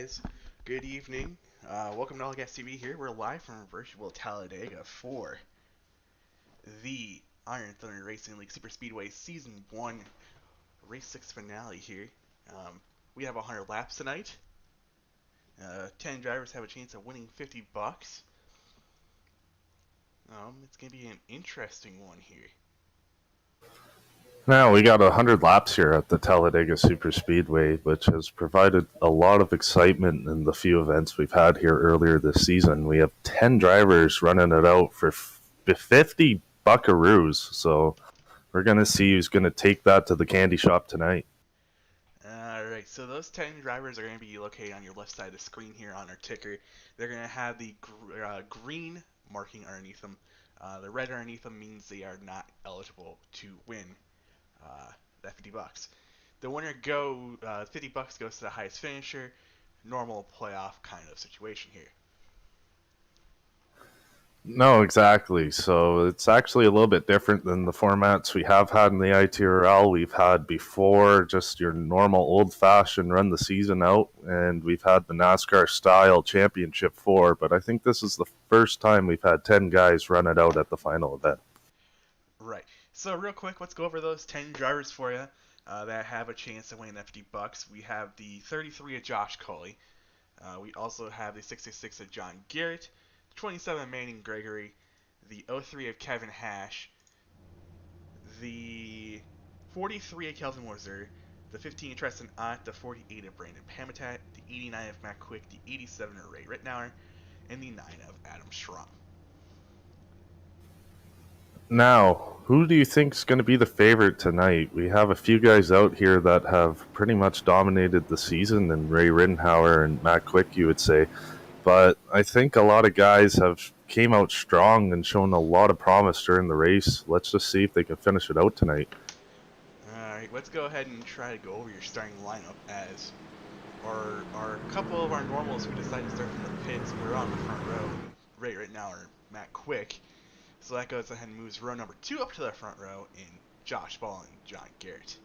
guys. Good evening. Welcome to All Gas TV here. We're live from virtual Talladega for the Iron Thunder Racing League Superspeedway Season 1 Race 6 finale here. We have 100 laps tonight. 10 drivers have a chance of winning 50 bucks. It's going to be an interesting one here. Now, we got 100 laps here at the Talladega Superspeedway, which has provided a lot of excitement in the few events we've had here earlier this season. We have 10 drivers running it out for 50 buckaroos, so we're going to see who's going to take that to the candy shop tonight. Alright, so those 10 drivers are going to be located on your left side of the screen here on our ticker. They're going to have the green marking underneath them. The red underneath them means they are not eligible to win that 50 bucks. The winner 50 bucks goes to the highest finisher. Normal playoff kind of situation here. No, exactly. So it's actually a little bit different than the formats we have had in the ITRL. We've had before just your normal old-fashioned run the season out, and we've had the NASCAR-style championship 4, but I think this is the first time we've had 10 guys run it out at the final event. Right. So real quick, let's go over those 10 drivers for you that have a chance to win that 50 bucks. We have the 33 of Josh Colley. We also have the 66 of John Garrett, 27 of Manning Gregory, the 03 of Kevin Hash, the 43 of Kelvin Moser, the 15 of Tristan Ott, the 48 of Brandon Pamitat, the 89 of Matt Quick, the 87 of Ray Rittenauer, and the 9 of Adam Schramm. Now, who do you think is going to be the favorite tonight? We have a few guys out here that have pretty much dominated the season, and Ray Rittenauer and Matt Quick, you would say. But I think a lot of guys have came out strong and shown a lot of promise during the race. Let's just see if they can finish it out tonight. Alright, let's go ahead and try to go over your starting lineup as our couple of our normals who decided to start from the pits were on the front row. Ray Rittenauer, Matt Quick. So that goes ahead and moves row number 2 up to the front row in Josh Ball and John Garrett.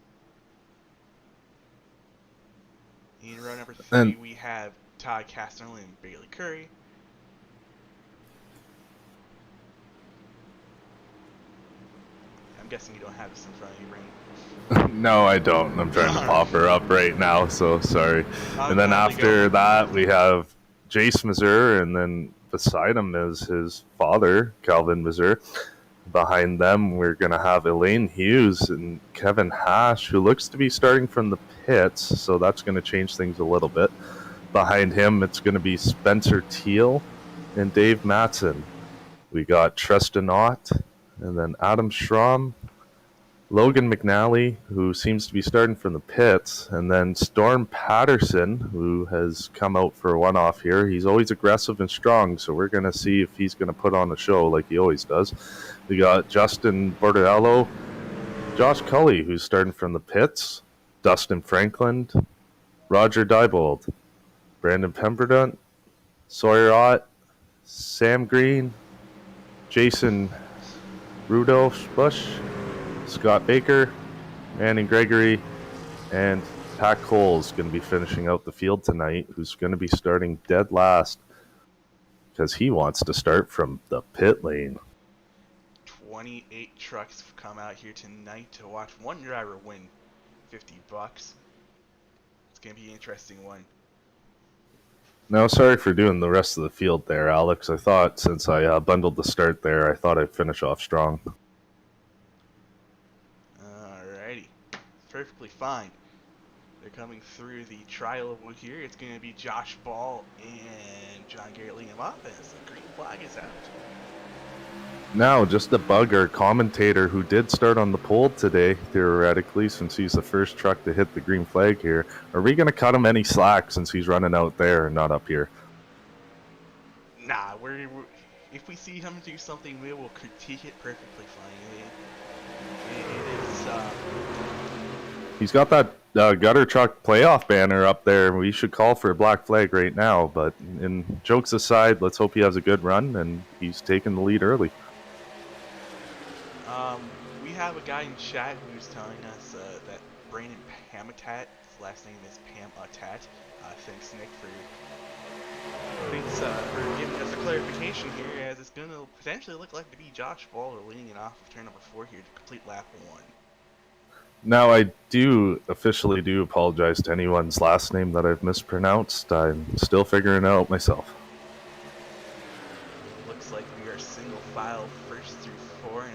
In row number 3, we have Todd Casterly and Bailey Curry. I'm guessing you don't have this in front of you, Rain. No, I don't. I'm trying to pop her up right now, so sorry. And then after that, we have Jace Mazur, and then beside him is his father, Calvin Mazur. Behind them, we're going to have Elaine Hughes and Kevin Hash, who looks to be starting from the pits, so that's going to change things a little bit. Behind him, it's going to be Spencer Teal and Dave Matson. We got Tristan Ott, and then Adam Schramm, Logan McNally, who seems to be starting from the pits, and then Storm Patterson, who has come out for a one-off here. He's always aggressive and strong, so we're going to see if he's going to put on a show like he always does. We got Justin Bordello, Josh Cully, who's starting from the pits, Dustin Franklin, Roger Diebold, Brandon Pemberton, Sawyer Ott, Sam Green, Jason Rudolph Bush, Scott Baker, Manning Gregory, and Pat Cole's going to be finishing out the field tonight, who's going to be starting dead last because he wants to start from the pit lane. 28 trucks have come out here tonight to watch one driver win 50 bucks. It's going to be an interesting one. No, sorry for doing the rest of the field there, Alex. I thought since I bundled the start there, I thought I'd finish off strong. Perfectly fine. They're coming through the tri-oval here. It's going to be Josh Ball and John Garrett leading them off as the green flag is out. Now, just to bug our commentator who did start on the pole today, theoretically, since he's the first truck to hit the green flag here, are we going to cut him any slack since he's running out there and not up here? Nah, if we see him do something, we will critique it perfectly fine. It is... He's got that gutter truck playoff banner up there. We should call for a black flag right now. But in jokes aside, let's hope he has a good run and he's taking the lead early. We have a guy in chat who's telling us that Brandon Pamitat last name is Pam Tat. Thanks, Nick, for giving us a clarification here, as it's going to potentially look like to be Josh Baller leading it off of turn number 4 here to complete lap 1. Now, I officially do apologize to anyone's last name that I've mispronounced. I'm still figuring it out myself. Looks like we are single file first through 4, and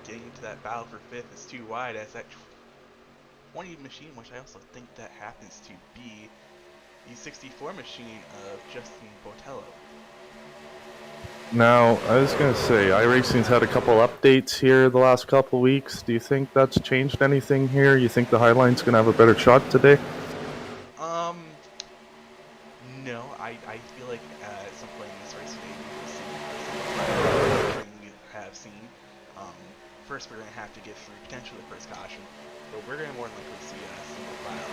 getting into that battle for 5th is too wide, as that 20 machine, which I also think that happens to be the 64 machine of Justin Botello. Now, I was going to say, iRacing's had a couple updates here the last couple weeks. Do you think that's changed anything here? You think the Highline's going to have a better shot today? No. I feel like at some point in this race today, we will see we have seen. First, we're going to have to get through potentially the first caution, but we're going to more than likely see a single file.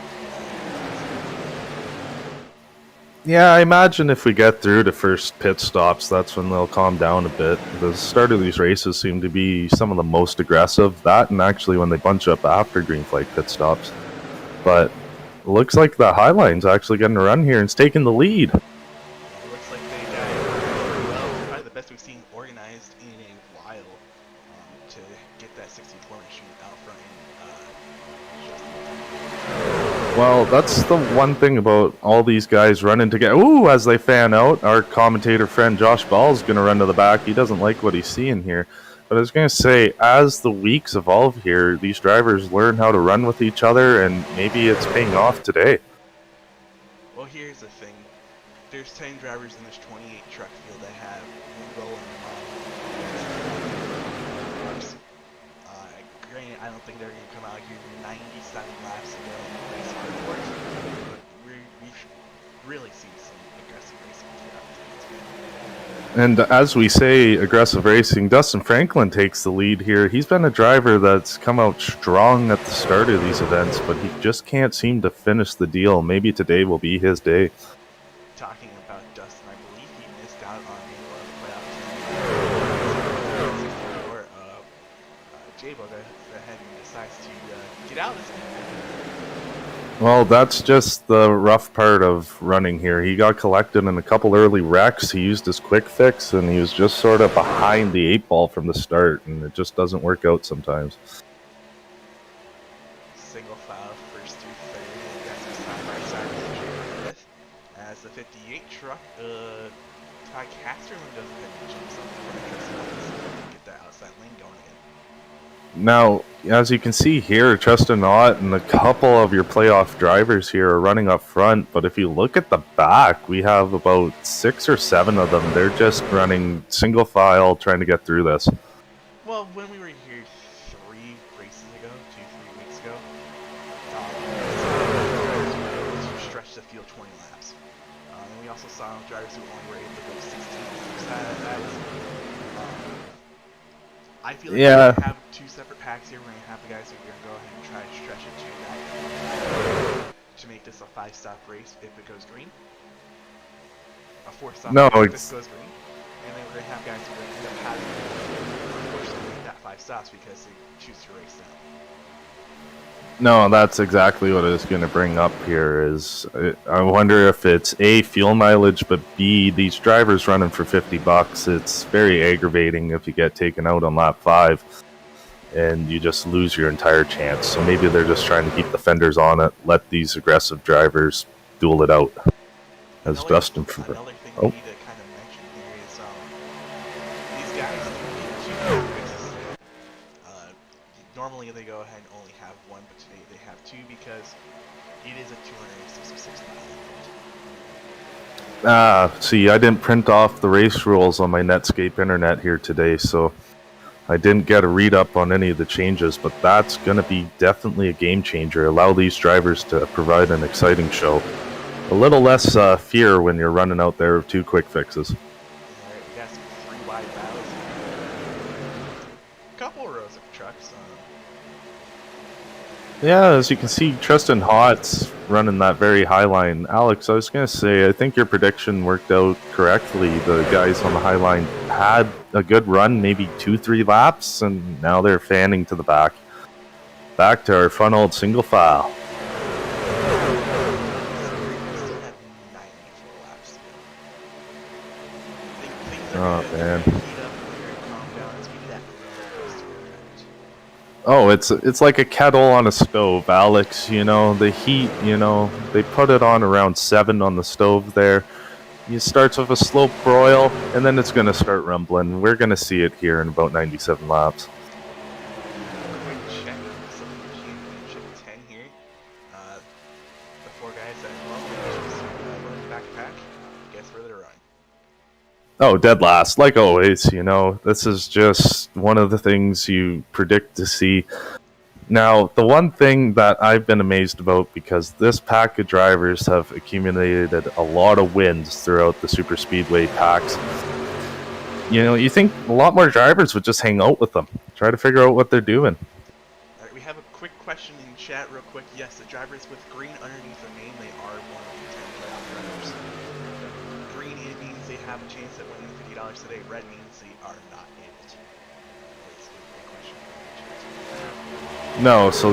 Yeah, I imagine if we get through the first pit stops, that's when they'll calm down a bit. The start of these races seem to be some of the most aggressive. That and actually when they bunch up after green flag pit stops. But it looks like the Highline's actually getting a run here and it's taking the lead. It looks like they got well, probably the best we've seen organized in a while to get that 64 machine out front. Well, that's the one thing about all these guys running together. Ooh, as they fan out, our commentator friend Josh Ball's going to run to the back. He doesn't like what he's seeing here. But I was going to say, as the weeks evolve here, these drivers learn how to run with each other, and maybe it's paying off today. Well, here's the thing. There's 10 drivers in this 28 truck field that have one goal in mind. Granted, I don't think they're going to come out here 97 laps to go in the race hard, but we've really seen some aggressive racing throughout the And as we say, aggressive racing, Dustin Franklin takes the lead here. He's been a driver that's come out strong at the start of these events, but he just can't seem to finish the deal. Maybe today will be his day. Talking about Dustin, I believe he missed out on the playoff J-Bo that ahead and decides to get out of this game. Well, that's just the rough part of running here. He got collected in a couple early wrecks. He used his quick fix, and he was just sort of behind the 8-ball from the start, and it just doesn't work out sometimes. Single file first through third, and got some side-by-side with fifth. As the 58 truck, Ty Casterman doesn't have to jump something, get that outside lane going again. Now, as you can see here, Tristan Ott and a couple of your playoff drivers here are running up front, but if you look at the back, we have about 6 or 7 of them. They're just running single file, trying to get through this. Well, when we were here 3 races ago, 2-3 weeks ago, to stretch the field 20 laps. And we also saw drivers who only were able to go 16 laps. I feel like we're going to have 2 separate packs here. We're going to have the guys who are going to go ahead and try to stretch it to that to make this a 5-stop race if it goes green. A 4-stop race if it goes green. And then we're going to have guys who are going to end up having unfortunately that 5 stops because they choose to race down. No, that's exactly what I was going to bring up here. Is I wonder if it's A, fuel mileage, but B, these drivers running for $50. It's very aggravating if you get taken out on lap 5 and you just lose your entire chance. So maybe they're just trying to keep the fenders on it, let these aggressive drivers duel it out. As Dustin Another thing we need to kind of mention here is these guys do get 2 races. Normally they go ahead and only have 1, but today they have 2 because it is a 266 mile event. See, I didn't print off the race rules on my Netscape internet here today, so I didn't get a read-up on any of the changes, but that's going to be definitely a game changer. Allow these drivers to provide an exciting show. A little less fear when you're running out there with 2 quick fixes. Alright, we got some 3 wide battles. A couple rows of trucks. Yeah, as you can see, Tristan Hott's running that very high line. Alex, I was going to say, I think your prediction worked out correctly. The guys on the high line had a good run, maybe 2-3 laps, and now they're fanning to the back. Back to our fun old single file. Oh, man. Heat up here and calm down as we do that roller coaster effect. Oh, it's like a kettle on a stove, Alex. You know, the heat, you know, they put it on around 7 on the stove there. It starts with a slow broil, and then it's going to start rumbling. We're going to see it here in about 97 laps. Quick check. So championship 10 here. The 4 guys that run backpack. Guess where they're running. Oh, dead last, like always. You know, this is just one of the things you predict to see. Now, the one thing that I've been amazed about, because this pack of drivers have accumulated a lot of wins throughout the Superspeedway packs, you know, you think a lot more drivers would just hang out with them, try to figure out what they're doing. Alright, we have a quick question in chat real quick. Yes, the drivers with green underneath their name, they are one of the 10 playoff drivers. Green means they have a chance at winning $50 today. Red means they are not in it. That's a great question. No, so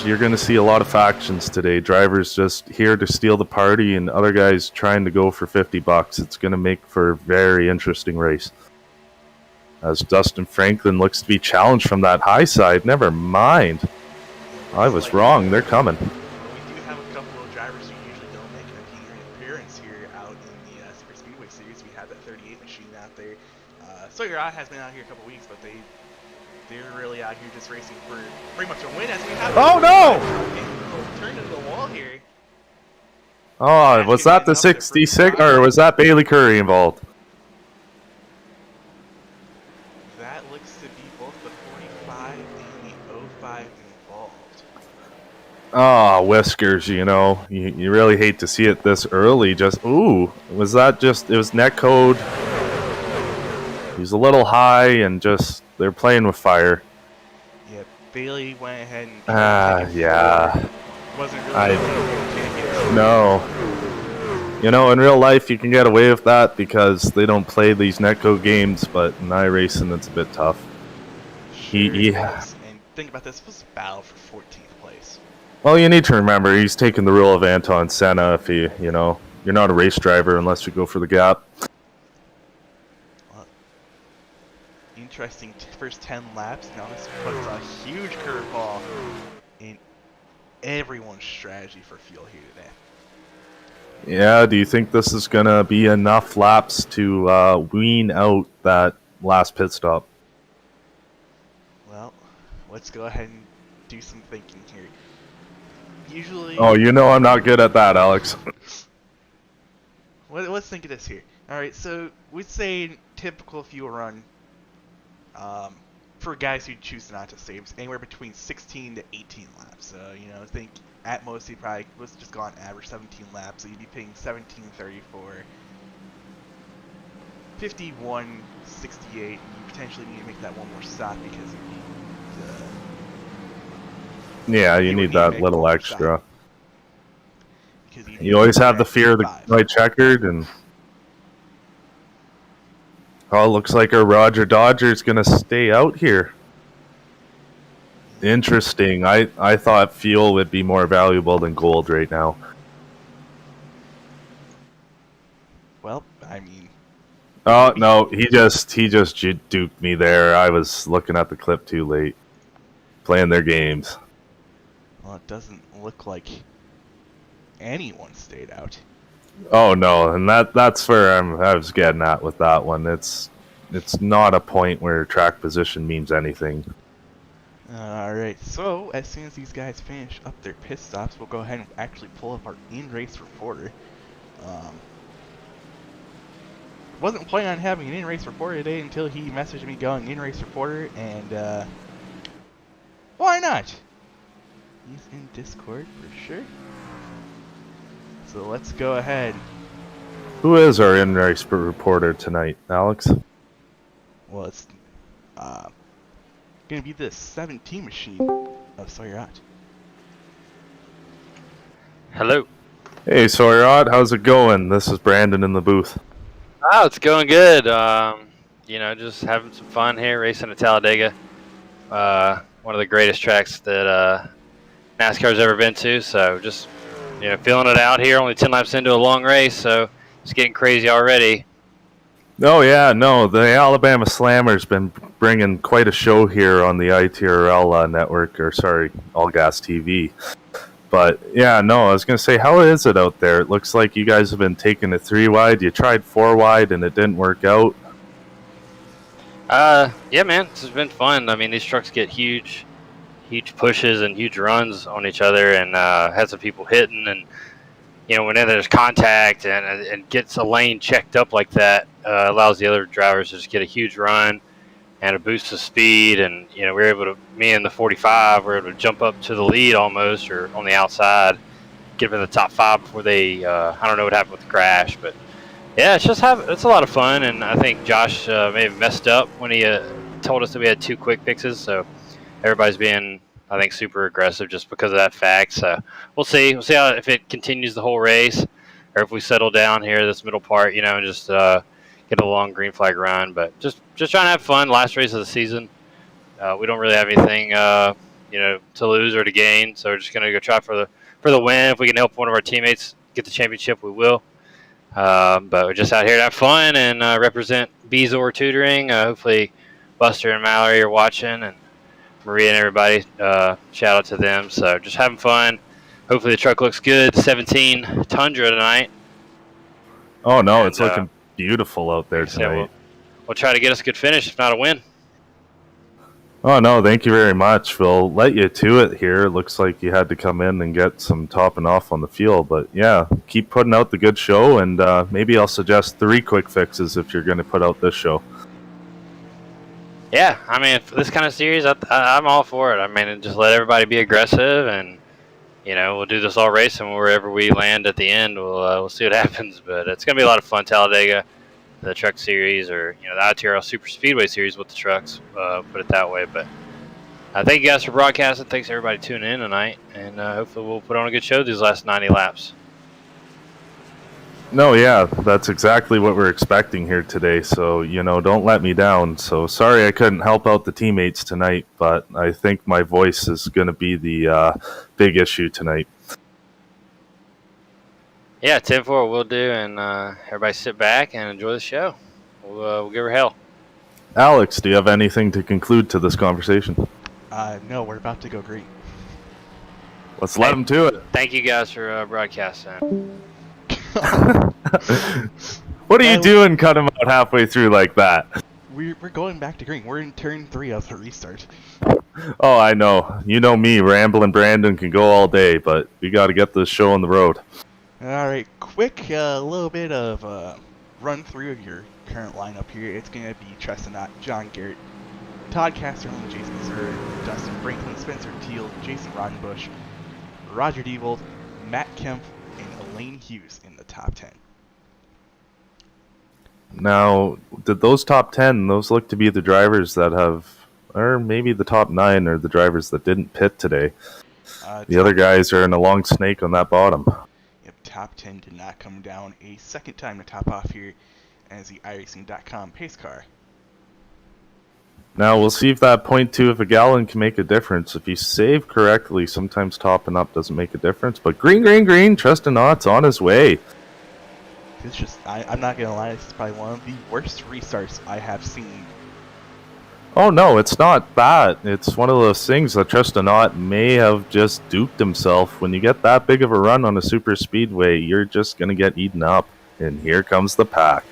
you're going to see a lot of factions today. Drivers just here to steal the party, and other guys trying to go for $50. It's going to make for a very interesting race. As Dustin Franklin looks to be challenged from that high side. Never mind. I was wrong. They're coming. We do have a couple of drivers who usually don't make an appearance here out in the Superspeedway series. We have that 38 machine out there. Sawyer has been out here a couple weeks, but they're really out here just racing for pretty much a win as we have. Oh no! Turn into the wall here. Oh, was that the 66, or was that Bailey Curry involved? That looks to be both the 45 and the 05 involved. Oh, whiskers, you know, you really hate to see it this early. Just, ooh, was that just, it was net code. He's a little high and just, they're playing with fire. Yeah, Bailey went ahead and... yeah. Wasn't really... No. You know, in real life, you can get away with that because they don't play these netcode games, but in iRacing, it's a bit tough. Sure and think about this, was a battle for 14th place. Well, you need to remember, he's taking the rule of Anton Senna if you know, you're not a race driver unless you go for the gap. Well, interesting first 10 laps. Now this puts a huge curveball in everyone's strategy for fuel here today. Yeah, do you think this is going to be enough laps to wean out that last pit stop? Well, let's go ahead and do some thinking here. Usually... Oh, you know I'm not good at that, Alex. Let's think of this here. Alright, so we'd say typical fuel run for guys who choose not to save anywhere between 16 to 18 laps. So, you know, I think at most you'd probably, let's just go on average 17 laps. So you'd be paying 17.30 for 51.68. You potentially need to make that one more stop because you need that little extra. You always have the fear of the white checkered, and oh, it looks like our Roger Dodger is going to stay out here. Interesting. I thought fuel would be more valuable than gold right now. Well, I mean... Oh, no, he just duped me there. I was looking at the clip too late. Playing their games. Well, it doesn't look like anyone stayed out. Oh no, and that's where I was getting at with that one. It's not a point where track position means anything. Alright, so as soon as these guys finish up their pit stops, we'll go ahead and actually pull up our in-race reporter. Wasn't planning on having an in-race reporter today until he messaged me going in-race reporter, and why not? He's in Discord for sure. So let's go ahead. Who is our in-race reporter tonight, Alex? Well, it's gonna be the 17 machine of Sawyerot. Hello. Hey Sawyerot, how's it going? This is Brandon in the booth. Oh, it's going good. You know, just having some fun here, racing at Talladega. One of the greatest tracks that NASCAR's ever been to. So just, you know, feeling it out here. Only 10 laps into a long race, so it's getting crazy already. Oh yeah, no, the Alabama Slammer's been bringing quite a show here on the ITRL network, or sorry, All Gas TV. But yeah, no, I was gonna say, how is it out there? It looks like you guys have been taking it 3 wide. You tried 4 wide and it didn't work out. Yeah, man, this has been fun. I mean, these trucks get huge pushes and huge runs on each other, and had some people hitting, and whenever there's contact and gets a lane checked up like that, allows the other drivers to just get a huge run and a boost of speed. And we're able to, me and the 45, we're able to jump up to the lead almost, or on the outside, get up in the top 5 before they. I don't know what happened with the crash, but yeah, it's a lot of fun. And I think Josh may have messed up when he told us that we had 2 quick fixes, so everybody's being, I think, super aggressive just because of that fact. So we'll see. We'll see how, if it continues the whole race, or if we settle down here this middle part, and just get a long green flag run. But just trying to have fun. Last race of the season. We don't really have anything, to lose or to gain. So we're just gonna go try for the win. If we can help one of our teammates get the championship, we will. But we're just out here to have fun and represent Bezor Tutoring. Hopefully, Buster and Mallory are watching, and Maria and everybody, shout out to them. So just having fun. Hopefully the truck looks good. 17 Tundra tonight. Oh no, it's looking beautiful out there tonight. We'll try to get us a good finish, if not a win. Oh no, thank you very much. We'll let you to it here. It looks like you had to come in and get some topping off on the fuel, but yeah, keep putting out the good show, and maybe I'll suggest 3 quick fixes if you're going to put out this show. Yeah, I mean, for this kind of series, I'm all for it. I mean, just let everybody be aggressive, and we'll do this all race, and wherever we land at the end, we'll see what happens. But it's gonna be a lot of fun. Talladega, the truck series, or the ITRL Superspeedway series with the trucks, put it that way. But thank you guys for broadcasting. Thanks everybody tuning in tonight, and hopefully we'll put on a good show these last 90 laps. No, yeah, that's exactly what we're expecting here today. So, don't let me down. So, sorry I couldn't help out the teammates tonight, but I think my voice is going to be the big issue tonight. Yeah, 10-4 we'll do, and everybody sit back and enjoy the show. We'll give her hell. Alex, do you have anything to conclude to this conversation? No, we're about to go green. Let's let them to it. Thank you guys for broadcasting. What are you doing cut him out halfway through like that? We're going back to green. We're in turn 3 of the restart. Oh, I know. You know me, Ramblin' Brandon can go all day, but we got to get this show on the road. Alright, quick little bit of run through of your current lineup here. It's going to be Treston, John Garrett, Todd Casterling, Jason Missouri, Dustin Franklin, Spencer Teal, Jason Roddenbush, Roger Diebold, Matt Kemp, and Elaine Hughes in the top 10. Now, did those top 10, those look to be the drivers that have, or maybe the top 9 are the drivers that didn't pit today? The other guys are in a long snake on that bottom. Yep, top 10 did not come down a second time to top off here as the iRacing.com pace car. Now, we'll see if that 0.2 of a gallon can make a difference. If you save correctly, sometimes topping up doesn't make a difference. But green, Treston Ott's on his way. It's just, I'm not going to lie, this is probably one of the worst restarts I have seen. Oh, no, it's not that. It's one of those things that Treston Ott may have just duped himself. When you get that big of a run on a super speedway, you're just going to get eaten up. And here comes the pack.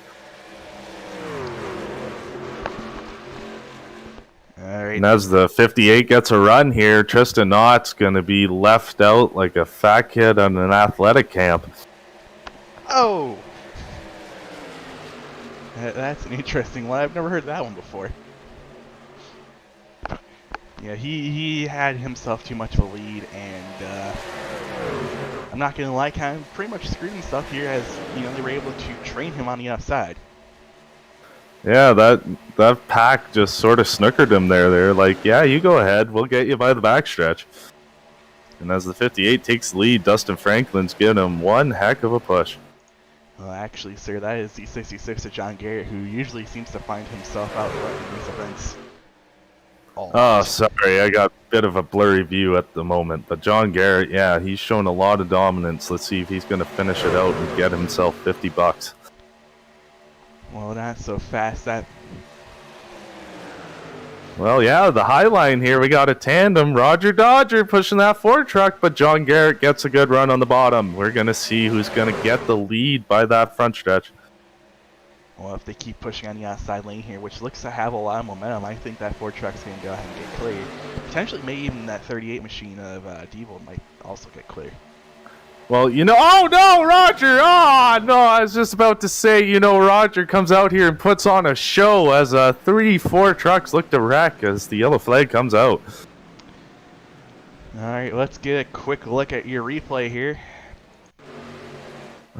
Alright. And as the 58 gets a run here, Treston Ott's going to be left out like a fat kid on an athletic camp. Oh! That's an interesting one. I've never heard that one before. Yeah, he had himself too much of a lead, and I'm not going to lie, kind of pretty much screwed himself here as, they were able to train him on the outside. Yeah, that pack just sort of snookered him there. They're like, yeah, you go ahead. We'll get you by the backstretch. And as the 58 takes the lead, Dustin Franklin's giving him one heck of a push. Well, actually, sir, that is the 66 of John Garrett, who usually seems to find himself out front in these events. Oh, sorry, I got a bit of a blurry view at the moment. But John Garrett, yeah, he's shown a lot of dominance. Let's see if he's going to finish it out and get himself $50. Well, not so fast. Well, yeah, the high line here, we got a tandem. Roger Dodger pushing that Ford truck, but John Garrett gets a good run on the bottom. We're going to see who's going to get the lead by that front stretch. Well, if they keep pushing on the outside lane here, which looks to have a lot of momentum, I think that Ford truck's going to go ahead and get cleared. Potentially, maybe even that 38 machine of Devil might also get cleared. Well, oh no, Roger! Oh no, I was just about to say, Roger comes out here and puts on a show as 3-4 trucks look to wreck as the yellow flag comes out. Alright, let's get a quick look at your replay here.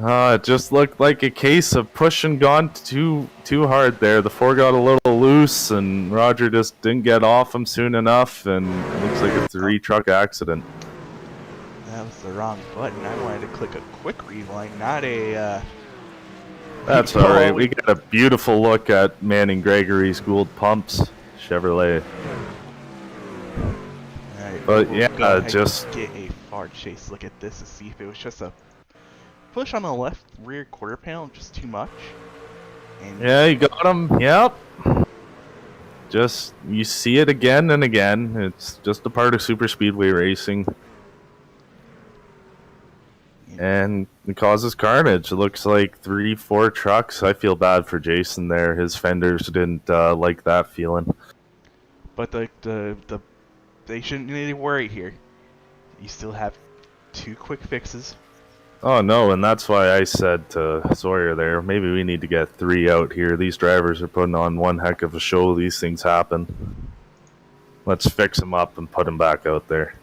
It just looked like a case of pushing gone too hard there. The 4 got a little loose, and Roger just didn't get off him soon enough, and it looks like a 3-truck accident. That was the wrong button. I wanted to click a quick rewind, not a... That's alright. We got a beautiful look at Manning Gregory's Gould Pumps Chevrolet. Right, but yeah, just get a far chase look at this to see if it was just a push on the left rear quarter panel, just too much. And yeah, you got him. Yep. Just, you see it again and again. It's just a part of Superspeedway racing. And it causes carnage. It looks like 3-4 trucks. I feel bad for Jason there. His fenders didn't like that feeling. But they shouldn't need to worry here. You still have 2 quick fixes. Oh no, and that's why I said to Sawyer there, maybe we need to get 3 out here. These drivers are putting on one heck of a show. These things happen. Let's fix them up and put them back out there.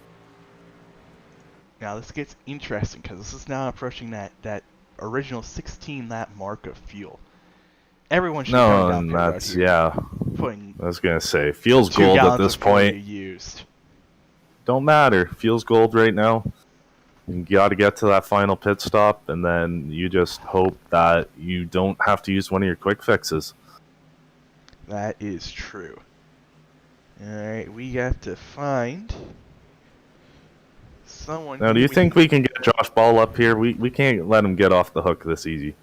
Now this gets interesting because this is now approaching that original 16-lap mark of fuel. Everyone should come down there that's right yeah. Putting I was gonna say, feels gold at this point. Used. Don't matter. Feels gold right now. You got to get to that final pit stop, and then you just hope that you don't have to use one of your quick fixes. That is true. Alright, we have to find someone. Now, do you think we can get Josh Ball up here? We can't let him get off the hook this easy.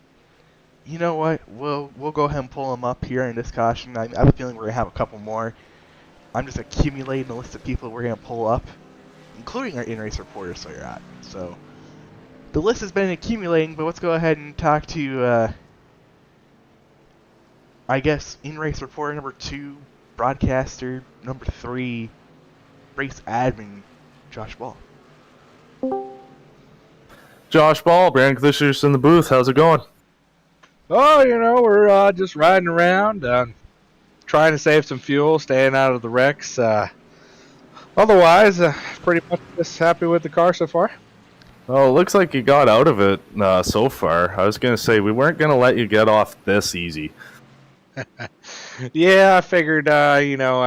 You know what? We'll go ahead and pull him up here in this caution. I have a feeling we're going to have a couple more. I'm just accumulating a list of people we're going to pull up, including our in-race reporter, so you're at. So, the list has been accumulating, but let's go ahead and talk to, I guess, in-race reporter number 2, broadcaster number 3, race admin, Josh Ball. Josh Ball, Brand Glishers in the booth. How's it going? Oh, we're just riding around, trying to save some fuel, staying out of the wrecks. Otherwise, pretty much just happy with the car so far. Oh, it looks like you got out of it so far. I was going to say, we weren't going to let you get off this easy. Yeah, I figured, I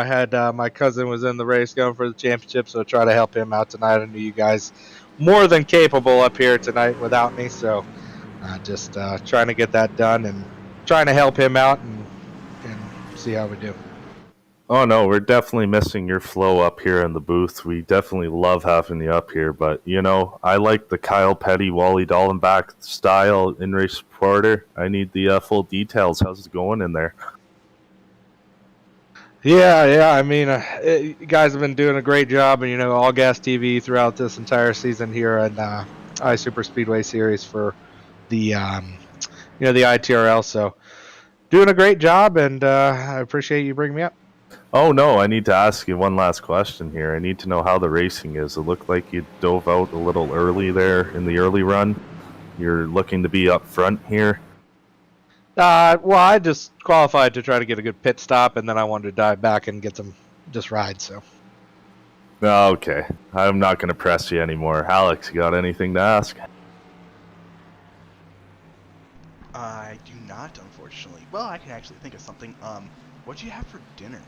had my cousin was in the race going for the championship, so try to help him out tonight. I knew you guys more than capable up here tonight without me, so just trying to get that done and trying to help him out and see how we do. Oh, no, we're definitely missing your flow up here in the booth. We definitely love having you up here, but, I like the Kyle Petty, Wally Dallenbach style in-race reporter. I need the full details. How's it going in there? Yeah, I mean, you guys have been doing a great job, and, All Gas TV throughout this entire season here at Superspeedway Series for the, the ITRL, so doing a great job, and I appreciate you bringing me up. Oh, no, I need to ask you one last question here. I need to know how the racing is. It looked like you dove out a little early there in the early run. You're looking to be up front here. Well, I just qualified to try to get a good pit stop, and then I wanted to dive back and get some just rides, so. Okay, I'm not going to press you anymore. Alex, you got anything to ask? I do not, unfortunately. Well, I can actually think of something. What'd you have for dinner?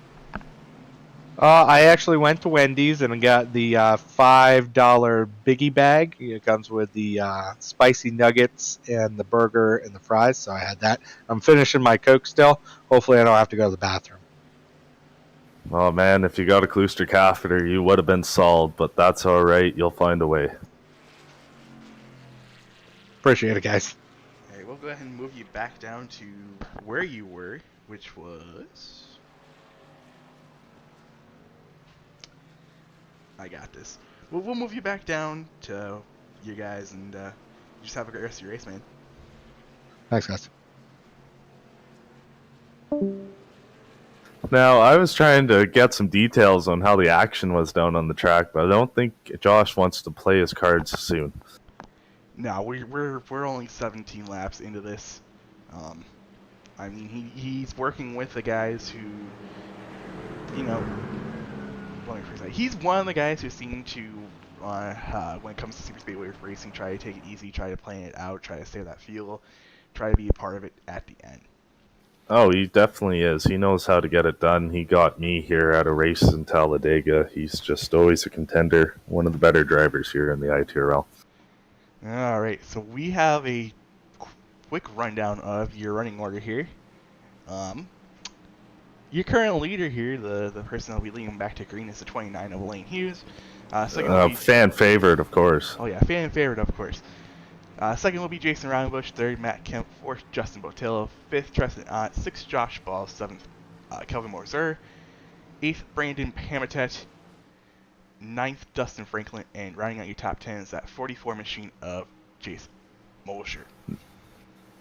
I actually went to Wendy's and got the $5 biggie bag. It comes with the spicy nuggets and the burger and the fries, so I had that. I'm finishing my Coke still. Hopefully I don't have to go to the bathroom. Oh, man, if you got a Klooster catheter, you would have been solved, but that's all right. You'll find a way. Appreciate it, guys. Hey, we'll go ahead and move you back down to where you were, which was... I got this. We'll move you back down to you guys, and just have a great rest of your race, man. Thanks, guys. Now, I was trying to get some details on how the action was down on the track, but I don't think Josh wants to play his cards soon. No, we're only 17 laps into this. I mean, he's working with the guys who, you know, he's one of the guys who seem to, when it comes to Superspeedway racing, try to take it easy, try to plan it out, try to save that fuel, try to be a part of it at the end. Oh, he definitely is. He knows how to get it done. He got me here at a race in Talladega. He's just always a contender, one of the better drivers here in the ITRL. All right, so we have a quick rundown of your running order here. Your current leader here, the person that'll be leading back to green, is the 29 of Elaine Hughes. Fan favorite, of course. Oh yeah, fan favorite, of course. Second will be Jason Rauenbush. Third, Matt Kemp. Fourth, Justin Botello. Fifth, Tristan Ott. Sixth, Josh Ball. Seventh, Kelvin Morzer. Eighth, Brandon Hamatet. Ninth, Dustin Franklin. And rounding out your top 10 is that 44 machine of Jason Mosher.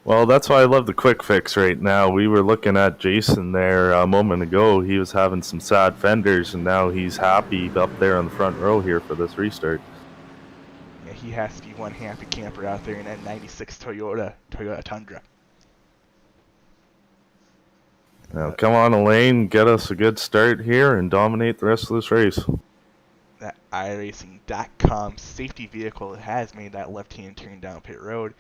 Well, that's why I love the quick fix right now. We were looking at Jason there a moment ago. He was having some sad fenders, and now he's happy up there on the front row here for this restart. Yeah, he has to be one happy camper out there in that 96 Toyota Tundra. Now, come on, Elaine, get us a good start here and dominate the rest of this race. That iRacing.com safety vehicle has made that left-hand turn down pit road.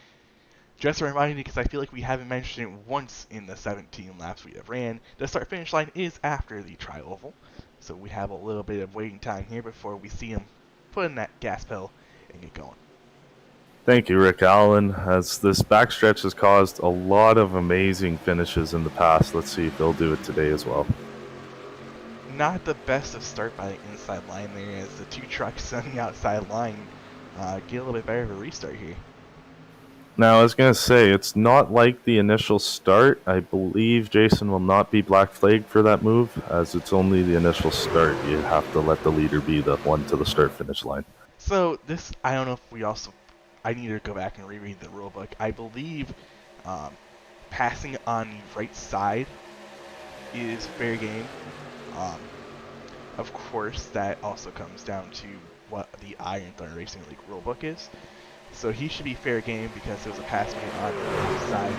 Just a reminder, because I feel like we haven't mentioned it once in the 17 laps we have ran, the start-finish line is after the tri-oval, so we have a little bit of waiting time here before we see him put in that gas pedal and get going. Thank you, Rick Allen. As this backstretch has caused a lot of amazing finishes in the past, let's see if they'll do it today as well. Not the best of start by the inside line there, as the two trucks on the outside line get a little bit better of a restart here. Now, I was going to say, it's not like the initial start. I believe Jason will not be black flagged for that move, as it's only the initial start. You have to let the leader be the one to the start-finish line. So this, I don't know if I need to go back and reread the rule book. I believe passing on the right side is fair game. Of course, that also comes down to what the Iron Thunder Racing League rulebook is. So he should be fair game because it was a pass made on the left side.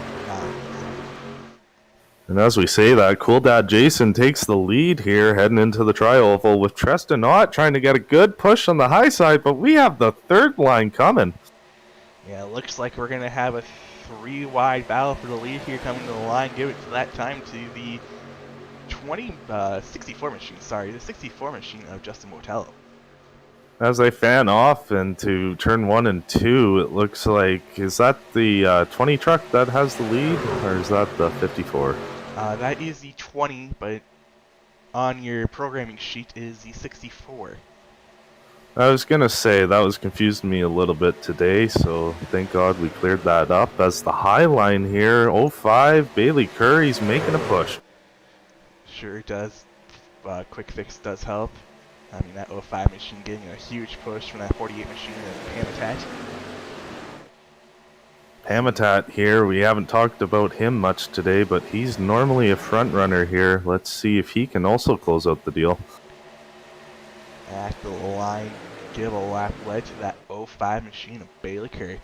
And as we say that, Cool Dad Jason takes the lead here heading into the tri-oval with Tristan Ott trying to get a good push on the high side, but we have the third line coming. Yeah, it looks like we're going to have a 3-wide battle for the lead here coming to the line. Give it to that time to the 64 machine, the 64 machine of Justin Botello. As they fan off into turn 1 and 2, it looks like, is that the 20 truck that has the lead, or is that the 54? That is the 20, but on your programming sheet is the 64. I was going to say, that was confusing me a little bit today, so thank God we cleared that up. As the high line here, 05, Bailey Curry's making a push. Sure does. Quick fix does help. I mean, that 05 machine getting a huge push from that 48 machine of Hamatat. Hamatat here, we haven't talked about him much today, but he's normally a front runner here. Let's see if he can also close out the deal. At the line, give a lap led to that 05 machine of Bailey Curry.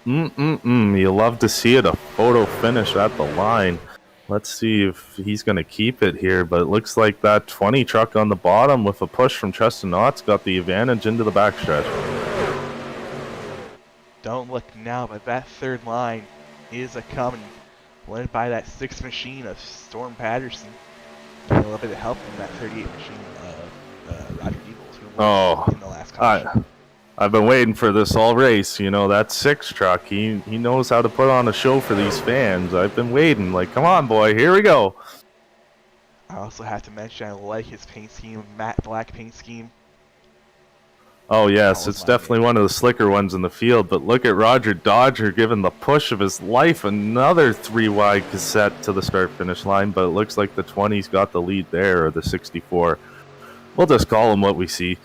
You love to see it, a photo finish at the line. Let's see if he's going to keep it here, but it looks like that 20 truck on the bottom with a push from Tristan Ott's got the advantage into the backstretch. Don't look now, but that third line is a coming, led by that 6th machine of Storm Patterson. Getting a little bit of help from that 38 machine of Roger Eagles, who won in the last caution. I've been waiting for this all race. You know, that 6 truck, he knows how to put on a show for these fans. I've been waiting. Like, come on, boy, here we go. I also have to mention I like his paint scheme, matte black paint scheme. Oh, yes, it's definitely one of the slicker ones in the field, but look at Roger Dodger giving the push of his life. Another 3-wide cassette to the start-finish line, but it looks like the 20's got the lead there, or the 64. We'll just call him what we see.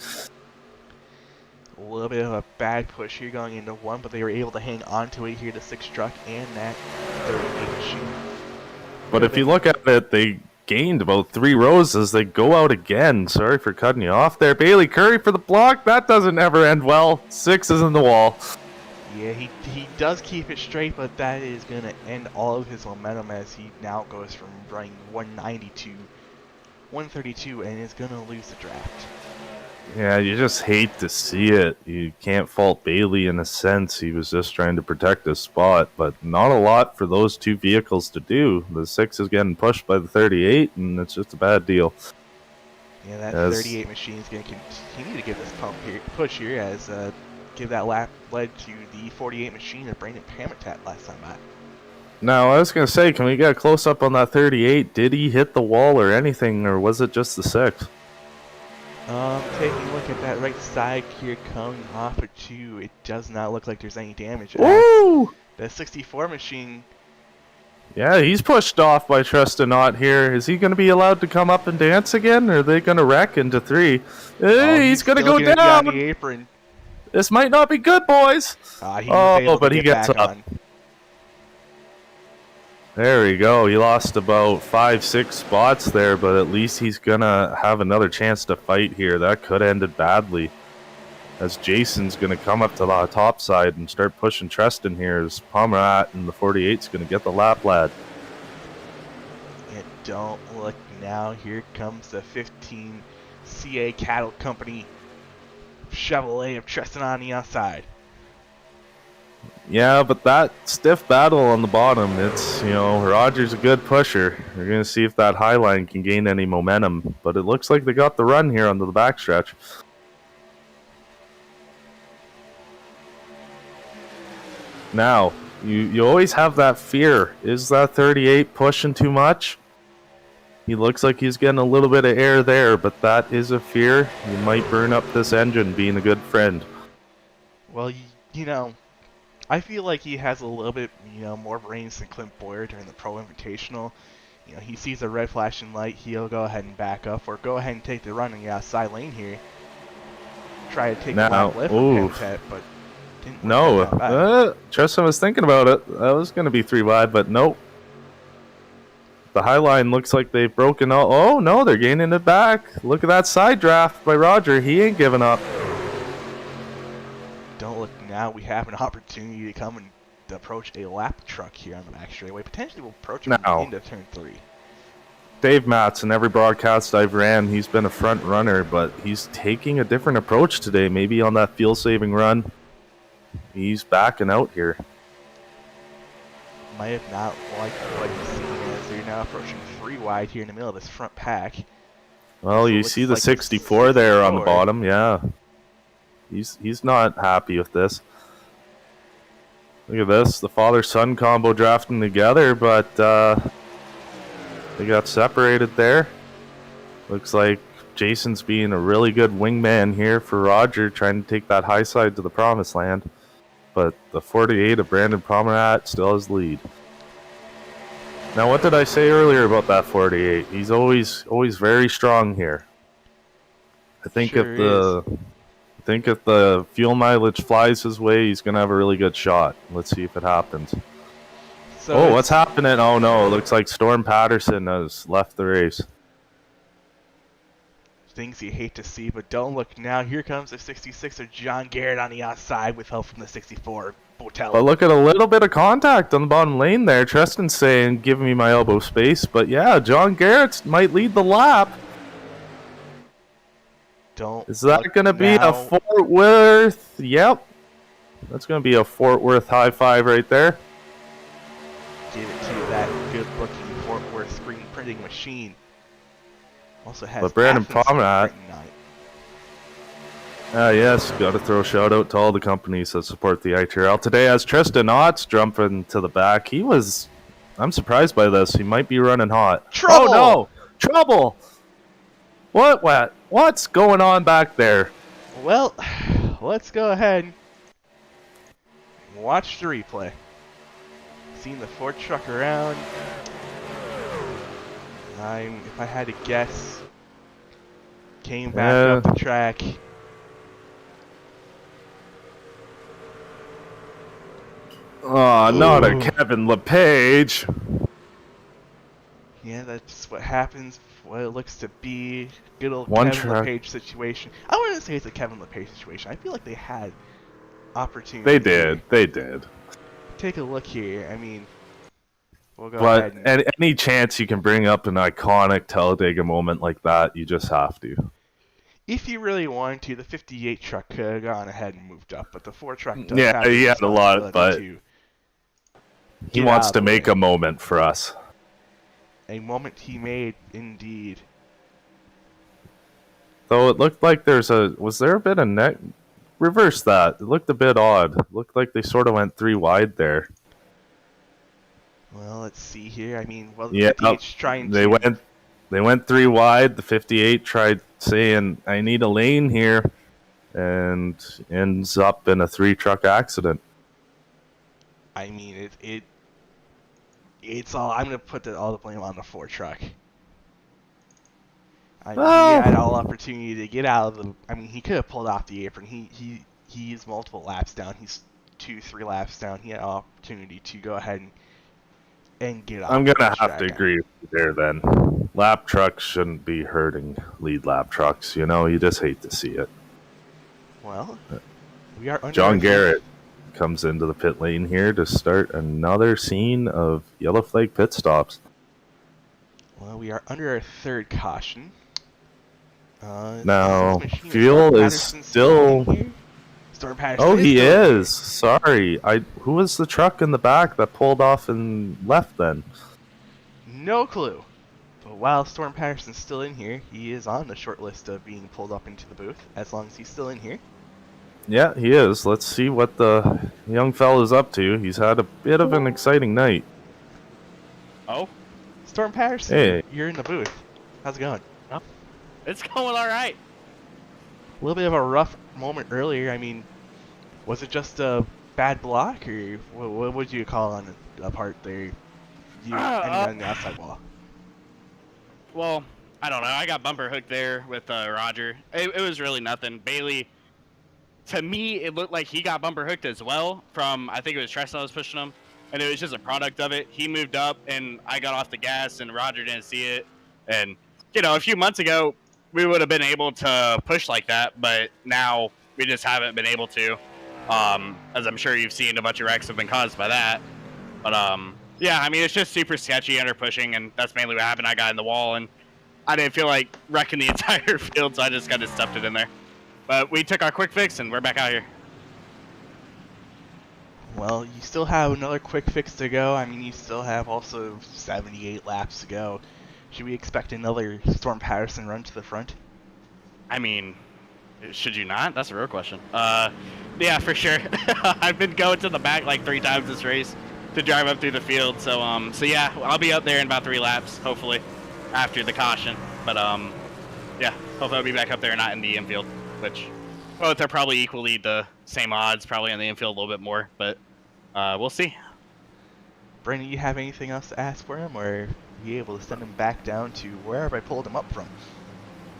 A little bit of a bad push here going into 1, but they were able to hang on to it here, the 6 truck and that 38 machine. But if you look at it, they gained about 3 rows as they go out again. Sorry for cutting you off there. Bailey Curry for the block. That doesn't ever end well. 6 is in the wall. Yeah, he does keep it straight, but that is going to end all of his momentum as he now goes from running 190 to 132 and is going to lose the draft. Yeah, you just hate to see it. You can't fault Bailey in a sense. He was just trying to protect his spot, but not a lot for those 2 vehicles to do. The 6 is getting pushed by the 38, and it's just a bad deal. Yeah, that 38 machine is going to continue to give this push here as give that lap led to the 48 machine that Brandon Pamitat last time by. Now, I was going to say, can we get a close-up on that 38? Did he hit the wall or anything, or was it just the 6? Taking a look at that right side here coming off of 2, it does not look like there's any damage. Woo! The 64 machine. Yeah, he's pushed off by Tristan Ott here. Is he going to be allowed to come up and dance again, or are they going to wreck into 3? Hey, he's going to go down! On the apron. This might not be good, boys! But he gets up. On. There we go. He lost about 5-6 spots there, but at least he's gonna have another chance to fight here. That could have ended badly, as Jason's gonna come up to the top side and start pushing Tristan here. As Pomerat and the 48's gonna get the lap lad. And don't look now. Here comes the 15 CA Cattle Company Chevrolet of Tristan on the outside. Yeah, but that stiff battle on the bottom, it's, Roger's a good pusher. We're going to see if that high line can gain any momentum. But it looks like they got the run here onto the backstretch. Now, you always have that fear. Is that 38 pushing too much? He looks like he's getting a little bit of air there, but that is a fear. You might burn up this engine being a good friend. Well, I feel like he has a little bit, more brains than Clint Boyer during the Pro Invitational. He sees a red flashing light, he'll go ahead and back up, or go ahead and take the run in the outside lane here. Try to take a lap lift from Pimtet, but didn't work. Tristan was thinking about it. That was going to be 3 wide, but nope. The high line looks like they've broken out. Oh, no, they're gaining it back. Look at that side draft by Roger. He ain't giving up. Don't look now. We have an opportunity to come and approach a lap truck here on the back straightaway. Potentially we'll approach him into turn 3. Dave Matson, every broadcast I've ran, he's been a front runner, but he's taking a different approach today. Maybe on that fuel-saving run, he's backing out here. Might have not liked what he's seeing as they're now approaching 3 wide here in the middle of this front pack. Well, you see the 64 there on the bottom, yeah. He's not happy with this. Look at this, the father-son combo drafting together, but they got separated there. Looks like Jason's being a really good wingman here for Roger, trying to take that high side to the promised land. But the 48 of Brandon Pomerat still has the lead. Now, what did I say earlier about that 48? He's always very strong here. I think if the fuel mileage flies his way, he's going to have a really good shot. Let's see if it happens. So what's happening? Oh, no. It looks like Storm Patterson has left the race. Things you hate to see, but don't look now. Here comes the 66 of John Garrett on the outside with help from the 64 Botello. But look at a little bit of contact on the bottom lane there. Tristan's saying, give me my elbow space. But yeah, John Garrett might lead the lap. Is that going to be a Fort Worth? Yep. That's going to be a Fort Worth high five right there. Give it to that good-looking Fort Worth screen printing machine. Also has but Brandon Pomerat. Yes, got to throw a shout out to all the companies that support the ITRL today. As Tristan Ott's jumping to the back, I'm surprised by this. He might be running hot. Trouble! Oh no, trouble! What's going on back there? Well, let's go ahead and watch the replay. Seeing the Ford truck around. If I had to guess, came back up the track. Oh, not a Kevin LePage. Yeah, that's what happens. What it looks to be. Good old One Kevin track. LePage situation. I wouldn't say it's a Kevin LePage situation. I feel like they had opportunity. They did. They did. Take a look here. I mean, we'll go But ahead and... any chance you can bring up an iconic Talladega moment like that, you just have to. If you really wanted to, the 58 truck could have gone ahead and moved up, but the 4 truck does Yeah, have the he had a lot, but responsibility to he get wants out to of the make way. a moment for us. A moment he made, indeed. Though it looked like was there a bit of neck? Reverse that. It looked a bit odd. It looked like they sort of went 3 wide there. Well, let's see here. I mean, well, the Yeah, 58's trying they to... went 3 wide. The 58 tried saying, "I need a lane here," and ends up in a 3-truck accident. I mean, it's all... I'm going to put all the blame on the 4 truck. He had all opportunity to get out of the... I mean, he could have pulled off the apron. He's multiple laps down. He's 2-3 laps down. He had an opportunity to go ahead and get off. I'm the gonna have track. to agree with you there. Then lap trucks shouldn't be hurting lead lap trucks. You know, you just hate to see it. Well, we are under... John Garrett comes into the pit lane here to start another scene of yellow flag pit stops. Well, we are under our 3rd caution. Now, fuel is still... Storm Patterson. Oh, he is. Sorry. Who was the truck in the back that pulled off and left then? No clue. But while Storm Patterson's still in here, he is on the short list of being pulled up into the booth, as long as he's still in here. Yeah, he is. Let's see what the young fella's up to. He's had a bit of an exciting night. Oh? Storm Patterson, Hey. you're in the booth. How's it going? It's going all right. A little bit of a rough moment earlier. I mean, was it just a bad block, or what would you call on a part there? You on the outside wall. Well, I don't know. I got bumper hooked there with Roger. It was really nothing. Bailey, to me, it looked like he got bumper hooked as well from, I think it was Treston was pushing him, and it was just a product of it. He moved up, and I got off the gas, and Roger didn't see it. And, you know, a few months ago, we would have been able to push like that, but now we just haven't been able to. As I'm sure you've seen, a bunch of wrecks have been caused by that. But, yeah, I mean, it's just super sketchy under pushing, and that's mainly what happened. I got in the wall, and I didn't feel like wrecking the entire field, so I just kind of stuffed it in there. But we took our quick fix, and we're back out here. Well, you still have another quick fix to go. I mean, you still have also 78 laps to go. Should we expect another Storm Patterson run to the front? I mean, should you not? That's a real question. Yeah, for sure. I've been going to the back like 3 times this race to drive up through the field. So yeah, I'll be up there in about 3 laps, hopefully, after the caution. But yeah, hopefully I'll be back up there and not in the infield, which both are probably equally the same odds, probably in the infield a little bit more, but we'll see. Brandon, you have anything else to ask for him, or are you able to send him back down to wherever I pulled him up from?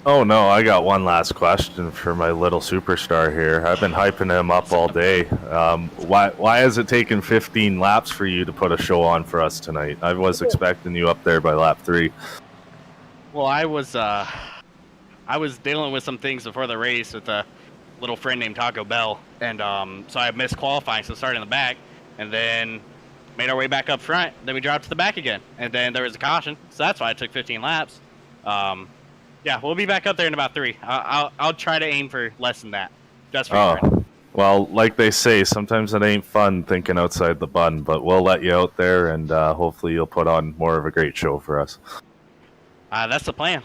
Oh no, I got one last question for my little superstar here. I've been hyping him up all day. Why has it taken 15 laps for you to put a show on for us tonight? I was expecting you up there by lap 3. Well, I was dealing with some things before the race with a little friend named Taco Bell, and so I missed qualifying, so started in the back, and then made our way back up front. Then we dropped to the back again, and then there was a caution, so that's why it took 15 laps. Yeah, we'll be back up there in about 3. I'll try to aim for less than that, just for you. Well, like they say, sometimes it ain't fun thinking outside the bun, but we'll let you out there, and hopefully you'll put on more of a great show for us. That's the plan.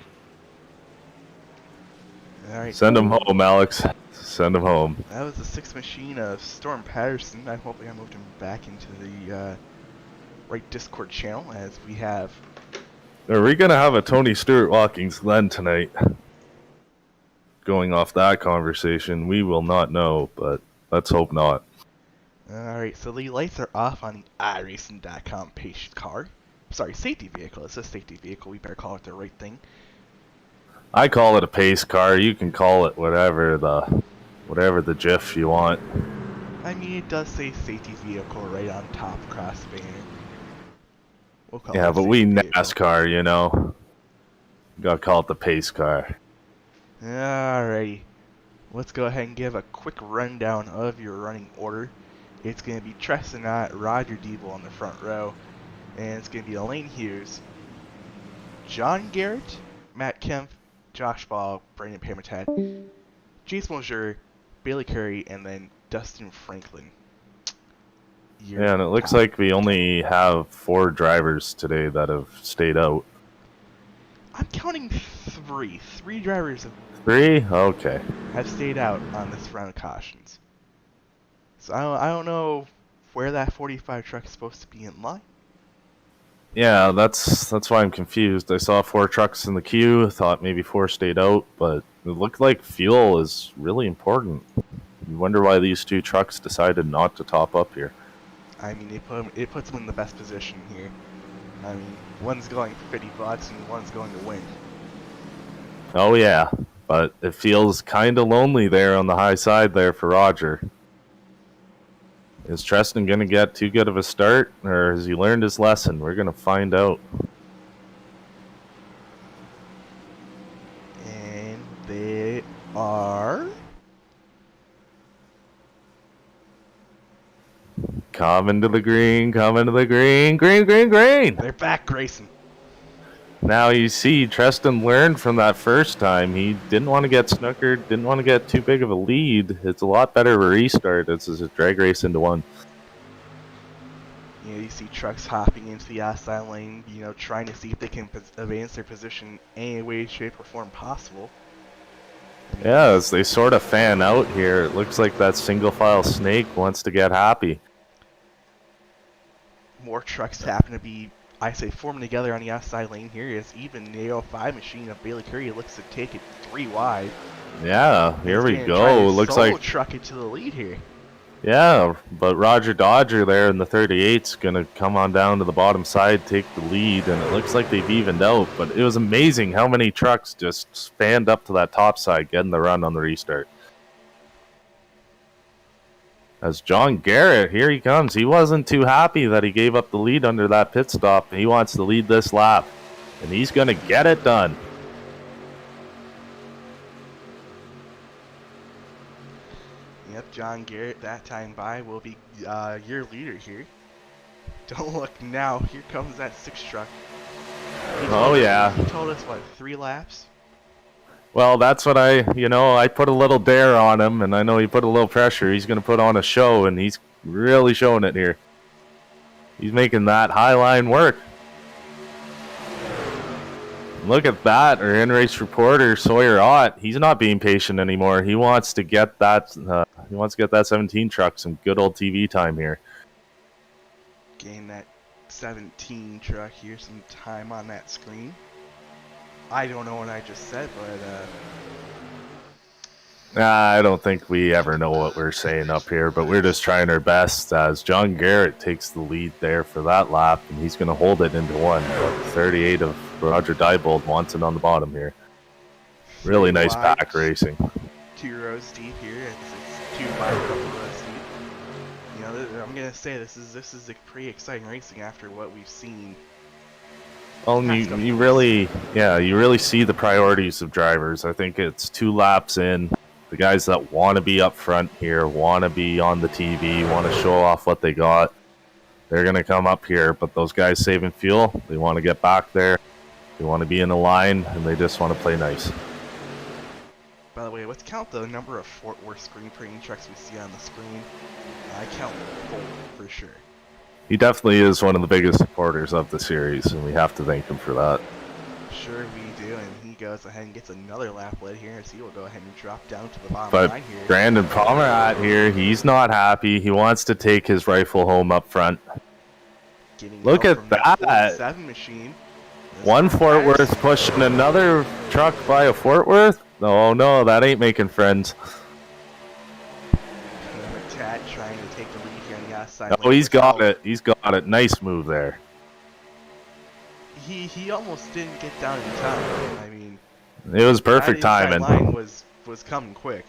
All right. Send him home, Alex. Send him home. That was the 6th machine of Storm Patterson. I hope I moved him back into the right Discord channel, as we have... Are we going to have a Tony Stewart Watkins Glen tonight? going off that conversation, we will not know, but let's hope not. Alright, so the lights are off on the iRacing.com pace car. Sorry, safety vehicle. It's a safety vehicle. We better call it the right thing. I call it a pace car. You can call it whatever the GIF you want. I mean, it does say safety vehicle right on top across the banner. We'll call Yeah, it but we safety vehicle. NASCAR, you know. Gotta call it the pace car. Alrighty. Let's go ahead and give a quick rundown of your running order. It's going to be Treston, Roger Diebel on the front row. And it's going to be Elaine Hughes, John Garrett, Matt Kemp, Josh Ball, Brandon Pamertad, Jace Mosier, Bailey Curry, and then Dustin Franklin. Yeah, and it looks like we only have 4 drivers today that have stayed out. I'm counting 3. 3 drivers 3? Okay. have stayed out on this round of cautions. So I don't know where that 45 truck is supposed to be in line. Yeah, that's why I'm confused. I saw 4 trucks in the queue, thought maybe 4 stayed out, but it looked like fuel is really important. You wonder why these 2 trucks decided not to top up here. I mean, it puts them in the best position here. I mean, one's going for $50 and one's going to win. Oh yeah, but it feels kind of lonely there on the high side there for Roger. Is Treston going to get too good of a start, or has he learned his lesson? We're going to find out. And they are... Coming to the green, green! They're back racing. Now you see, Treston learned from that first time. He didn't want to get snookered, didn't want to get too big of a lead. It's a lot better to restart. It's a drag race into one. You see trucks hopping into the outside lane, trying to see if they can advance their position any way, shape, or form possible. Yeah, as they sort of fan out here, it looks like that single file snake wants to get happy. More trucks happen to be, I say, forming together on the outside lane here, as even the 05 machine of Bailey Curry looks to take it 3 wide. Yeah, here we go. Looks like truck it to the lead here. Yeah, but Roger Dodger there in the 38's going to come on down to the bottom side, take the lead, and it looks like they've evened out. But it was amazing how many trucks just spanned up to that top side, getting the run on the restart. As John Garrett, here he comes. He wasn't too happy that he gave up the lead under that pit stop. He wants to lead this lap, and he's going to get it done. Yep, John Garrett, that time by, will be your leader here. Don't look now. Here comes that 6 truck. Oh, yeah. He told us, what, 3 laps? Well, that's what I put a little dare on him, and I know he put a little pressure. He's going to put on a show, and he's really showing it here. He's making that high line work. Look at that, our in-race reporter Sawyer Ott. He's not being patient anymore. He wants to get that. He wants to get that 17 truck some good old TV time here. Gain that 17 truck here some time on that screen. I don't know what I just said, but I don't think we ever know what we're saying up here, but we're just trying our best as John Garrett takes the lead there for that lap, and he's going to hold it into one. 38 of Roger Diebold wants it on the bottom here. Really nice pack racing. 2 rows deep here. It's 2 by rows deep. I'm going to say this is a pretty exciting racing after what we've seen. Well, you really see the priorities of drivers. I think it's 2 laps in. The guys that want to be up front here, want to be on the TV, want to show off what they got, they're going to come up here. But those guys saving fuel, they want to get back there. They want to be in the line, and they just want to play nice. By the way, let's count the number of Fort Worth screen printing trucks we see on the screen. I count 4 for sure. He definitely is one of the biggest supporters of the series, and we have to thank him for that. Sure we do, and he goes ahead and gets another lap lead here, as he will go ahead and drop down to the bottom line here. Brandon Pomerat here, he's not happy. He wants to take his rifle home up front. Getting Look at that! 47 machine. One Fort Worth pushing another truck by a Fort Worth? Oh no, that ain't making friends. Tad trying to take the lead here on the outside. Oh, he's got it. He's got it. Nice move there. He almost didn't get down in time. I mean, it was perfect that timing. line was coming quick.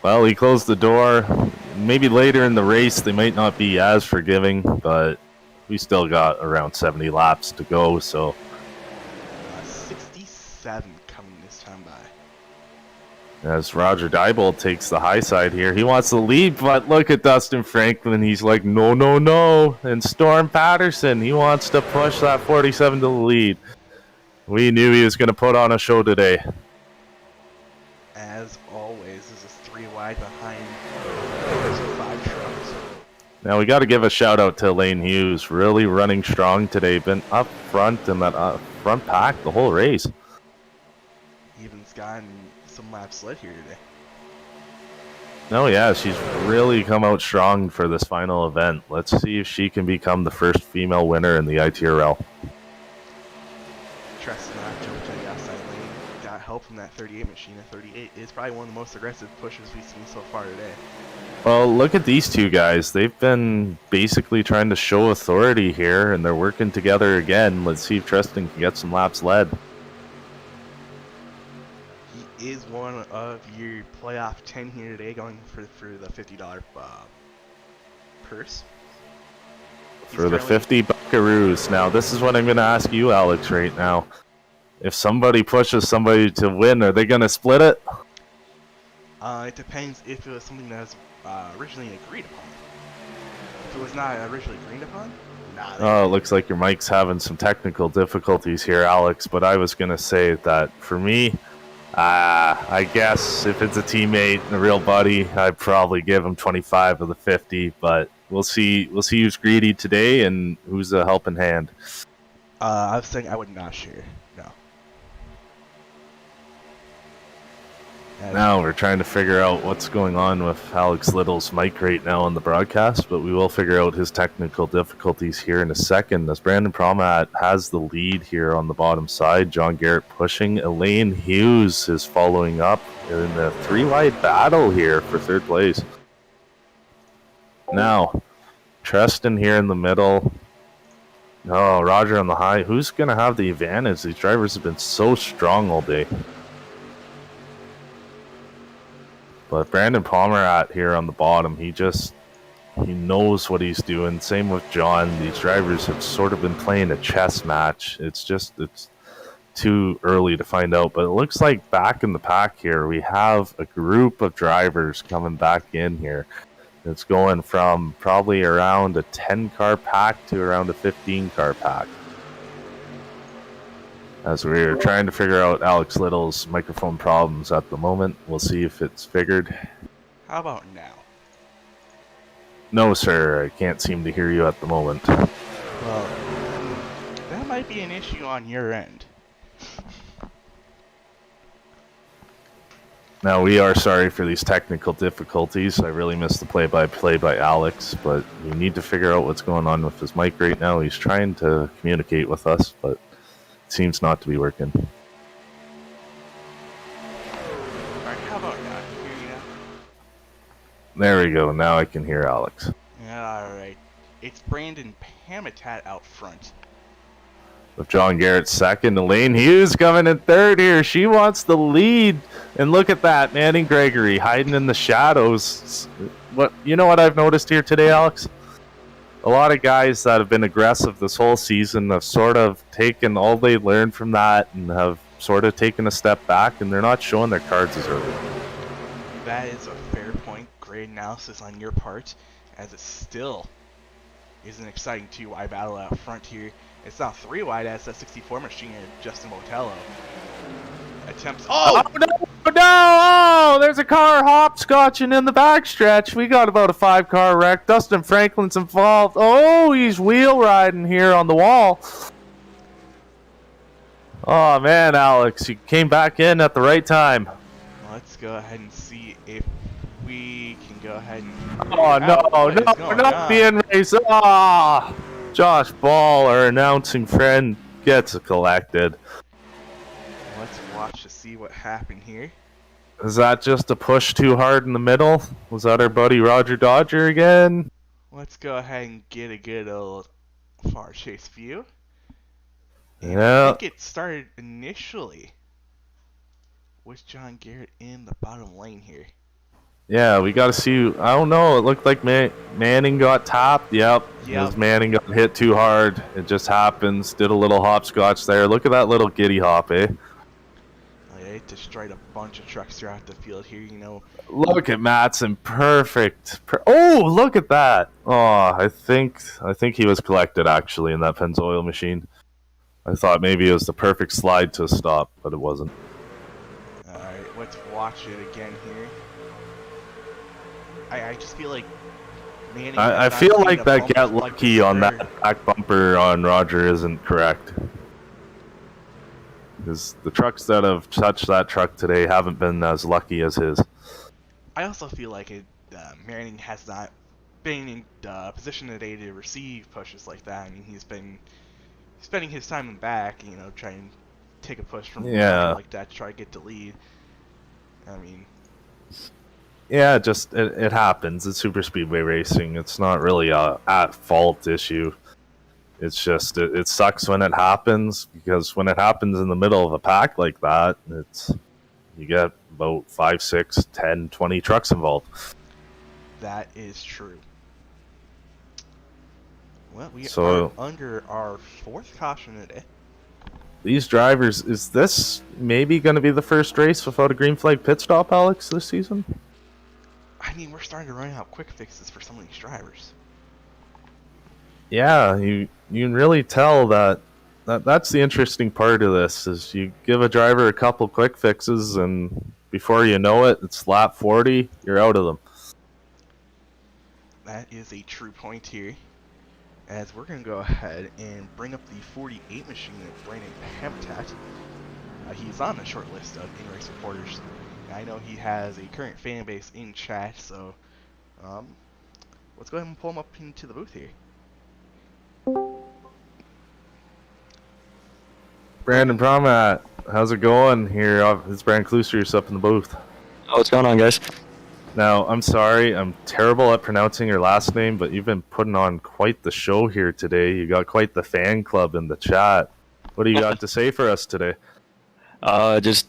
Well, he closed the door. Maybe later in the race they might not be as forgiving, but we still got around 70 laps to go, so 67 coming this time by. As Roger Diebold takes the high side here, he wants the lead, but look at Dustin Franklin. He's like, no, no, no. And Storm Patterson, he wants to push that 47 to the lead. We knew he was going to put on a show today. As always, this is 3 wide behind those 5 trucks. Now we got to give a shout out to Elaine Hughes, really running strong today. Been up front in that front pack the whole race. Even's gotten some laps led here today. Oh yeah, she's really come out strong for this final event. Let's see if she can become the first female winner in the ITRL. Treston jumped on the outside lane. Got help from that 38 machine. A 38 is probably one of the most aggressive pushes we've seen so far today. Well, look at these two guys. They've been basically trying to show authority here, and they're working together again. Let's see if Treston can get some laps led. He is one of your playoff 10 here today, going for the $50 purse. For the 50 buckaroos. Now, this is what I'm going to ask you, Alex, right now. If somebody pushes somebody to win, are they going to split it? It depends if it was something that was originally agreed upon. If it was not originally agreed upon, nah. Oh, it looks like your mic's having some technical difficulties here, Alex. But I was going to say that for me, I guess if it's a teammate and a real buddy, I'd probably give him 25 of the 50. But we'll see who's greedy today and who's a helping hand. I was saying I would not share. No. Now we're trying to figure out what's going on with Alex Little's mic right now on the broadcast, but we will figure out his technical difficulties here in a second as Brandon Promat has the lead here on the bottom side. John Garrett pushing. Elaine Hughes is following up in the 3-wide battle here for 3rd place. Now, Treston here in the middle. Oh, Roger on the high. Who's going to have the advantage? These drivers have been so strong all day. But Brandon Palmer out here on the bottom, he knows what he's doing. Same with John. These drivers have sort of been playing a chess match. It's too early to find out. But it looks like back in the pack here, we have a group of drivers coming back in here. It's going from probably around a 10-car pack to around a 15-car pack. As we're trying to figure out Alex Little's microphone problems at the moment. We'll see if it's figured. How about now? No, sir. I can't seem to hear you at the moment. Well, that might be an issue on your end. Now, we are sorry for these technical difficulties. I really missed the play-by-play by Alex, but we need to figure out what's going on with his mic right now. He's trying to communicate with us, but seems not to be working. Alright, how about now? Can you hear me now? There we go. Now I can hear Alex. Alright. It's Brandon Pamitat out front. With John Garrett second, Elaine Hughes coming in 3rd here. She wants the lead. And look at that, Manning Gregory hiding in the shadows. You know what I've noticed here today, Alex? A lot of guys that have been aggressive this whole season have sort of taken all they learned from that and have sort of taken a step back, and they're not showing their cards as early. That is a fair point. Great analysis on your part, as it still is an exciting 2-wide battle out front here. It's now 3-wide as that 64 machine and Justin Botello attempts. Oh! Oh no! Oh, there's a car hopscotching in the backstretch. We got about a 5-car wreck. Dustin Franklin's involved. Oh, he's wheel riding here on the wall. Oh man, Alex, you came back in at the right time. Let's go ahead and see if we can go ahead and. Oh no, not being raced. Ah, Josh Ball, our announcing friend, gets collected. Let's watch to see what happened here. Is that just a push too hard in the middle? Was that our buddy Roger Dodger again? Let's go ahead and get a good old far chase view. And Yeah. I think it started initially with John Garrett in the bottom lane here. Yeah, we got to see. I don't know. It looked like Manning got topped. Yep. Because Manning got hit too hard. It just happens. Did a little hopscotch there. Look at that little giddy hop, eh? It destroyed a bunch of trucks throughout the field here, you know. Look at Matson. Perfect. Oh, look at that. Oh, I think he was collected, actually, in that Pennzoil machine. I thought maybe it was the perfect slide to a stop, but it wasn't. Alright, let's watch it again here. I just feel like Manning... I feel like that get lucky on that back bumper on Roger isn't correct. Because the trucks that have touched that truck today haven't been as lucky as his. I also feel like Manning has not been in position today to receive pushes like that. I mean, he's been spending his time in back, you know, trying to take a push from like that to try to get the lead. I mean... Yeah, just it happens. It's Superspeedway racing. It's not really a at-fault issue. It's just it sucks when it happens, because when it happens in the middle of a pack like that, you get about 5, 6, 10, 20 trucks involved. That is true. Well, we are under our 4th caution today. These drivers, is this maybe going to be the first race without a green flag pit stop, Alex, this season? I mean, we're starting to run out quick fixes for some of these drivers. Yeah, you can really tell that's the interesting part of this, is you give a driver a couple quick fixes, and before you know it, it's lap 40, you're out of them. That is a true point here, as we're going to go ahead and bring up the 48 machine of Brandon Habitat. He's on the short list of in-race supporters. I know he has a current fan base in chat, so let's go ahead and pull him up into the booth here. Brandon Promat, how's it going here? It's Brandon Klooster's up in the booth. Oh, what's going on, guys? Now, I'm sorry, I'm terrible at pronouncing your last name, but you've been putting on quite the show here today. You got quite the fan club in the chat. What do you got to say for us today? Just,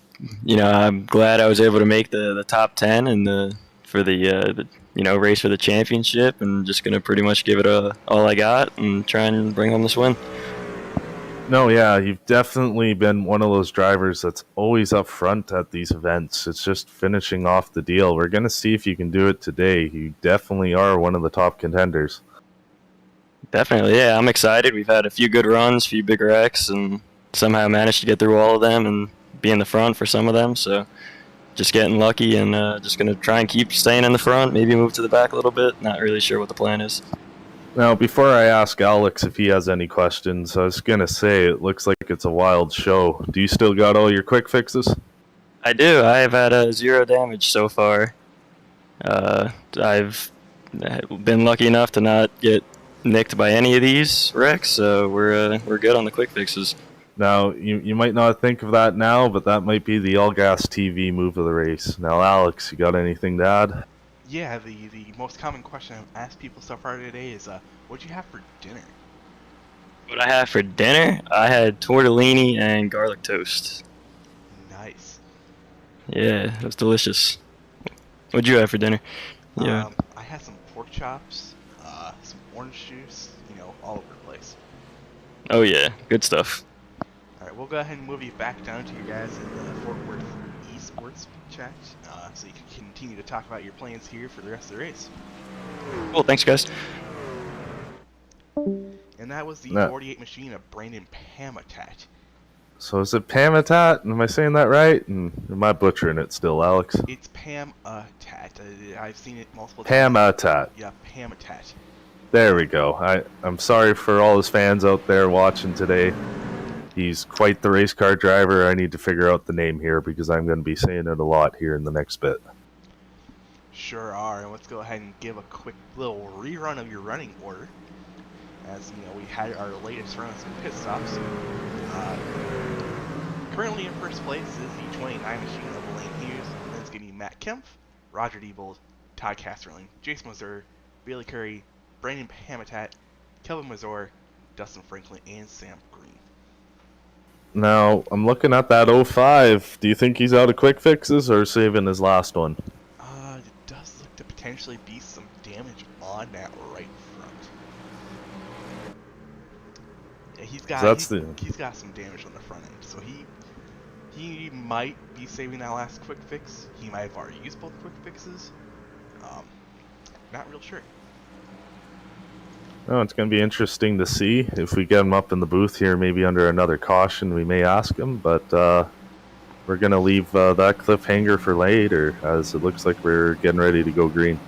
I'm glad I was able to make the top 10 and for the race for the championship, and just gonna pretty much give it all I got and try and bring home this win. No, yeah, you've definitely been one of those drivers that's always up front at these events. It's just finishing off the deal. We're gonna see if you can do it today. You definitely are one of the top contenders. Definitely, yeah. I'm excited. We've had a few good runs, a few big wrecks, and somehow managed to get through all of them and be in the front for some of them. So just getting lucky, and just going to try and keep staying in the front, maybe move to the back a little bit. Not really sure what the plan is. Now, before I ask Alex if he has any questions, I was going to say it looks like it's a wild show. Do you still got all your quick fixes? I do. I have had 0 damage so far. I've been lucky enough to not get nicked by any of these wrecks, so we're good on the quick fixes. Now, you might not think of that now, but that might be the all-gas TV move of the race. Now, Alex, you got anything to add? Yeah, the most common question I've asked people so far today is, what'd you have for dinner? What I had for dinner? I had tortellini and garlic toast. Nice. Yeah, it was delicious. What'd you have for dinner? Yeah. I had some pork chops, some orange juice, all over the place. Oh yeah, good stuff. Alright, we'll go ahead and move you back down to you guys in the Fort Worth esports chat, so you can continue to talk about your plans here for the rest of the race. Cool, thanks guys. And that was the 48 machine of Brandon Habitat. So is it Pamatat? Am I saying that right? And am I butchering it still, Alex? It's Pamatat. I've seen it multiple times. Pamatat. Yeah, Pamatat. There we go. I'm sorry for all his fans out there watching today. He's quite the race car driver. I need to figure out the name here because I'm going to be saying it a lot here in the next bit. Sure are. And let's go ahead and give a quick little rerun of your running order. as we had our latest run of some pit stops. Currently in first place is the 29 machine of Elaine Hughes, and then it's going to be Matt Kempf, Roger Diebold, Todd Casterling, Jason Mazur, Bailey Curry, Brandon Hamatat, Kelvin Mazur, Dustin Franklin, and Sam Green. Now, I'm looking at that 05. Do you think he's out of quick fixes or saving his last one? It does look to potentially be some damage on that right front. Yeah, he's got some damage on the front end, so he might be saving that last quick fix. He might have already used both quick fixes. Not real sure. Oh, it's going to be interesting to see if we get him up in the booth here, maybe under another caution. We may ask him, but we're going to leave that cliffhanger for later, as it looks like we're getting ready to go green.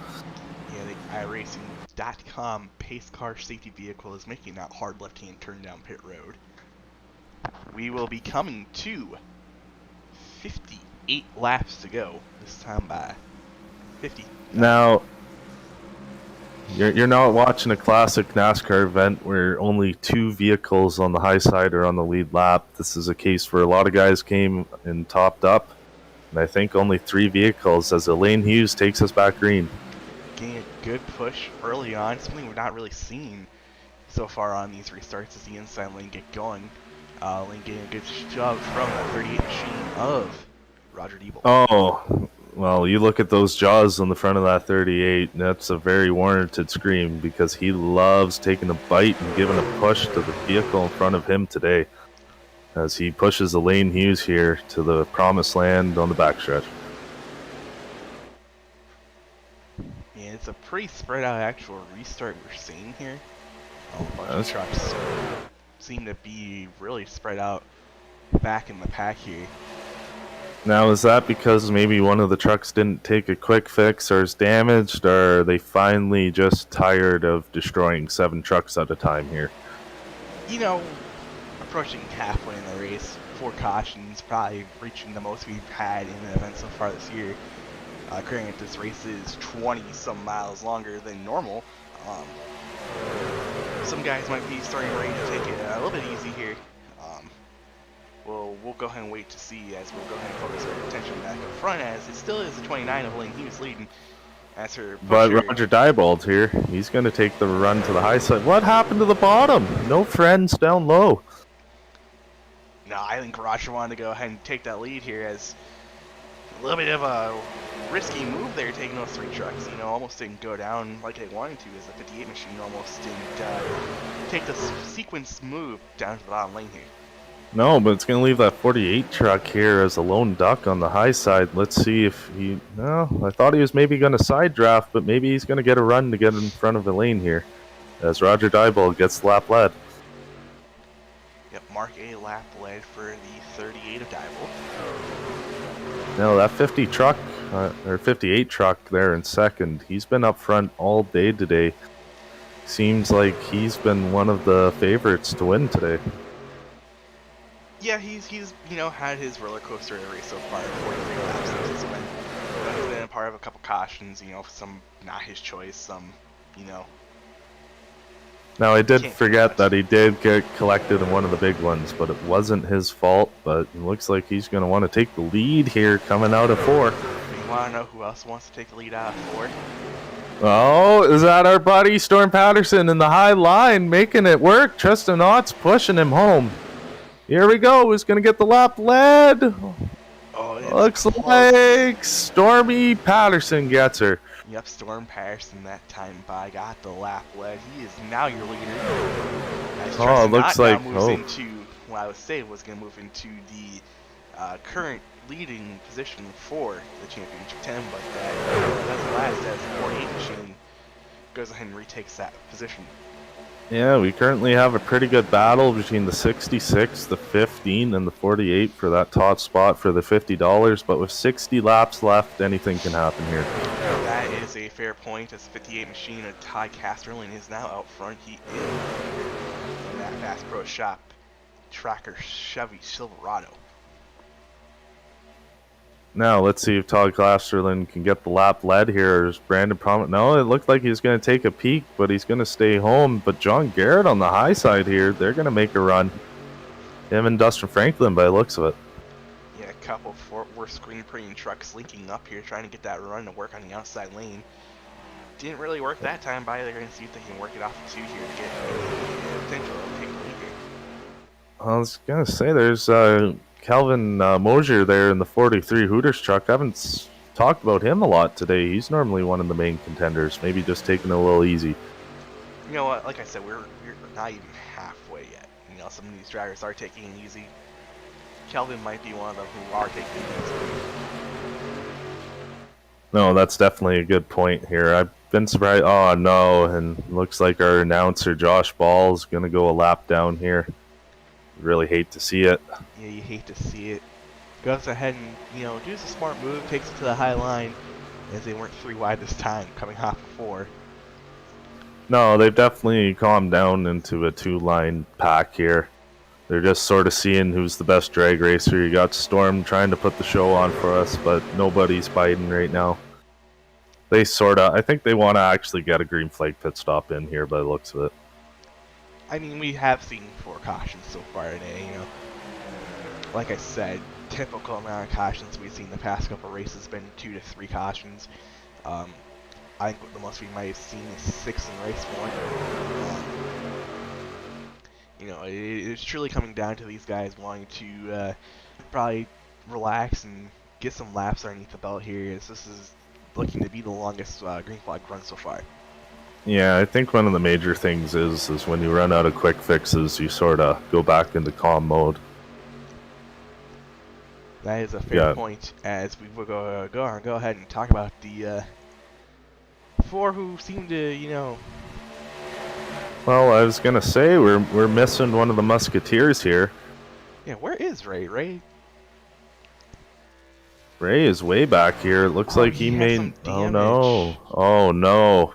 Yeah, the iRacing.com pace car safety vehicle is making that hard left-hand turn down pit road. We will be coming to 58 laps to go, this time by 50. Now, you're not watching a classic NASCAR event where only 2 vehicles on the high side are on the lead lap. This is a case where a lot of guys came and topped up, and I think only 3 vehicles as Elaine Hughes takes us back green. Getting a good push early on, something we're not really seeing so far on these restarts as the inside lane get going. Lane getting a good shove from the 38 machine of Roger Diebold. Oh, well, you look at those jaws on the front of that 38, and that's a very warranted scream because he loves taking a bite and giving a push to the vehicle in front of him today as he pushes Elaine Hughes here to the promised land on the backstretch. Yeah, it's a pretty spread out actual restart we're seeing here. A bunch of trucks seem to be really spread out back in the pack here. Now, is that because maybe one of the trucks didn't take a quick fix or is damaged, or are they finally just tired of destroying 7 trucks at a time here? Approaching halfway in the race, 4 cautions, probably reaching the most we've had in an event so far this year. Granted, this race is 20-some miles longer than normal. Some guys might be starting ready to take it a little bit easy here. We'll go ahead and wait to see as we'll go ahead and focus our attention back up front as it still is the 29 of Elaine Hughes leading as her pusher. But Roger Diebold here, he's going to take the run to the high side. What happened to the bottom? No friends down low. No, I think Roger wanted to go ahead and take that lead here as a little bit of a risky move there, taking those 3 trucks. Almost didn't go down like they wanted to as the 58 machine almost didn't take the sequence move down to the bottom lane here. No, but it's going to leave that 48 truck here as a lone duck on the high side. Let's see if he... No, I thought he was maybe going to side draft, but maybe he's going to get a run to get in front of Elaine here as Roger Diebold gets the lap led. Yep, mark a lap led for the 38 of Diebold. Now that 50 truck, or 58 truck there in second, he's been up front all day today. Seems like he's been one of the favorites to win today. Yeah, he's had his roller coaster of a race so far, 43 laps since his win. He's been a part of a couple cautions, some not his choice, some, Now, I did forget that he did get collected in one of the big ones, but it wasn't his fault. But it looks like he's going to want to take the lead here coming out of 4. You want to know who else wants to take the lead out of 4? Oh, is that our buddy Storm Patterson in the high line making it work? Tristan Ott's pushing him home. Here we go. Who's going to get the lap led? Looks like Stormy Patterson gets her. Yep, Storm Patterson that time by got the lap led. He is now your leader. It looks like into what I would say was going to move into the current leading position for the championship 10, but that doesn't last as the 48 machine goes ahead and retakes that position. Yeah, we currently have a pretty good battle between the 66, the 15, and the 48 for that top spot for the $50, but with 60 laps left, anything can happen here. That is a fair point, as 58 machine of Ty Casterling is now out front. He is in that Fast Pro Shop Tracker Chevy Silverado. Now let's see if Todd Glasterland can get the lap led here. Or is Brandon No, it looked like he's going to take a peek, but he's going to stay home. But John Garrett on the high side here, they're going to make a run. Him and Dustin Franklin by the looks of it. Yeah, a couple Fort Worth screen printing trucks linking up here, trying to get that run to work on the outside lane. Didn't really work that time, but they're going to see if they can work it off of 2 here to get potential to take the lead here. I was going to say there's Calvin Mosier there in the 43 Hooters truck. I haven't talked about him a lot today. He's normally one of the main contenders. Maybe just taking it a little easy. You know what? Like I said, we're not even halfway yet. You know, some of these drivers are taking it easy. Kelvin might be one of them who are taking it easy. No, that's definitely a good point here. I've been surprised. Oh, no. And looks like our announcer, Josh Ball, is going to go a lap down here. Really hate to see it. Yeah, you hate to see it. Goes ahead and, you know, does a smart move, takes it to the high line, as they weren't 3 wide this time, coming off of 4. No, they've definitely calmed down into a 2-line pack here. They're just sort of seeing who's the best drag racer. You got Storm trying to put the show on for us, but nobody's biting right now. They I think they want to actually get a green flag pit stop in here by the looks of it. I mean, we have seen 4 cautions so far today, you know. Like I said, typical amount of cautions we've seen the past couple races has been 2 to 3 cautions. I think the most we might have seen is 6 in race 1. You know, it's truly coming down to these guys wanting to probably relax and get some laps underneath the belt here, as this is looking to be the longest green flag run so far. Yeah, I think one of the major things is when you run out of quick fixes, you sort of go back into calm mode. That is a fair point, as we will go ahead and talk about the 4 who seem to, you know... Well, I was going to say, we're missing one of the Musketeers here. Yeah, where is Ray? Ray is way back here. It looks like he made... Oh, no. Oh, no.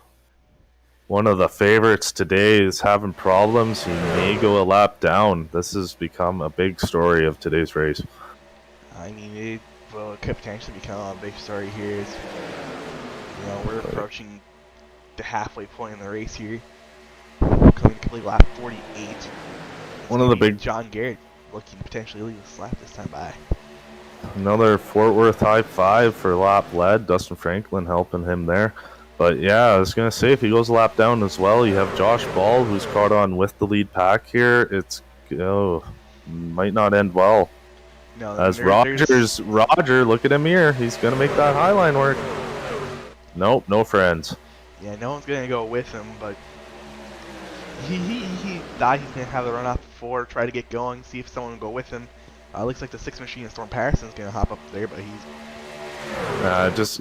One of the favorites today is having problems. He may go a lap down. This has become a big story of today's race. I mean, it could potentially become a big story here. As, you know, we're approaching the halfway point in the race here. Coming to complete lap 48. One of the big... John Garrett looking to potentially leave this lap this time by. Another Fort Worth high 5 for lap led. Dustin Franklin helping him there. But yeah, I was going to say, if he goes a lap down as well, you have Josh Ball, who's caught on with the lead pack here. It's, might not end well. No, as Roger, look at him here. He's going to make that high line work. Nope, no friends. Yeah, no one's going to go with him, but he thought he's going to have the run off before, try to get going, see if someone will go with him. Looks like the 6 machine and Storm Patterson's going to hop up there, but he's...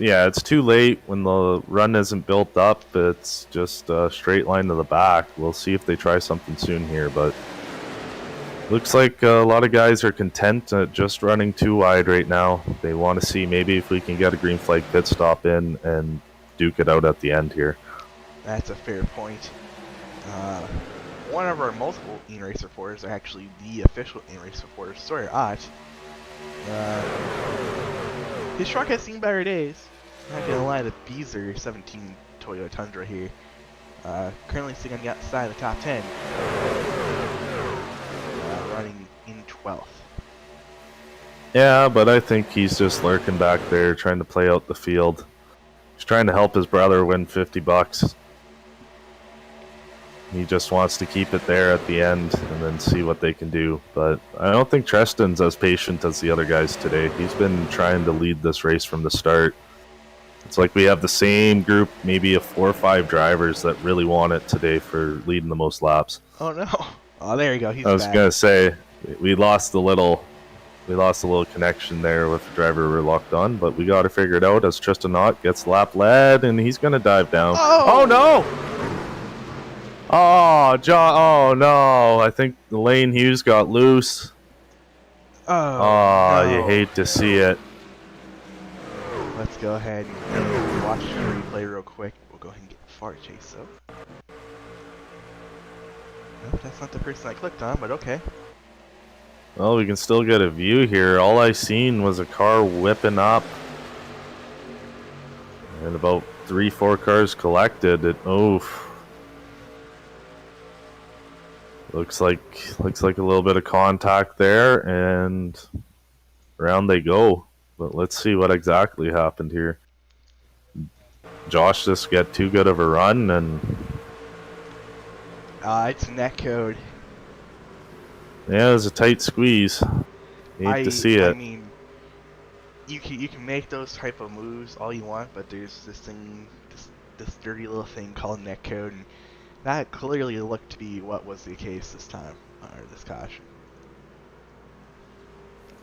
it's too late when the run isn't built up. It's just a straight line to the back. We'll see if they try something soon here, but looks like a lot of guys are content at just running 2 wide right now. They want to see maybe if we can get a green flag pit stop in and duke it out at the end here. That's a fair point. One of our multiple in-race reporters, or actually the official in-race reporter, Sawyer Ott, his truck has seen better days. Not gonna lie, the Beezer 17 Toyota Tundra here, currently sitting on the outside of the top 10, running in 12th. Yeah, but I think he's just lurking back there, trying to play out the field. He's trying to help his brother win $50. He just wants to keep it there at the end and then see what they can do. But I don't think Treston's as patient as the other guys today. He's been trying to lead this race from the start. It's like we have the same group, maybe 4 or 5 drivers that really want it today for leading the most laps. Oh no! Oh, there you go. He's I was gonna say we lost a little connection there with the driver we're locked on, but we got to figure it out as Tristan Knott gets lap led and he's gonna dive down. Oh no! Oh, John! Oh no! I think Elaine Hughes got loose. Oh, no. You hate to see it. Let's go ahead and watch the replay real quick. We'll go ahead and get the far chase up. Nope, that's not the person I clicked on, but okay. Well, we can still get a view here. All I seen was a car whipping up. And about 3-4 cars collected. Looks like a little bit of contact there, and around they go. But let's see what exactly happened here. Josh just got too good of a run, and It's net code. yeah, it was a tight squeeze. Hate to see it. I mean, you can make those type of moves all you want, but there's this thing, this dirty little thing called net code, and that clearly looked to be what was the case this time, or this caution.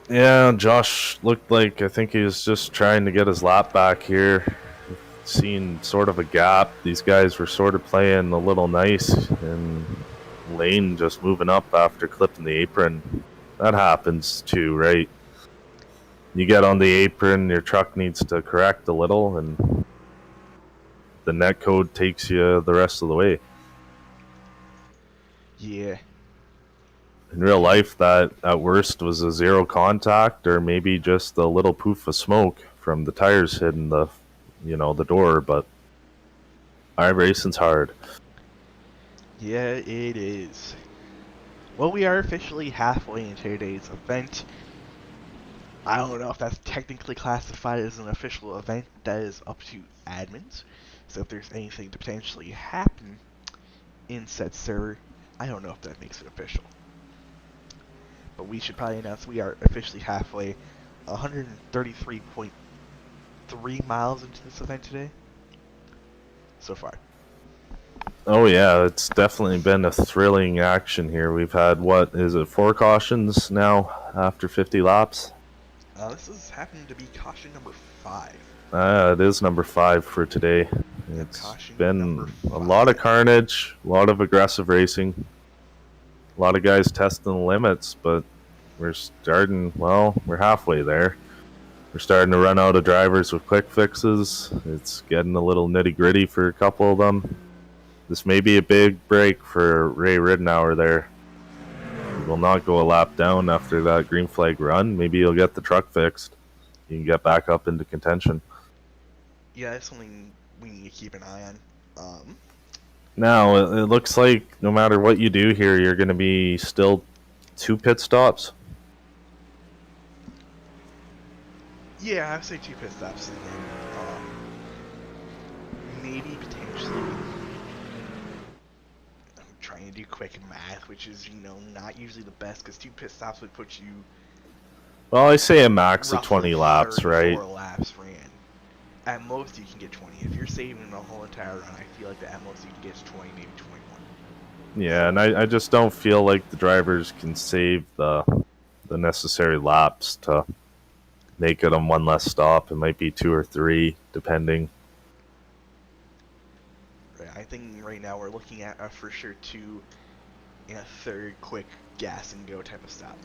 Yeah, Josh looked like, I think he was just trying to get his lap back here. Seen sort of a gap. These guys were sort of playing a little nice, and Lane just moving up after clipping the apron. That happens too, right? You get on the apron, your truck needs to correct a little, and the net code takes you the rest of the way. Yeah. In real life, that at worst was a zero contact, or maybe just a little poof of smoke from the tires hitting the door, but iRacing's hard. Yeah, it is. Well, we are officially halfway into today's event. I don't know if that's technically classified as an official event. That is up to admins. So if there's anything to potentially happen in said server, I don't know if that makes it official. But we should probably announce we are officially halfway, 133.3 miles into this event today. So far. Oh yeah, it's definitely been a thrilling action here. We've had, 4 cautions now after 50 laps? This is happening to be caution number 5. It is number 5 for today. It's Caution been number a lot of carnage, a lot of aggressive racing, a lot of guys testing the limits, but we're halfway there. We're starting to run out of drivers with quick fixes. It's getting a little nitty gritty for a couple of them. This may be a big break for Ray Ridenour there. He will not go a lap down after that green flag run. Maybe he'll get the truck fixed. He can get back up into contention. Yeah, that's something we need to keep an eye on. Now, it looks like no matter what you do here, you're going to be still 2 pit stops. Yeah, I'd say 2 pit stops, and then maybe potentially. I'm trying to do quick math, which is not usually the best, because 2 pit stops would put you. Well, I say a max of 20 laps, 34 right? laps ran. At most, you can get 20. If you're saving the whole entire run, I feel like the at most you can get is 20, maybe 21. Yeah, and I just don't feel like the drivers can save the necessary laps to make it on one less stop. It might be 2 or 3, depending. Right, I think right now we're looking at for sure 2 and a 3rd quick gas and go type of stop.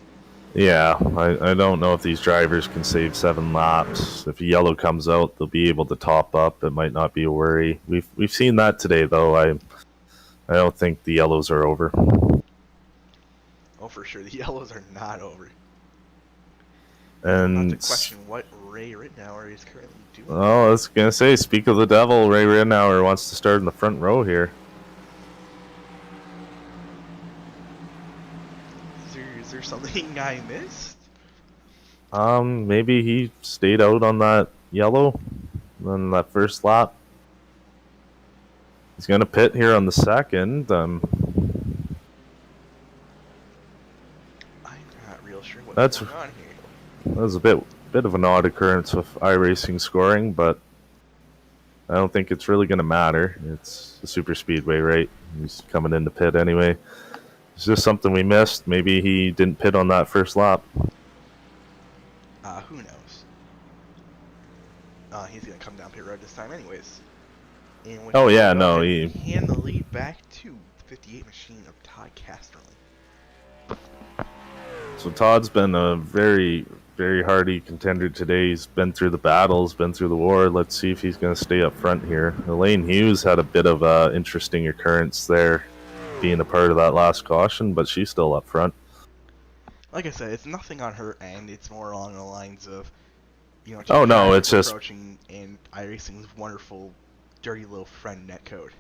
Yeah, I don't know if these drivers can save 7 laps. If a yellow comes out, they'll be able to top up. It might not be a worry. We've seen that today, though. I don't think the yellows are over. Oh, for sure, the yellows are not over. And Not to question what Ray Ridenour is currently doing. I was gonna say, speak of the devil, Ray Ridenour wants to start in the front row here. Is there something I missed? Maybe he stayed out on that yellow on that first lap. He's gonna pit here on the second. I'm not real sure what's That's- going on here. That was a bit of an odd occurrence with iRacing scoring, but I don't think it's really going to matter. It's the Superspeedway, right? He's coming into pit anyway. It's just something we missed. Maybe he didn't pit on that first lap. Who knows? He's gonna come down pit road this time, anyways. And with Oh, yeah, that, no, go ahead he- and hand the lead back to 58 machine of Todd Casterling. So Todd's been a very, very hardy contender today. He's been through the battles, been through the war. Let's see if he's going to stay up front here. Elaine Hughes had a bit of an interesting occurrence there, being a part of that last caution, but she's still up front. like I said, it's nothing on her end. It's more along the lines of, Oh no, traffic it's just approaching and iRacing's wonderful, dirty little friend netcode.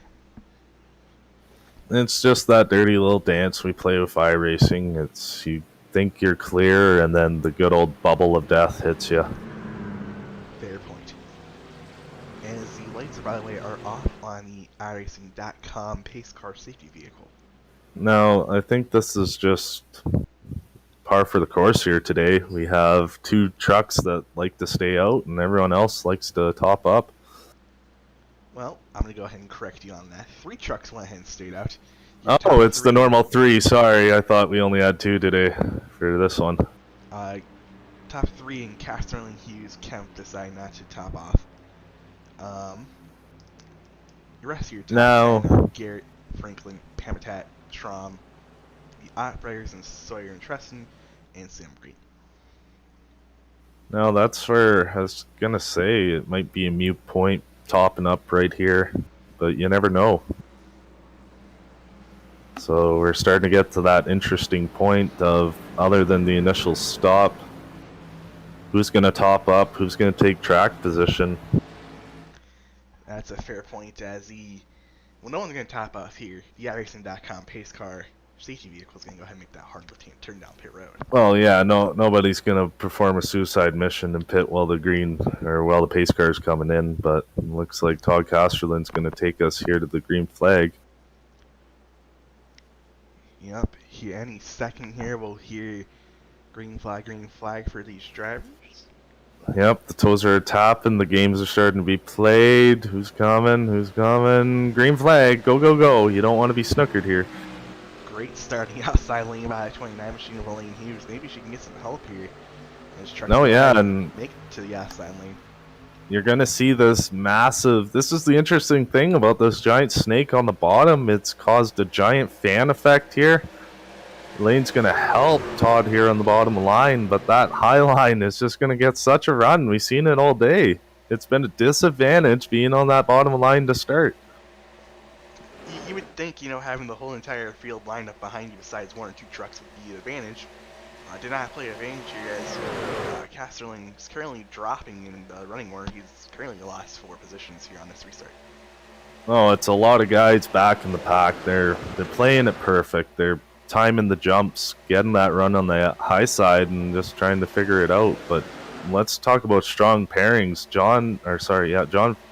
it's just that dirty little dance we play with iRacing. It's you think you're clear, and then the good old bubble of death hits you. Fair point. And as the lights, by the way, are off on the iRacing.com pace car safety vehicle. Now, I think this is just par for the course here today. We have 2 trucks that like to stay out, and everyone else likes to top up. Well, I'm going to go ahead and correct you on that. 3 trucks went ahead and stayed out. Oh, it's the normal 3. Sorry, I thought we only had 2 today for this one. Top 3 in Elaine Hughes, Kemp decided not to top off. The rest of your top 10, Garrett, Franklin, Pamitat, Strom, the operators and Sawyer and Treston, and Sam Green. Now, that's where I was going to say it might be a mute point topping up right here, but you never know. So we're starting to get to that interesting point of, other than the initial stop, who's going to top up, who's going to take track position. That's a fair point, as no one's going to top off here. The iRacing.com pace car safety vehicle is going to go ahead and make that hard left-hand turn down pit road. Well, yeah, nobody's going to perform a suicide mission and pit while the pace car is coming in, but it looks like Todd Casterlin's going to take us here to the green flag. Yep, any second here we'll hear green flag for these drivers. Yep, the toes are tapping, the games are starting to be played. Who's coming? Green flag, go, go, go. You don't want to be snookered here. Great starting outside lane by 29 machine of Elaine Hughes. Maybe she can get some help here. And make it to the outside lane. You're going to see this is the interesting thing about this giant snake on the bottom. It's caused a giant fan effect here. Elaine's going to help Todd here on the bottom line, but that high line is just going to get such a run. We've seen it all day. It's been a disadvantage being on that bottom line to start. You would think, having the whole entire field lined up behind you besides 1 or 2 trucks would be an advantage. Did not play advantage here, as Casterling is currently dropping in the running order. He's currently lost 4 positions here on this restart. Oh, it's a lot of guys back in the pack. They're playing it perfect. They're timing the jumps, getting that run on the high side, and just trying to figure it out. But let's talk about strong pairings. John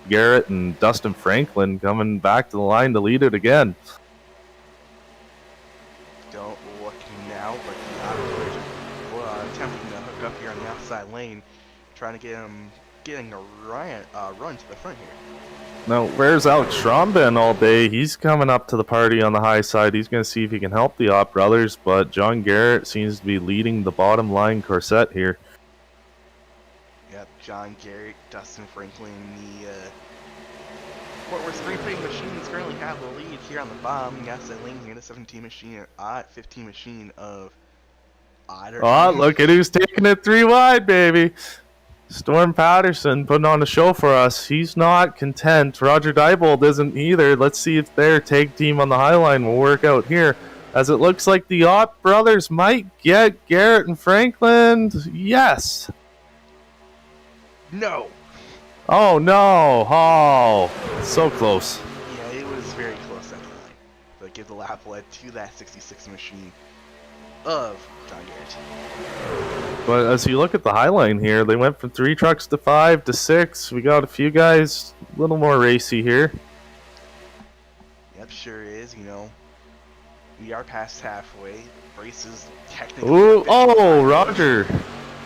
Garrett and Dustin Franklin coming back to the line to lead it again. Don't look now, but the operators attempting to hook up here on the outside lane, trying to getting a run to the front here. Now, where's Alex Strom been all day? He's coming up to the party on the high side. He's going to see if he can help the Op brothers, but John Garrett seems to be leading the bottom line corset here. Yep, John Garrett, Dustin Franklin, the Fort Worth Spring Fleet machines currently have the lead here on the bottom. Yes, that lane here, the 17 machine, 15 machine of Otter. Oh, look at who's taking it 3 wide, baby. Storm Patterson putting on a show for us. He's not content. Roger Diebold isn't either. Let's see if their tag team on the high line will work out here, as it looks like the Ott brothers might get Garrett and Franklin. Yes. No. Oh, no. Oh, so close. Yeah, it was very close at the line. But give the lap lead to that 66 machine of John Garrett. But as you look at the high line here, they went from 3 trucks to 5 to 6. We got a few guys a little more racy here. Yep, sure is. We are past halfway. Races technically. Ooh, oh, Roger.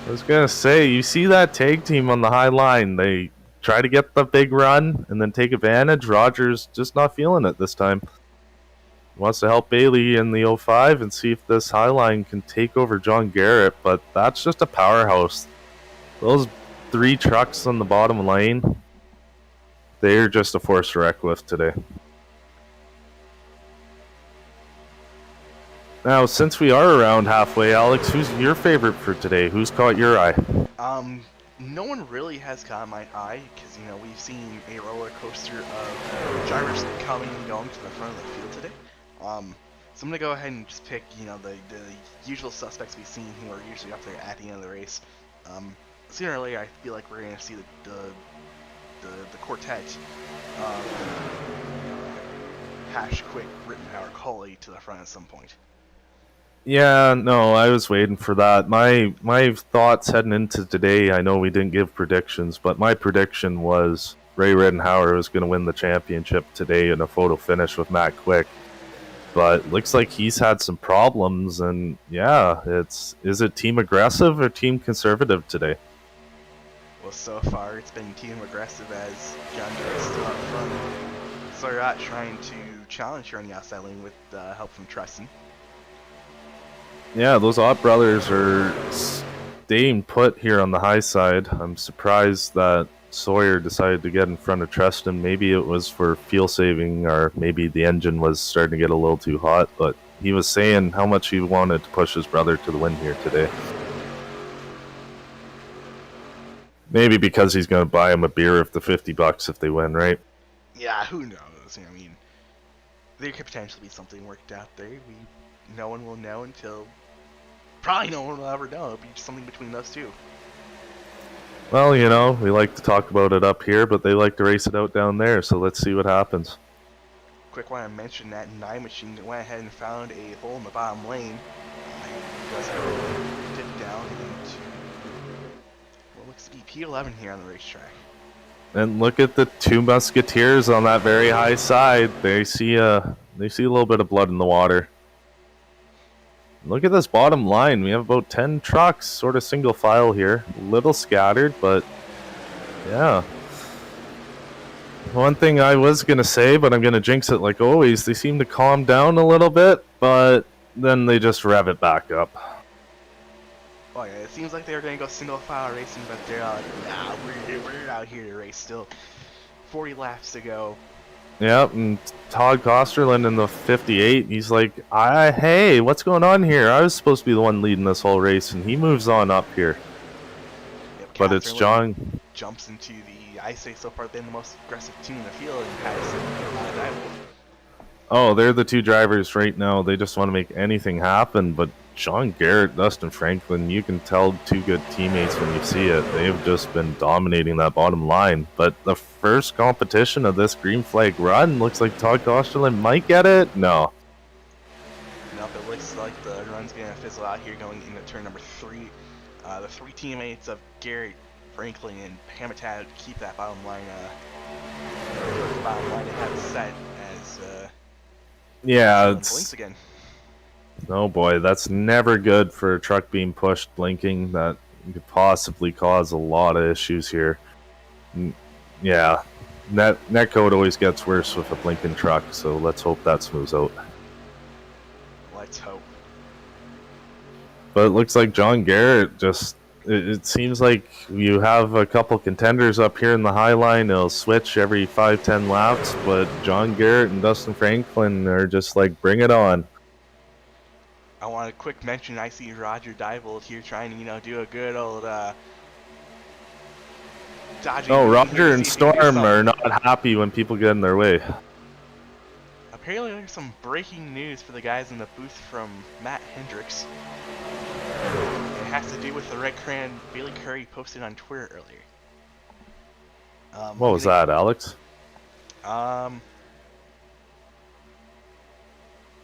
I was going to say, you see that tag team on the high line. They try to get the big run and then take advantage. Roger's just not feeling it this time. Wants to help Bailey in the 05 and see if this high line can take over John Garrett, but that's just a powerhouse. Those 3 trucks on the bottom lane, they're just a force to reckon with today. Now, since we are around halfway, Alex, who's your favorite for today? Who's caught your eye? No one really has caught my eye, because, we've seen a roller coaster of drivers coming and going to the front of the field today. So I'm gonna go ahead and just pick, the usual suspects we've seen who are usually up there at the end of the race. Sooner or later, I feel like we're gonna see the quartet Hash, Quick, Rittenhauer, Coley to the front at some point. Yeah, no, I was waiting for that. My thoughts heading into today, I know we didn't give predictions, but my prediction was Ray Rittenhauer was going to win the championship today in a photo finish with Matt Quick. But looks like he's had some problems, and yeah, is it team aggressive or team conservative today? Well, so far it's been team aggressive as John Garrett's still up front. Soriat trying to challenge her on the outside lane with help from Dustin. Yeah, those Ott brothers are staying put here on the high side. I'm surprised that Sawyer decided to get in front of Tristan. Maybe it was for fuel saving, or maybe the engine was starting to get a little too hot, but he was saying how much he wanted to push his brother to the win here today. Maybe because he's going to buy him a beer of the $50 if they win, right? Yeah, who knows? I mean, there could potentially be something worked out there. No one will know until... Probably no one will ever know. It'll be something between those two. Well, we like to talk about it up here, but they like to race it out down there, so let's see what happens. Quick want to mention that 9 machine that went ahead and found a hole in the bottom lane. Dip down into what looks to be P11 here on the racetrack. And look at the two musketeers on that very high side. They see a little bit of blood in the water. Look at this bottom line. We have about 10 trucks, sort of single file here. A little scattered, but yeah. One thing I was going to say, but I'm going to jinx it like always, they seem to calm down a little bit, but then they just rev it back up. Oh yeah, it seems like they were going to go single file racing, but they're like, nah, we're out here to race still. 40 laps to go. Yep, and Todd Kosterlund in the 58, he's like, hey, what's going on here? I was supposed to be the one leading this whole race, and he moves on up here. Yep, but it's John. Jumps into I say so far, they're the most aggressive team in the field, and has Oh, they're the two drivers right now. They just want to make anything happen, but John Garrett, Dustin Franklin, you can tell two good teammates when you see it. They've just been dominating that bottom line. But the first competition of this green flag run looks like Todd Kosterlund might get it. No. Nope, it looks like the run's going to fizzle out here going into turn number 3. The 3 teammates of Garrett, Franklin, and Hamatad keep that bottom line and have it set as yeah, blinks again. Oh boy, that's never good for a truck being pushed blinking. That could possibly cause a lot of issues here. Yeah, net code always gets worse with a blinking truck, so let's hope that smooths out. Let's hope. But it looks like John Garrett just... It seems like you have a couple contenders up here in the high line. They'll switch every 5-10 laps, but John Garrett and Dustin Franklin are just like, bring it on. I want a quick mention. I see Roger Diebold here trying to, do a good old dodging. Oh, Roger and Storm are not happy when people get in their way. Apparently, there's some breaking news for the guys in the booth from Matt Hendricks. It has to do with the red crayon Bailey Curry posted on Twitter earlier. What was that, Alex?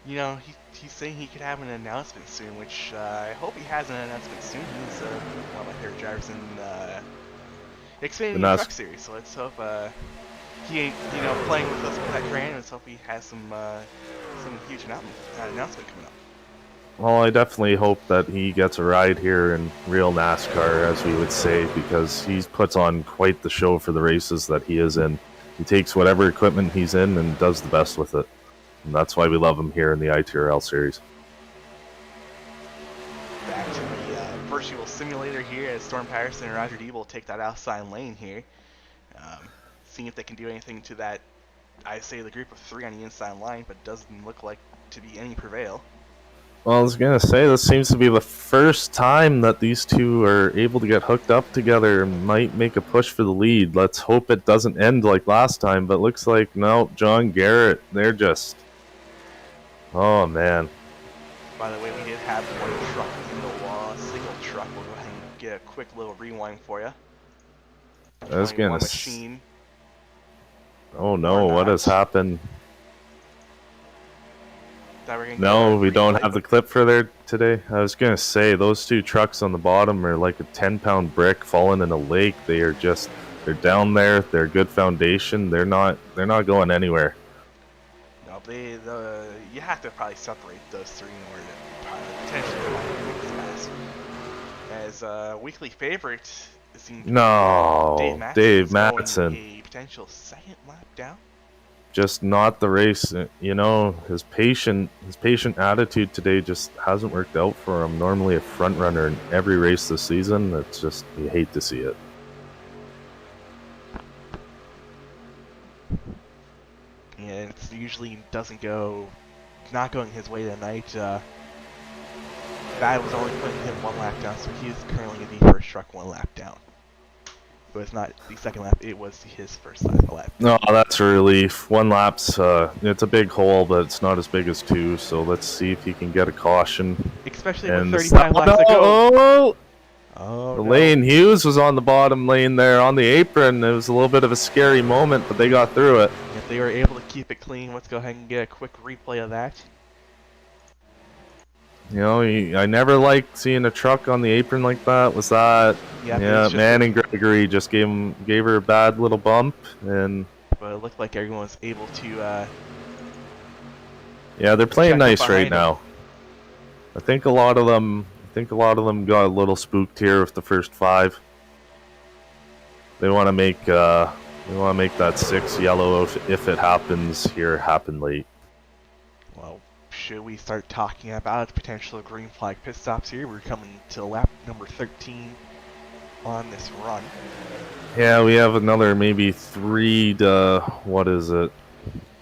He's saying he could have an announcement soon, which I hope he has an announcement soon. He's one of my favorite drivers in Xfinity Truck Series, so let's hope he ain't playing with us with that crayon. Let's hope he has some huge announcement coming up. Well, I definitely hope that he gets a ride here in real NASCAR, as we would say, because he puts on quite the show for the races that he is in. He takes whatever equipment he's in and does the best with it. And that's why we love him here in the ITRL series. Back to the virtual simulator here as Storm Patterson and Roger Diebold take that outside lane here. Seeing if they can do anything to that, I say the group of 3 on the inside line, but doesn't look like to be any prevail. Well, I was going to say, this seems to be the first time that these two are able to get hooked up together and might make a push for the lead. Let's hope it doesn't end like last time, but looks like, no, John Garrett, they're Oh man. By the way, we did have one truck in the wall, a single truck. We'll go ahead and get a quick little rewind for you. I was gonna. One machine. Oh no! What has happened? No, we don't have the clip for there today. I was gonna say those two trucks on the bottom are like a 10-pound brick falling in a lake. They're down there. They're good foundation. They're not going anywhere. No, you have to probably separate those three in order to potentially make this pass. As weekly favorite, it seems Dave Matson. A potential second lap down. Just not the race. You know, his patient attitude today just hasn't worked out for him. Normally a front runner in every race this season. It's just, you hate to see it. And it usually not going his way tonight. That was only putting him one lap down, so he is currently the first truck one lap down. It was not the second lap, it was his first lap. No, that's a relief. One lap's, it's a big hole, but it's not as big as two, so let's see if he can get a caution. Especially with 35 laps to go. Elaine Hughes was on the bottom lane there on the apron. It was a little bit of a scary moment, but they got through it. If they were able to keep it clean, let's go ahead and get a quick replay of that. You know, I never liked seeing a truck on the apron like that. Was that? Yeah, Manning Gregory just gave her a bad little bump, and. But it looked like everyone was able to. Yeah, they're playing nice right now. I think a lot of them got a little spooked here with the first 5. They want to make that 6 yellow if it happens here happen late. Well, should we start talking about potential green flag pit stops here? We're coming to lap number 13 on this run. Yeah, we have another maybe 3 to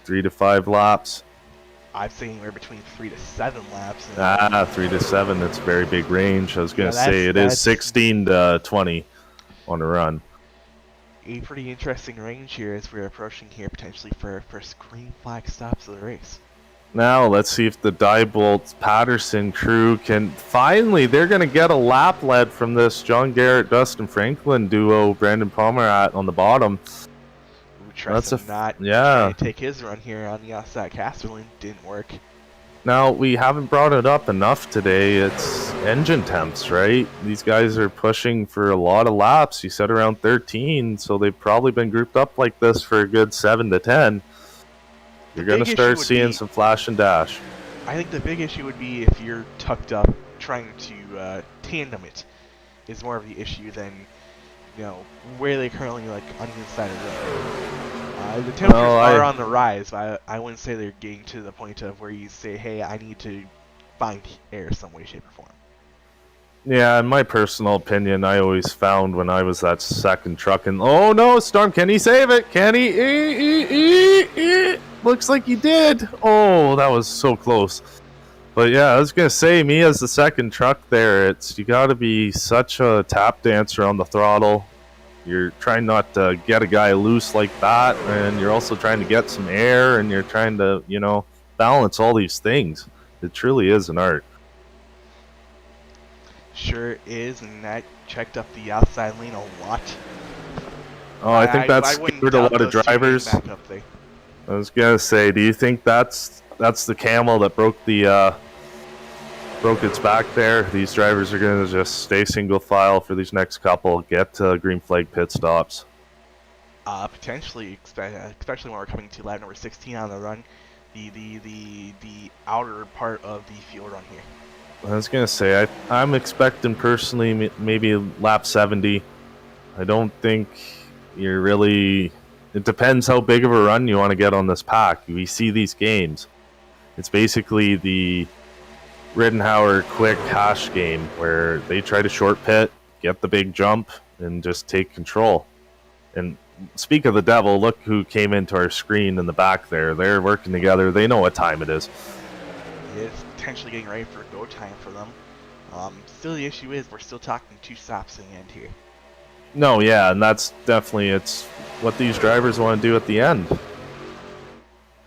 5 laps. I'm saying we're between 3 to 7 laps. 3 to 7. That's a very big range. I was going to say it is 16 to 20 on a run. A pretty interesting range here as we're approaching here potentially for our first green flag stops of the race. Now let's see if the Diebold Patterson crew can finally. They're going to get a lap lead from this John Garrett, Dustin Franklin duo. Brandon Pomerat on the bottom. That's to take his run here on the outside. Casterlin didn't work. Now we haven't brought it up enough today. It's engine temps, right? These guys are pushing for a lot of laps. You said around 13, so they've probably been grouped up like this for a good 7 to 10. You're going to start seeing some flash and dash. I think the big issue would be if you're tucked up trying to tandem it is more of the issue than, where they currently on the inside of the road. The temperatures are on the rise, but I wouldn't say they're getting to the point of where you say, hey, I need to find air some way, shape, or form. Yeah, in my personal opinion, I always found when I was that second truck and oh no, Storm, can he save it? Can he? Looks like he did. Oh, that was so close. But yeah, I was gonna say, me as the second truck there, you gotta be such a tap dancer on the throttle. You're trying not to get a guy loose like that, and you're also trying to get some air, and you're trying to, balance all these things. It truly is an art. Sure is, and that checked up the outside lane a lot. Oh, I think that's scared a lot of drivers. I was gonna say, do you think that's the camel that broke its back there? These drivers are gonna just stay single file for these next couple, get green flag pit stops. Potentially, especially when we're coming to lap number 16 on the run, the outer part of the field run here. I was gonna say, I'm expecting personally maybe lap 70. I don't think you're really. It depends how big of a run you want to get on this pack. We see these games. It's basically the Rittenhauer quick hash game where they try to short pit, get the big jump, and just take control. And speak of the devil, look who came into our screen in the back there. They're working together. They know what time it is. It's potentially getting ready for go time for them. Still, the issue is we're still talking 2 stops in the end here. No, yeah, and that's definitely it's what these drivers want to do at the end.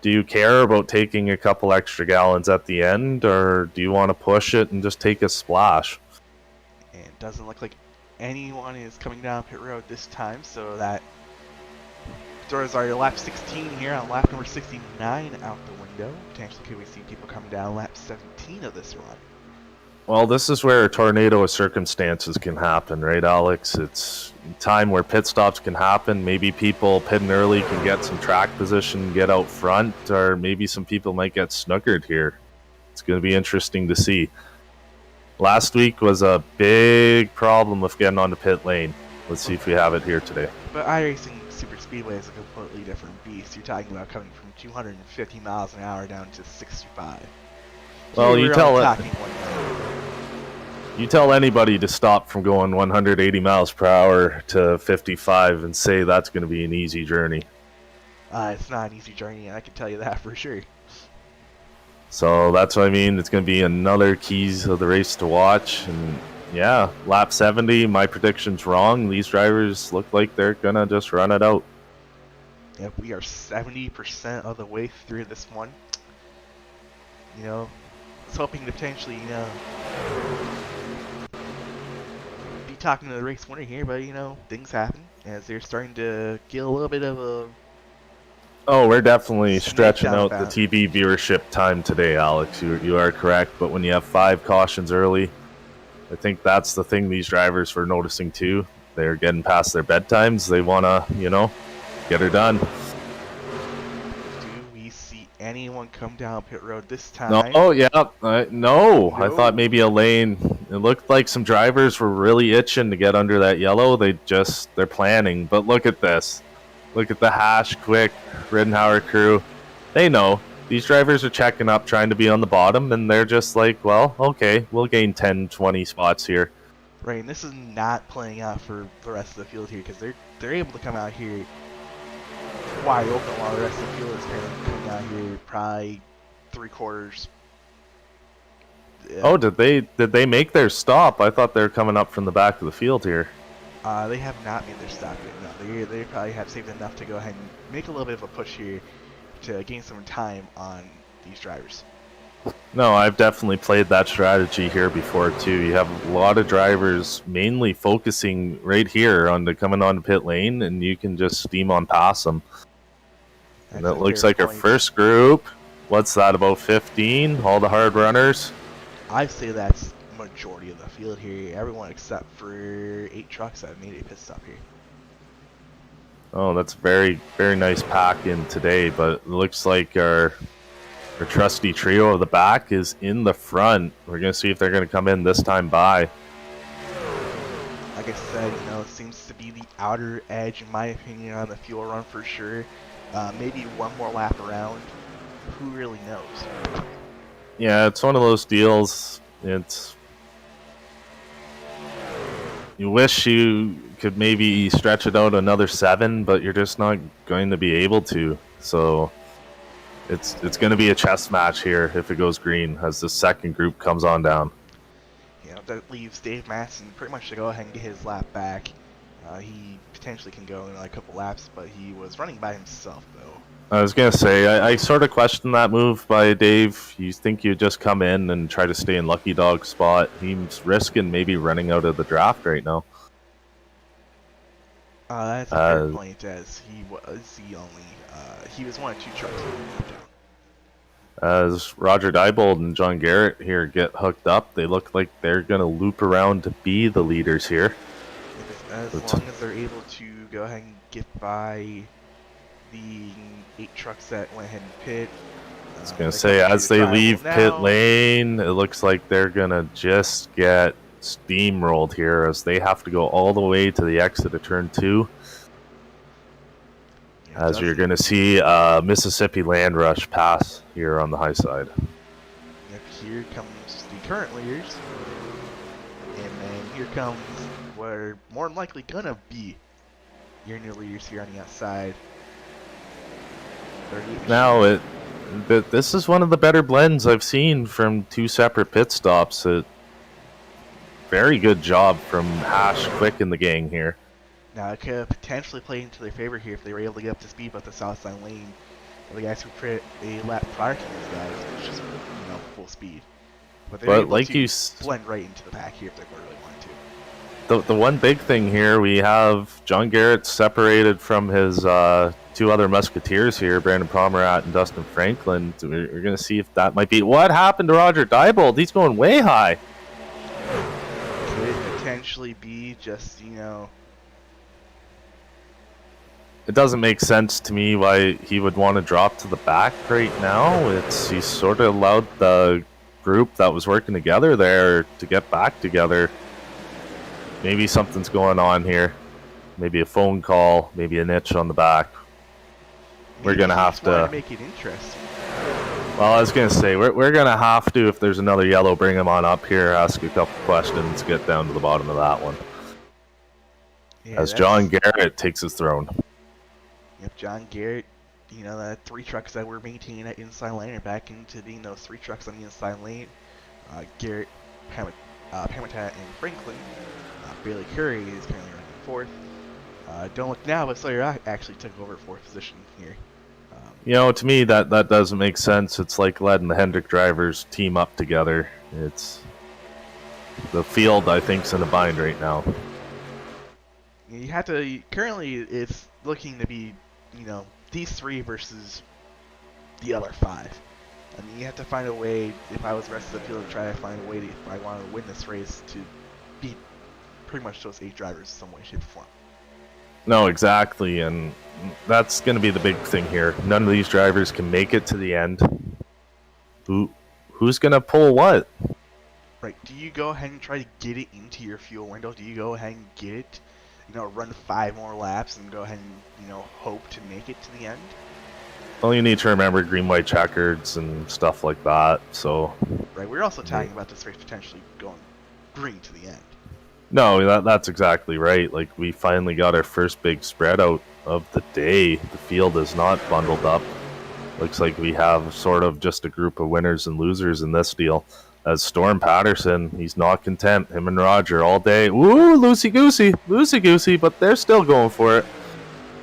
do you care about taking a couple extra gallons at the end, or do you want to push it and just take a splash? And it doesn't look like anyone is coming down pit road this time, so that throws our lap 16 here on lap number 69 out the window. Potentially could we see people coming down lap 17 of this run? Well, this is where a tornado of circumstances can happen, right, Alex? It's time where pit stops can happen. Maybe people pitting early can get some track position, get out front, or maybe some people might get snookered here. It's going to be interesting to see. Last week was a big problem with getting on the pit lane. Let's see if we have it here today. But iRacing Superspeedway is a completely different beast. You're talking about coming from 250 miles an hour down to 65. Well, Here you we're tell only it. talking 190. You tell anybody to stop from going 180 miles per hour to 55 and say that's going to be an easy journey. It's not an easy journey, I can tell you that for sure. So that's what I mean. It's going to be another keys of the race to watch. And yeah, lap 70, my prediction's wrong. These drivers look like they're going to just run it out. Yep, we are 70% of the way through this one. You know, I was hoping to potentially, you know, be talking to the race winner here, but, you know, things happen as they're starting to get a little bit of a... Oh, we're definitely Sneak stretching down out the bound. TV viewership time today, Alex. You are correct. But when you have 5 cautions early, I think that's the thing these drivers were noticing too. They're getting past their bedtimes. They want to, you know, get her done. Do we see anyone come down pit road this time? No, oh yeah, no. I No. thought maybe Elaine. It looked like some drivers were really itching to get under that yellow. They're planning. But look at this. Look at the Hash, Quick, Rittenhauer crew. They know these drivers are checking up, trying to be on the bottom, and they're just like, well, okay, we'll gain 10, 20 spots here. Right, and this is not playing out for the rest of the field here because they're able to come out here wide open while the rest of the field is kind of coming out here probably 3/4. Yeah. Oh, did they make their stop? I thought they were coming up from the back of the field here. They have not made their stop yet. No, they probably have saved enough to go ahead and make a little bit of a push here to gain some time on these drivers. No, I've definitely played that strategy here before too. You have a lot of drivers mainly focusing right here on the coming on the pit lane, and you can just steam on past them. And That's it a looks fair like our point. first group. What's that? About 15? All the hard runners. I'd say that's majority of the field here. Everyone except for 8 trucks that made a pit stop here. Oh, that's very, very nice pack in today. But it looks like our trusty trio of the back is in the front. We're gonna see if they're gonna come in this time by. Like I said, you know, it seems to be the outer edge, in my opinion, on the fuel run for sure. Maybe one more lap around. Who really knows? Yeah, it's one of those deals. You wish you could maybe stretch it out another 7, but you're just not going to be able to. So it's going to be a chess match here if it goes green as the second group comes on down. You know, that leaves Dave Matson pretty much to go ahead and get his lap back. He potentially can go in like a couple laps, but he was running by himself though. I was going to say, I sort of questioned that move by Dave. You think you'd just come in and try to stay in Lucky Dog's spot. He's risking maybe running out of the draft right now. That's a fair point, as he was the only, he was one of 2 trucks that went down. As Roger Diebold and John Garrett here get hooked up, they look like they're going to loop around to be the leaders here. As long as they're able to go ahead and get by the 8 trucks that went ahead and pit. I was going to say, as they leave pit lane, it looks like they're going to just get steamrolled here as they have to go all the way to the exit of turn 2. Yeah, As you're going to see Mississippi Land Rush pass here on the high side. Yep, here comes the current leaders. And then here comes what are more than likely going to be your new leaders here on the outside. Now, this is one of the better blends I've seen from 2 separate pit stops. Very good job from Hash, Quick, and the gang here. Now, it could potentially play into their favor here if they were able to get up to speed with the south side lane. The guys who put a lap prior to these guys was just full speed. But they're But able like to blend right into the pack here if they really wanted to. The one big thing here, we have John Garrett separated from his two other musketeers here, Brandon Pomerat and Dustin Franklin. We're going to see if that might be... What happened to Roger Diebold? He's going way high. Could it potentially be just, It doesn't make sense to me why he would want to drop to the back right now. He sort of allowed the group that was working together there to get back together. Maybe something's going on here. Maybe a phone call, maybe an itch on the back. We're going to have to make it interesting. Well, I was going to say, we're going to have to, if there's another yellow, bring him on up here, ask a couple questions, get down to the bottom of that one. Yeah, as John Garrett takes his throne. Yep, John Garrett, the 3 trucks that were maintaining that inside lane are back into being those 3 trucks on the inside lane. Garrett, Pamitat, and Franklin. Bailey Curry is currently running 4th. Don't look now, but Sawyer actually took over 4th position here. To me, that doesn't make sense. It's like letting the Hendrick drivers team up together. It's the field, I think, is in a bind right now. You have to. Currently, it's looking to be, these 3 versus the other 5. I mean, you have to find a way. If I was the rest of the field, to try to find a way to, if I wanted to win this race, to beat pretty much those 8 drivers in some way, shape, or form. No, exactly, and that's going to be the big thing here. None of these drivers can make it to the end. Who's going to pull what? Right. Do you go ahead and try to get it into your fuel window? Do you go ahead and get it, run 5 more laps and go ahead and, hope to make it to the end? Well, you need to remember green, white checkers and stuff like that, so... Right, we're also talking about this race potentially going green to the end. No, that's exactly right. Like, we finally got our first big spread out of the day. The field is not bundled up. Looks like we have sort of just a group of winners and losers in this deal. As Storm Patterson, he's not content. Him and Roger all day. Ooh, loosey-goosey, but they're still going for it.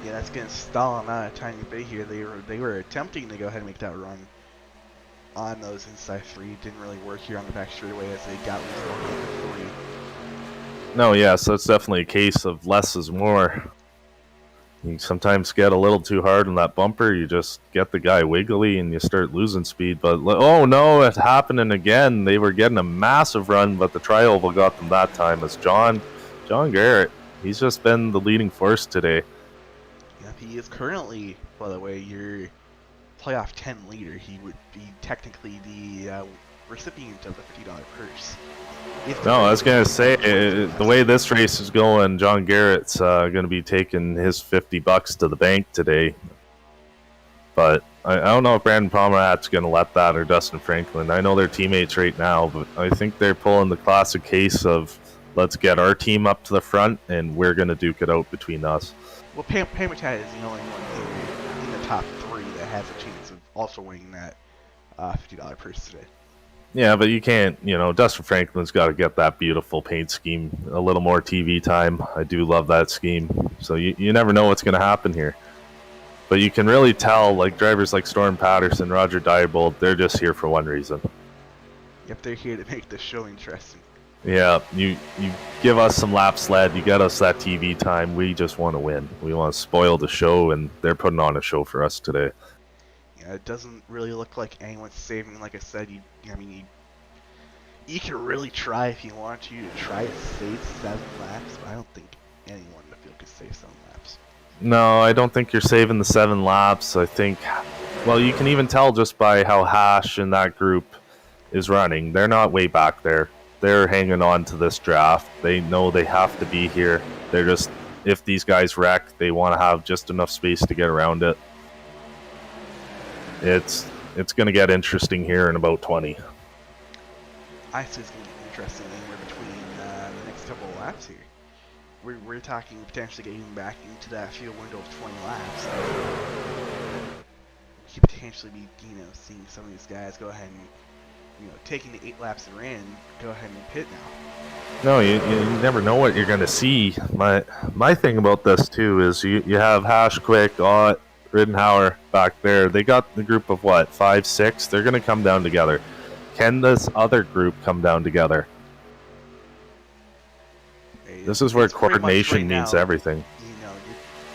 Yeah, that's going to stall them out a tiny bit here. They were attempting to go ahead and make that run on those inside 3. It didn't really work here on the back straightaway as they got loose on 3. No, yeah, so it's definitely a case of less is more. You sometimes get a little too hard on that bumper, you just get the guy wiggly and you start losing speed. But, oh no, it's happening again. They were getting a massive run, but the tri-oval got them that time as John Garrett, he's just been the leading force today. Yeah, he is currently, by the way, your playoff 10 leader. He would be technically the recipient of the $50 purse. No, I was going to say, the way this race is going, John Garrett's going to be taking his $50 to the bank today. But I don't know if Brandon Pomerat's going to let that, or Dustin Franklin. I know they're teammates right now, but I think they're pulling the classic case of, let's get our team up to the front, and we're going to duke it out between us. Well, Pamitat is the only one in the top 3 that has a chance of also winning that $50 purse today. Yeah, but you can't, Dustin Franklin's got to get that beautiful paint scheme, a little more TV time. I do love that scheme. So you never know what's going to happen here. But you can really tell, like, drivers like Storm Patterson, Roger Diebold, they're just here for one reason. Yep, they're here to make the show interesting. Yeah, you give us some laps led, you get us that TV time, we just want to win. We want to spoil the show, and they're putting on a show for us today. Yeah, it doesn't really look like anyone's saving. Like I said, you can really try if you want to try to save 7 laps, but I don't think anyone in the field could save 7 laps. No, I don't think you're saving the 7 laps. I think, well, you can even tell just by how Hash and that group is running. They're not way back there. They're hanging on to this draft. They know they have to be here. They're just, if these guys wreck, they want to have just enough space to get around it. It's going to get interesting here in about 20. I see it's going to get interesting anywhere between the next couple of laps here. We're talking potentially getting back into that field window of 20 laps. We could potentially be, seeing some of these guys go ahead and, taking the 8 laps they're in, go ahead and pit now. No, you never know what you're going to see. My thing about this, too, is you have Hash, Quick, Ott, Rittenhauer back there. They got the group of what, 5, 6? They're going to come down together. Can this other group come down together? This is where coordination means everything. You're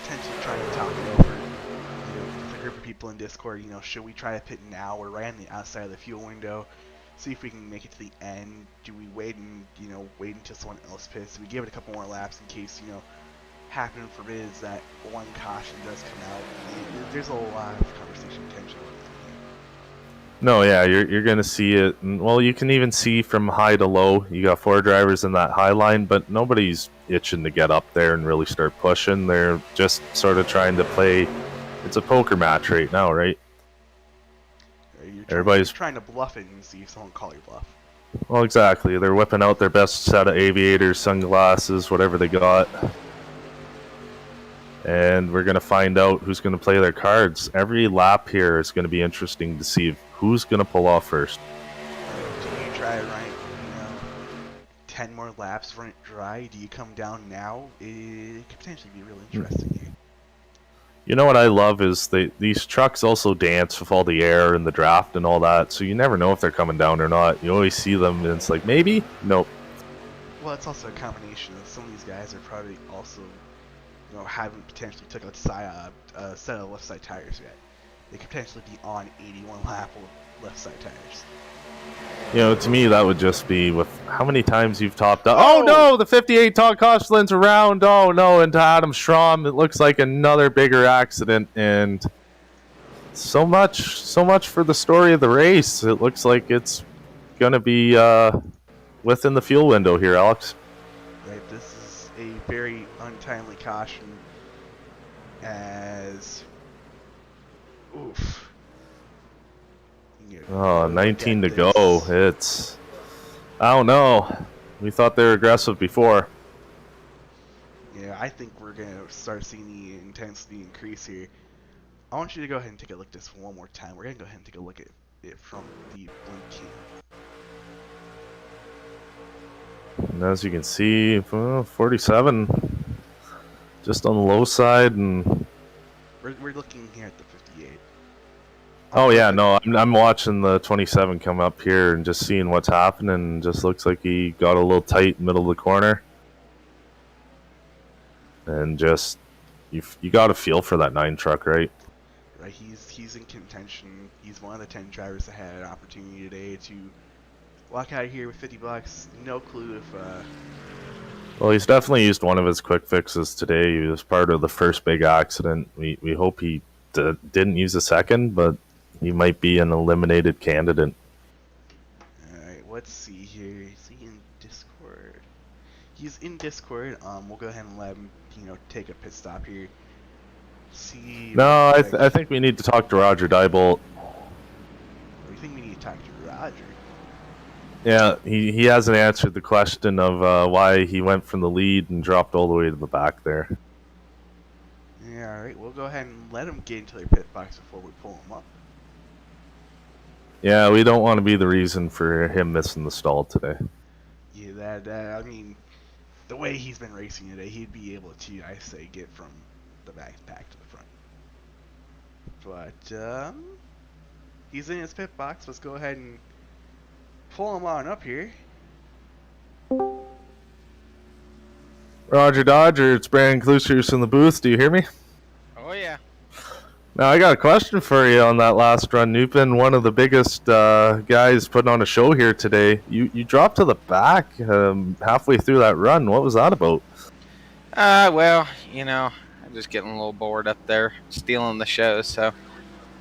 potentially trying to talk it over. With a group of people in Discord, should we try to pit now? We're right on the outside of the fuel window. See if we can make it to the end. Do we wait and, wait until someone else pits? Do we give it a couple more laps in case, happen forbids that one caution does come out? There's a lot of conversation tension. No, yeah, you're going to see it. Well, you can even see from high to low. You got 4 drivers in that high line, but nobody's itching to get up there and really start pushing. They're just sort of trying to play. It's a poker match right now, right? Everybody's trying to bluff it and see if someone call your bluff. Well, exactly. They're whipping out their best set of aviators, sunglasses, whatever they got. And we're going to find out who's going to play their cards. Every lap here is going to be interesting to see who's going to pull off first. Do you try to run 10 more laps, run it dry? Do you come down now? It could potentially be really interesting here. You know what I love is these trucks also dance with all the air and the draft and all that, so you never know if they're coming down or not. You always see them and it's like, maybe? Nope. Well, it's also a combination of some of these guys are probably also, haven't potentially took a set of left side tires yet. They could potentially be on 81 lap with left side tires. To me, that would just be with how many times you've topped up. Oh no, the 58 Todd Koshlin's around. Oh no, into Adam Schramm. It looks like another bigger accident, and so much for the story of the race. It looks like it's gonna be within the fuel window here, Alex. Right, this is a very untimely caution. As oof. 19 to go. It's, I don't know. We thought they were aggressive before. Yeah, I think we're going to start seeing the intensity increase here. I want you to go ahead and take a look at this one more time. We're going to go ahead and take a look at it from the blink cam. And as you can see, 47 just on the low side, and we're looking here at the 58. Oh yeah, no, I'm watching the 27 come up here and just seeing what's happening. Just looks like he got a little tight in the middle of the corner, and just you got to feel for that 9 truck, right? Right, he's in contention. He's one of the 10 drivers that had an opportunity today to walk out of here with $50. No clue if. Well, he's definitely used one of his quick fixes today. He was part of the first big accident. We hope he didn't use a second, but he might be an eliminated candidate. Alright, let's see here. Is he in Discord? He's in Discord. We'll go ahead and let him, take a pit stop here. See. No, I think we need to talk to Roger Diebold. We think we need to talk to Roger. Yeah, he hasn't answered the question of why he went from the lead and dropped all the way to the back there. Yeah, alright, we'll go ahead and let them get into their pit box before we pull them up. Yeah, we don't want to be the reason for him missing the stall today. Yeah, I mean, the way he's been racing today, he'd be able to, I say, get from the back to the front. But, he's in his pit box. Let's go ahead and pull him on up here. Roger Dodger, it's Brandon Klusius in the booth. Do you hear me? Oh, yeah. Now, I got a question for you on that last run. You've been one of the biggest guys putting on a show here today. You dropped to the back halfway through that run. What was that about? Well, I'm just getting a little bored up there, stealing the show, so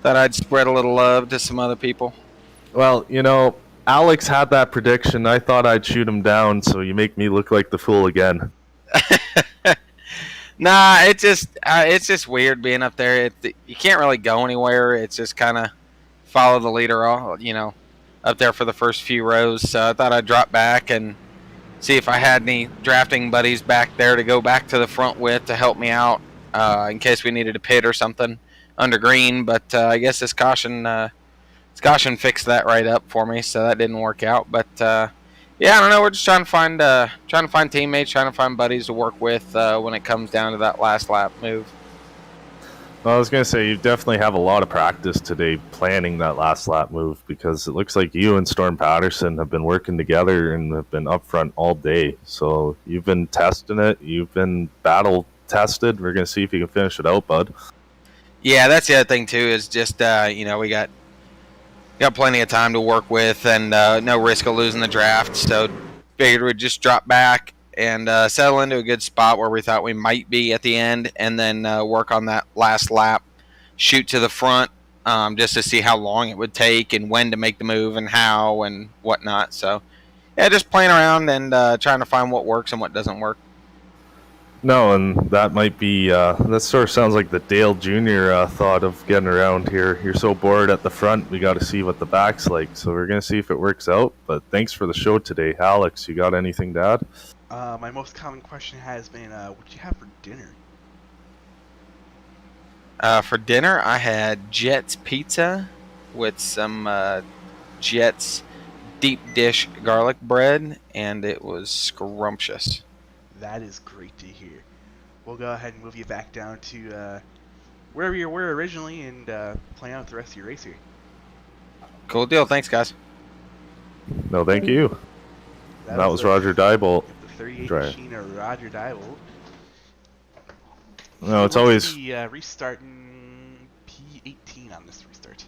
thought I'd spread a little love to some other people. Well, Alex had that prediction. I thought I'd shoot him down, so you make me look like the fool again. Nah, it's just weird being up there. You can't really go anywhere. It's just kind of follow the leader, up there for the first few rows. So I thought I'd drop back and see if I had any drafting buddies back there to go back to the front with to help me out in case we needed to pit or something under green. But I guess this caution fixed that right up for me, so that didn't work out. But yeah, I don't know. We're just trying to find teammates, trying to find buddies to work with when it comes down to that last lap move. I was going to say, you definitely have a lot of practice today planning that last lap move, because it looks like you and Storm Patterson have been working together and have been up front all day. So you've been testing it. You've been battle tested. We're going to see if you can finish it out, bud. Yeah, that's the other thing, too, is just, we got plenty of time to work with and no risk of losing the draft. So figured we'd just drop back and settle into a good spot where we thought we might be at the end, and then work on that last lap, shoot to the front, just to see how long it would take and when to make the move and how and whatnot. So, yeah, just playing around and trying to find what works and what doesn't work. No, and that might be, that sort of sounds like the Dale Jr. Thought of getting around here. You're so bored at the front, we got to see what the back's like. So we're going to see if it works out. But thanks for the show today. Alex, you got anything to add? My most common question has been, what did you have for dinner? For dinner, I had Jets pizza with some Jets deep dish garlic bread, and it was scrumptious. That is great to hear. We'll go ahead and move you back down to wherever you were originally and play out the rest of your race here. Cool deal. Thanks, guys. No, thank you. That was Roger Diebold. The 38 Right. machine of Roger Diebold. No, it's always... restarting P18 on this restart.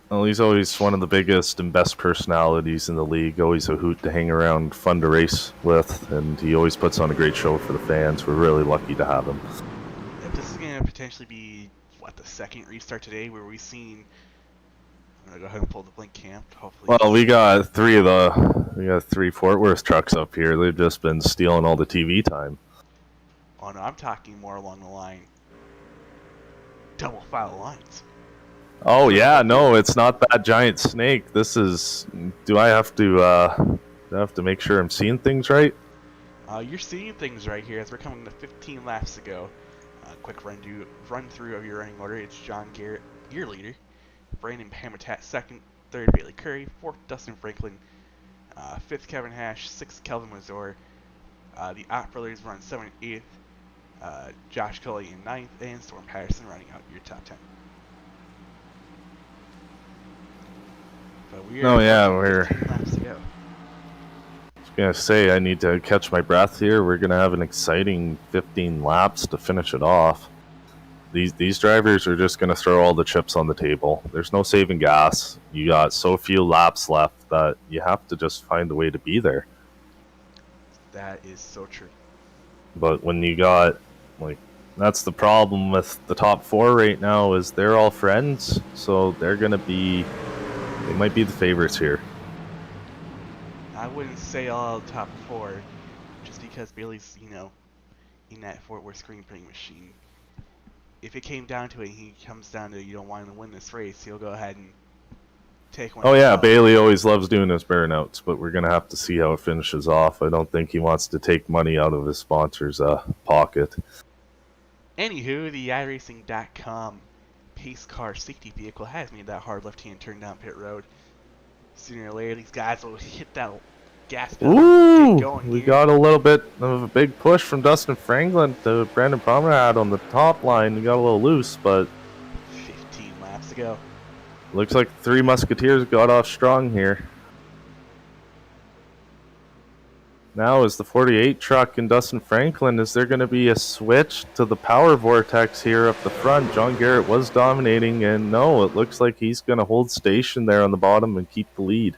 Well, he's always one of the biggest and best personalities in the league. Always a hoot to hang around, fun to race with, and he always puts on a great show for the fans. We're really lucky to have him. This is going to potentially be, the second restart today where we've seen... I'm going to go ahead and pull the blink camp, hopefully. Well, we got three Fort Worth trucks up here. They've just been stealing all the TV time. Oh no, I'm talking more along the line. Double file lines. Oh yeah, no, it's not that giant snake. This is. Do I have to make sure I'm seeing things right? You're seeing things right here as we're coming to 15 laps to go. Quick run through of your running order. It's John Garrett, your leader. Brandon Pamatat second, third Bailey Curry, fourth Dustin Franklin, fifth Kevin Hash, sixth Kelvin Mazur. The Ott brothers run 7th, 8th. Josh Cully in 9th, and Storm Patterson running out your top 10. But we're 15 laps to go. I was gonna say I need to catch my breath here. We're gonna have an exciting 15 laps to finish it off. These drivers are just gonna throw all the chips on the table. There's no saving gas. You got so few laps left that you have to just find a way to be there. That is so true. But when you got, that's the problem with the top four right now, is they're all friends, so they might be the favorites here. I wouldn't say all top four, just because Bailey's, in that Fort Worth screen printing machine. If it came down to it, he comes down to you don't want to win this race, he'll go ahead and take one. Oh yeah, Bailey always loves doing his burnouts, but we're gonna have to see how it finishes off. I don't think he wants to take money out of his sponsor's pocket. Anywho, the iRacing.com pace car safety vehicle has made that hard left-hand turn down pit road. Sooner or later, these guys will hit that gas pedal. Ooh, get going we here. got a little bit of a big push from Dustin Franklin to Brandon Pomerad on the top line. We got a little loose, but 15 laps to go. looks like the Three Musketeers got off strong here. Now is the 48 truck and Dustin Franklin. Is there going to be a switch to the power vortex here up the front? John Garrett was dominating, and no, it looks like he's going to hold station there on the bottom and keep the lead.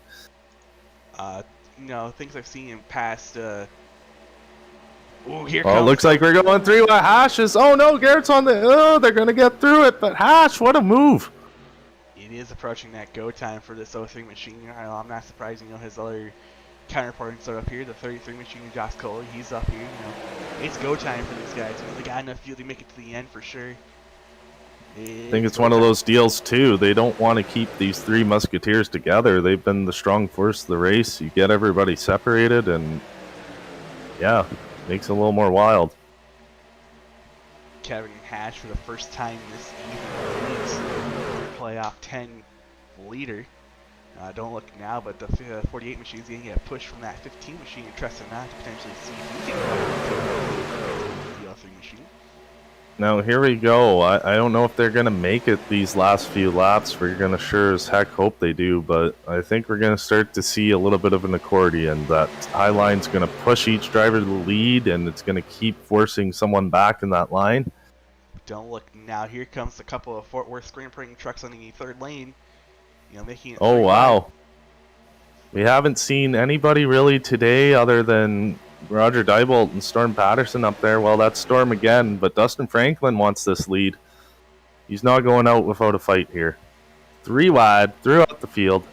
Things I've seen in past. Here comes. Oh, looks like we're going through Hashes. Oh no, Garrett's on the. Oh, they're going to get through it, but Hash, what a move! It is approaching that go time for this 03 machine. I'm not surprised. His other counterpart are up here. The 33 machine, Josh Cole, he's up here. It's go time for these guys. They got enough fuel to make it to the end for sure. I think it's one of those deals too. They don't want to keep these Three Musketeers together. They've been the strong force of the race. You get everybody separated, and yeah, makes it a little more wild. Kevin Hash for the first time this evening leads playoff 10 leader. Don't look now, but the 48 machine is going to get a push from that 15 machine and trust or not to potentially see if he can go the 03 machine. Now here we go. I don't know if they're going to make it these last few laps. We're going to sure as heck hope they do, but I think we're going to start to see a little bit of an accordion. That high line's going to push each driver to the lead, and it's going to keep forcing someone back in that line. Don't look now. Here comes a couple of Fort Worth screen printing trucks on the third lane. Making it. Oh wow! We haven't seen anybody really today other than Roger Diebold and Storm Patterson up there. Well, that's Storm again, but Dustin Franklin wants this lead. He's not going out without a fight here. 3 wide, throughout the field.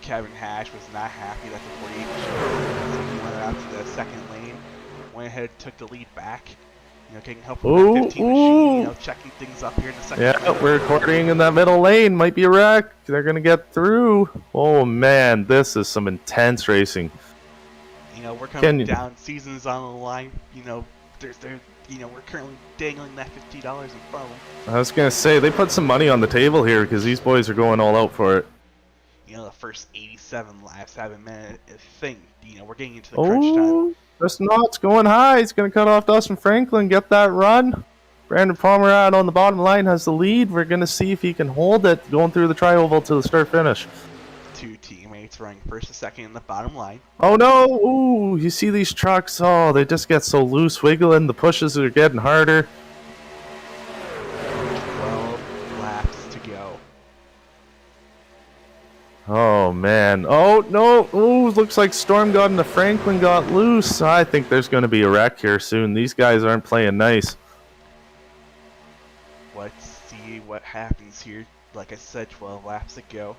Kevin Hash was not happy that the 48 so he went out to the second lane, went ahead, took the lead back. Getting help from that 15 machine, checking things up here in the second lane. Yeah, we're recording in that middle lane. Might be a wreck. They're going to get through. Oh, man, this is some intense racing. We're coming down. Season's on the line. We're currently dangling that $50 in front of them. I was going to say, they put some money on the table here because these boys are going all out for it. The first 87 laps haven't been a thing. We're getting into the crunch time. Just Knott's going high. He's going to cut off Dustin Franklin, get that run. Brandon Pomerad on the bottom line has the lead. We're going to see if he can hold it going through the tri-oval to the start-finish. 2 teammates running first and second in the bottom line. Oh no! Ooh, you see these trucks? Oh, they just get so loose, wiggling. The pushes are getting harder. 12 laps to go. Oh man! Oh no! Ooh, looks like Storm got into Franklin, got loose. I think there's going to be a wreck here soon. These guys aren't playing nice. Let's see what happens here. Like I said, 12 laps to go.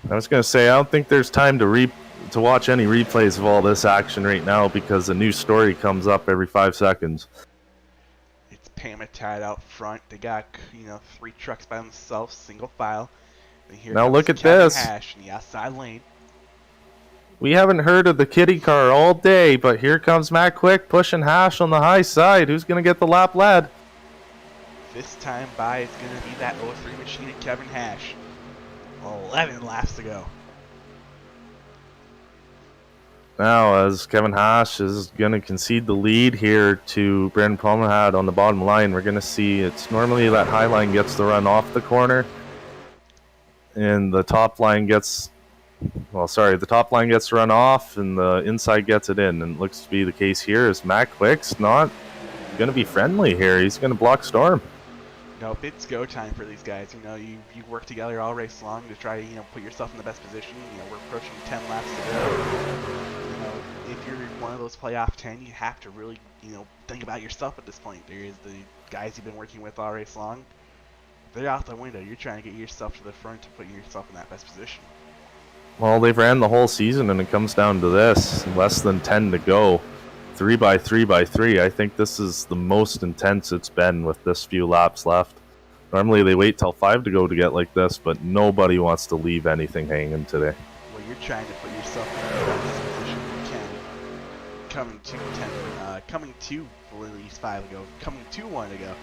I was going to say, I don't think there's time to watch any replays of all this action right now because a new story comes up every 5 seconds. It's Pamatad out front. They got, 3 trucks by themselves, single file. And here now look at Kevin this. Hash in the outside lane. We haven't heard of the kitty car all day, but here comes Matt Quick pushing Hash on the high side. Who's going to get the lap led? This time by is going to be that 03 machine at Kevin Hash. 11 laps to go. Now, as Kevin Hash is going to concede the lead here to Brandon Pomerad on the bottom line, we're going to see it's normally that high line gets the run off the corner, and the top line gets, the top line gets run off, and the inside gets it in. And it looks to be the case here is Matt Quick's not going to be friendly here. He's going to block Storm. Nope, it's go time for these guys. You work together all race long to try to, put yourself in the best position. We're approaching 10 laps to go. If you're one of those playoff 10, you have to really, think about yourself at this point. There is the guys you've been working with all race long. They're out the window. You're trying to get yourself to the front to put yourself in that best position. Well, they've ran the whole season, and it comes down to this. Less than 10 to go. 3 by 3 by 3. I think this is the most intense it's been with this few laps left. Normally they wait till 5 to go to get like this, but nobody wants to leave anything hanging today. Well, you're trying to put yourself in the best position you can. Coming to at least 5 ago, coming to 1 ago.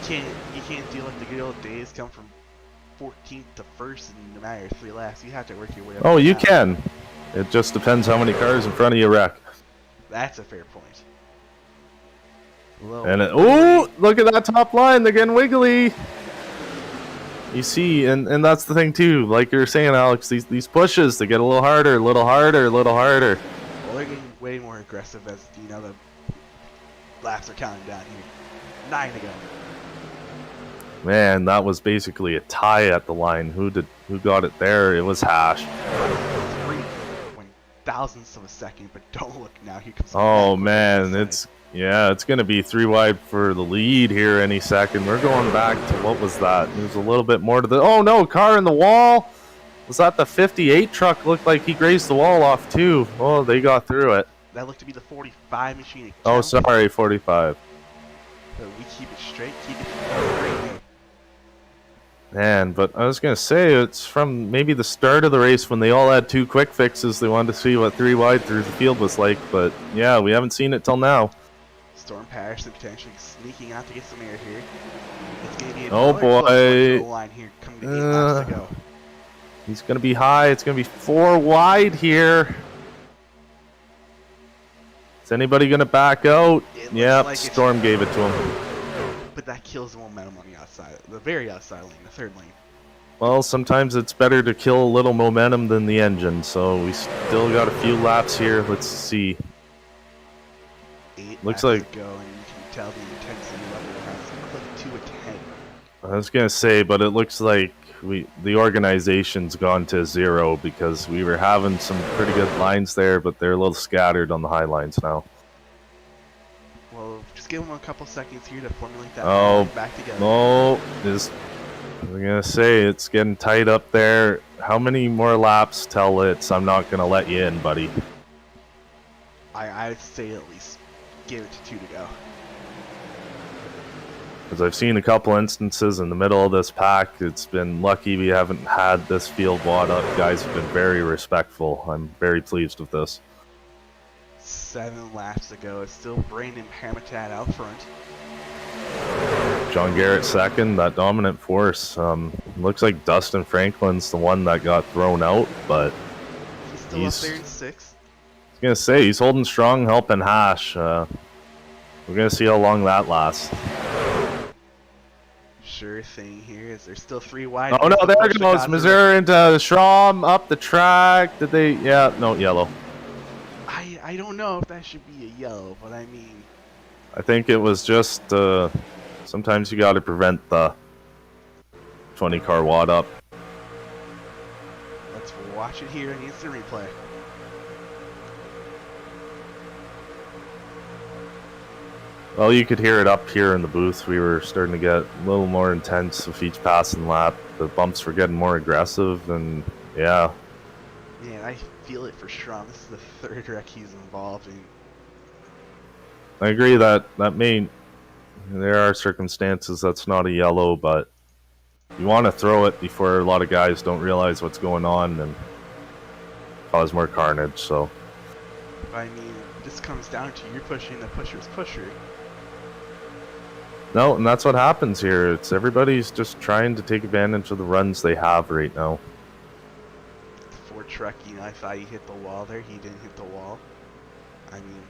You can't deal with the good old days. Come from 14th to 1st in no matter 3 laps. You have to work your way up. Oh, you can. It just depends how many cars in front of you wreck. That's a fair point. And look at that top line. They're getting wiggly. You see, and that's the thing too. Like you were saying, Alex, these pushes, they get a little harder, a little harder, a little harder. Well, they're getting way more aggressive as the laps are counting down here. 9 to go. Man, that was basically a tie at the line. Who got it there? It was Hash. 3.000ths of a second, but don't look now. Here comes. Oh man, it's going to be 3 wide for the lead here any second. We're going back to what was that? There's a little bit more to the. Oh no, car in the wall. Was that the 58 truck? Looked like he grazed the wall off too. Oh, they got through it. That looked to be the 45 machine. Oh, sorry, 45. So we keep it straight, keep it straight. Man, but I was going to say, it's from maybe the start of the race when they all had 2 quick fixes. They wanted to see what 3 wide through the field was like, but yeah, we haven't seen it till now. Storm Patterson potentially sneaking out to get some air here. It's going to be oh boy. Line here, coming to 8 laps to go. He's going to be high. It's going to be 4 wide here. Is anybody going to back out? Yep, like Storm gave it to him. but that kills the momentum on the outside, the very outside lane, the third lane. Well, sometimes it's better to kill a little momentum than the engine, so we still got a few laps here. Let's see. 8 Looks laps like to go, and you can tell the intensity level has clicked to a 10. I was gonna say, but it looks like the organization's gone to 0 because we were having some pretty good lines there, but they're a little scattered on the high lines now. Well, just give them a couple seconds here to formulate that Oh, back together. no, I'm gonna say it's getting tight up there. How many more laps till it's I'm not gonna let you in, buddy? I'd say at least give it to 2 to go. Because I've seen a couple instances in the middle of this pack. It's been lucky we haven't had this field wad up. Guys have been very respectful. I'm very pleased with this. 7 laps to go. It's still Brandon Hamatat out front. John Garrett second, that dominant force. Looks like Dustin Franklin's the one that got thrown out, but He's still up there in 6th. I was gonna say he's holding strong, helping Hash. We're gonna see how long that lasts. Sure thing here is there's still 3 wide. Oh no, there goes Missouri into Schramm up the track. Did they? Yeah, no, yellow. I don't know if that should be a yellow, but I mean, I think it was just sometimes you got to prevent the 20 car wad up. let's watch it here in instant replay. Well, you could hear it up here in the booth. We were starting to get a little more intense with each passing lap. The bumps were getting more aggressive, and yeah. Man, I feel it for Schramm. This is the 3rd wreck he's involved in. I agree that there are circumstances that's not a yellow, but you want to throw it before a lot of guys don't realize what's going on and cause more carnage. So I mean, this comes down to you're pushing the pusher's pusher. no, and that's what happens here. It's everybody's just trying to take advantage of the runs they have right now. The Ford truck, I thought he hit the wall there. He didn't hit the wall. I mean,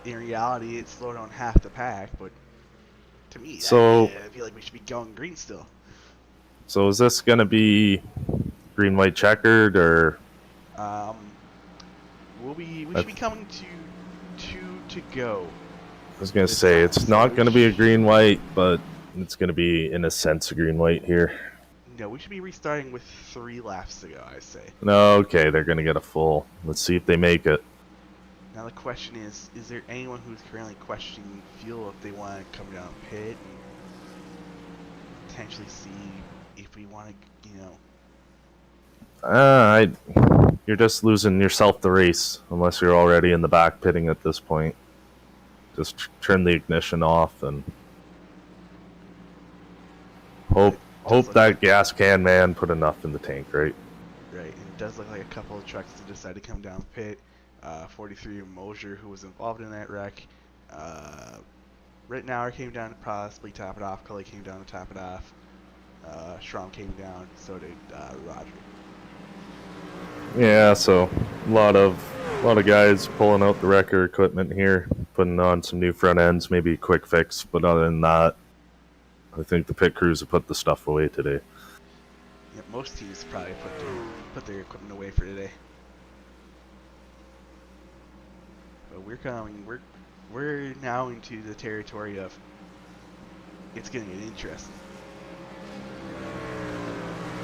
in reality, it slowed down half the pack, but to me, So- I feel like we should be going green still. So is this going to be green, white, checkered, or We should be coming to 2 to go. I was going to say it's not going to be a green, white, but it's going to be in a sense a green, white here. No, we should be restarting with 3 laps to go, I say. No, okay, they're going to get a full. Let's see if they make it. Now the question is there anyone who's currently questioning fuel if they want to come down pit and potentially see if we want to, You're just losing yourself the race unless you're already in the back pitting at this point. Just turn the ignition off and hope that gas can man put enough in the tank, right? Right, and it does look like a couple of trucks that decided to come down pit. 43 Mosier, who was involved in that wreck. Rittenauer came down to possibly top it off. Cully came down to top it off. Schramm came down. So did Roger. Yeah, so a lot of guys pulling out the wrecker equipment here, putting on some new front ends, maybe a quick fix. But other than that, I think the pit crews have put the stuff away today. Yeah, most teams probably put their equipment away for today. But we're now into the territory of it's gonna get interesting.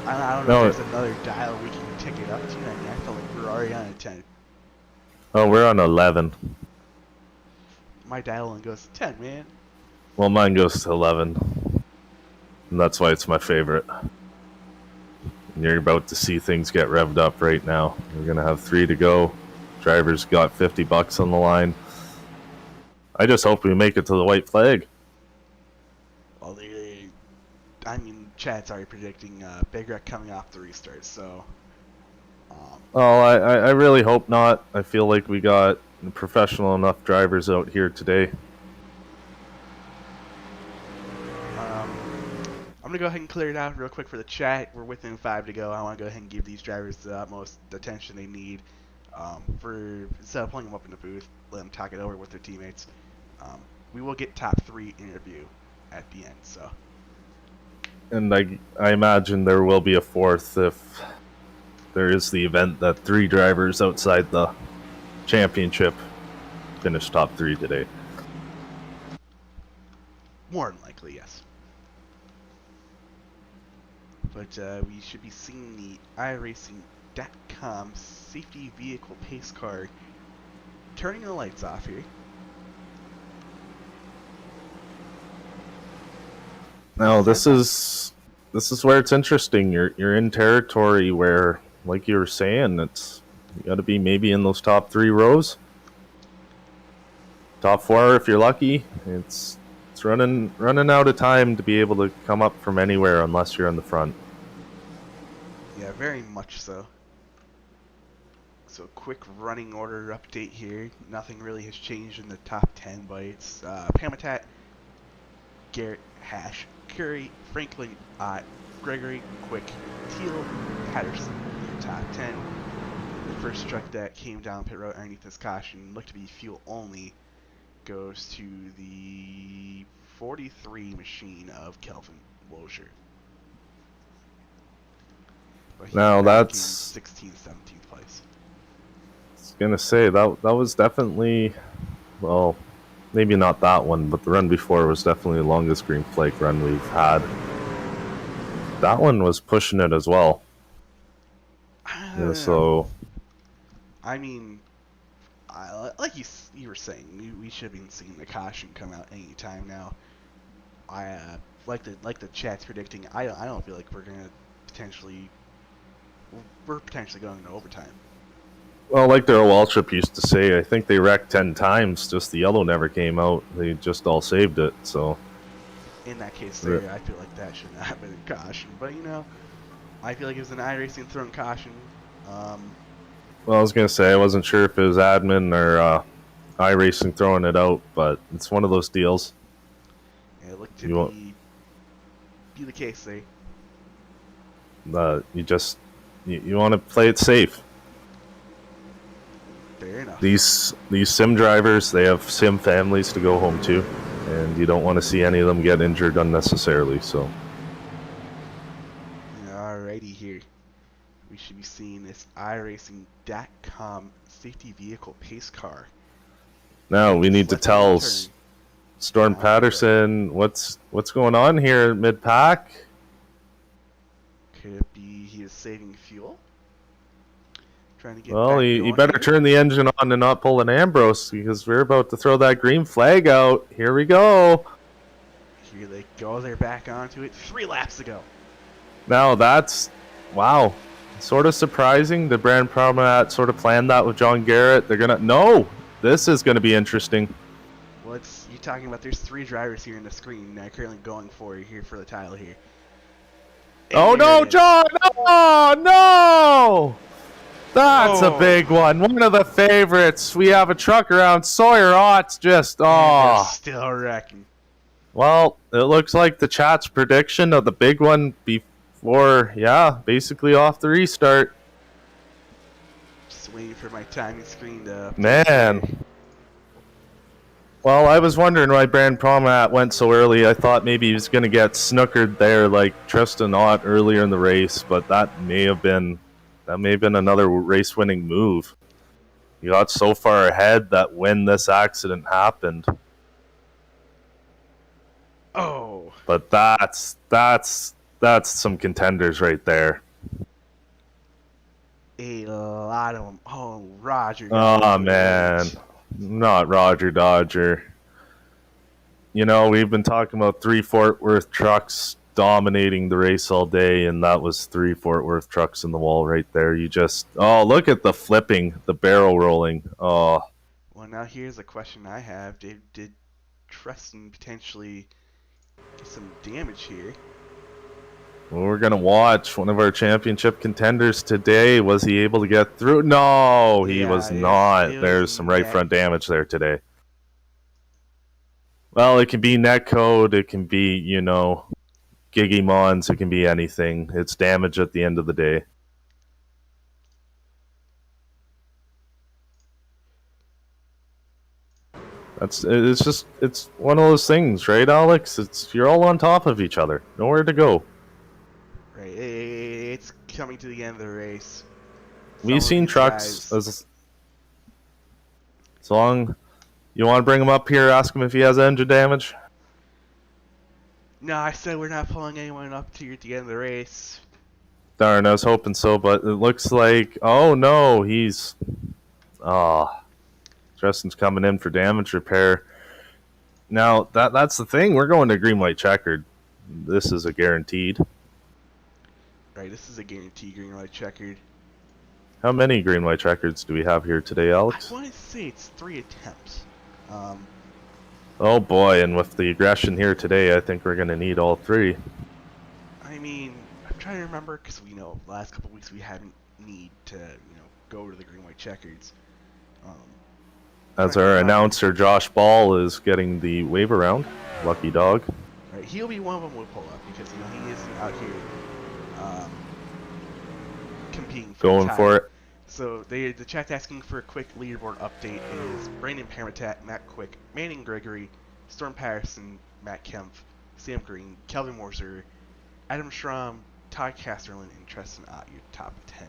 I don't know if there's another dial we can tick it up to. I mean, I feel like we're already on a 10. Oh, we're on 11. My dial only goes to 10, man. Well, mine goes to 11. And that's why it's my favorite. And you're about to see things get revved up right now. We're going to have 3 to go. Driver's got $50 on the line. I just hope we make it to the white flag. Well, I mean, Chad's already predicting Big Wreck coming off the restart, so... Oh, I really hope not. I feel like we got professional enough drivers out here today. I'm going to go ahead and clear it out real quick for the chat. We're within 5 to go. I want to go ahead and give these drivers the utmost attention they need. Instead of pulling them up in the booth, let them talk it over with their teammates. We will get top 3 interview at the end. So. And I imagine there will be a fourth if there is the event that 3 drivers outside the championship finish top 3 today. More than likely, yes. But we should be seeing the iRacing.com safety vehicle pace car turning the lights off here. Now this is where it's interesting. You're in territory where, like you were saying, you got to be maybe in those top 3 rows, top 4 if you're lucky. It's running out of time to be able to come up from anywhere unless you're in the front. Yeah, very much so. So quick running order update here. Nothing really has changed in the top 10, but it's Pamatat, Garrett, Hash, Curry, Franklin, Gregory, Quick, Teal, Patterson in the top 10. The first truck that came down pit road underneath this caution looked to be fuel only goes to the 43 machine of Kelvin Lozier. Now that's 16th, 17th place. I was gonna say that was definitely, well, maybe not that one, but the run before was definitely the longest green flag run we've had. That one was pushing it as well. Yeah, so I mean, like you were saying, we should have been seeing the caution come out any time now. Like the chat's predicting. I don't feel like we're potentially going into overtime. Well, like Darrell Waltrip used to say, I think they wrecked 10 times, just the yellow never came out. They just all saved it, so. In that case there, I feel like that should not have been a caution. But, I feel like it was an iRacing thrown caution. Well, I was going to say, I wasn't sure if it was admin or iRacing throwing it out, but it's one of those deals. Yeah, it looked to be the case there. You want to play it safe. Fair enough. These sim drivers, they have sim families to go home to, and you don't want to see any of them get injured unnecessarily. So, alrighty here, we should be seeing this iRacing.com safety vehicle pace car. now we need to tell Storm Patterson what's going on here mid pack. Could it be he is saving fuel? Trying to get Well, back he going better here? turn the engine on and not pull an Ambrose, because we're about to throw that green flag out. Here we go. Here they go. They're back onto it. 3 laps to go. Now that's, wow, sort of surprising. The brand Promenade sort of planned that with John Garrett. This is going to be interesting. Well, you talking about there's 3 drivers here in the screen currently going for here for the title here. And Oh no, John! Oh no! That's a big one. One of the favorites. We have a truck around Sawyer Ott's just, Still wrecking. Well, it looks like the chat's prediction of the big one before, basically off the restart. Just waiting for my timing screen to... Man. Well, I was wondering why Brand Promat went so early. I thought maybe he was going to get snookered there like Tristan Ott earlier in the race, but that may have been another race-winning move. He got so far ahead that when this accident happened. Oh. But that's some contenders right there. A lot of them. Oh, Roger. Oh, man. Not Roger Dodger. We've been talking about 3 Fort Worth trucks dominating the race all day, and that was 3 Fort Worth trucks in the wall right there. Look at the flipping, the barrel rolling. Oh. Well, now here's a question I have. Did Tristan potentially get some damage here? Well, we're going to watch one of our championship contenders today. Was he able to get through? No, he was not. There's some right front damage there today. Well, it can be net code. It can be, Giggy Mons. It can be anything. It's damage at the end of the day. It's one of those things, right, Alex? You're all on top of each other. Nowhere to go. Right, it's coming to the end of the race. We've seen trucks as long. You want to bring him up here? Ask him if he has engine damage. No, I said we're not pulling anyone up to the end of the race. Darn, I was hoping so, but it looks like... Oh, no, he's... Justin's coming in for damage repair. Now, that's the thing. We're going to green-white checkered. This is a guaranteed. Right, this is a guaranteed green-white checkered. How many green-white checkers do we have here today, Alex? I want to say it's 3 attempts. Oh, boy, and with the aggression here today, I think we're going to need all 3. I mean, I'm trying to remember, because we know the last couple weeks we haven't need to, go to the green-white checkers. As our announcer, Josh Ball, is getting the wave around. Lucky dog. Right, he'll be one of them we'll pull up, because, he isn't out here competing for Going for it. So the chat's asking for a quick leaderboard update is Brandon Parmatat, Matt Quick, Manning Gregory, Storm Patterson, Matt Kempf, Sam Green, Kelvin Morser, Adam Schramm, Todd Casterlin, and Tristan Ott, your top 10.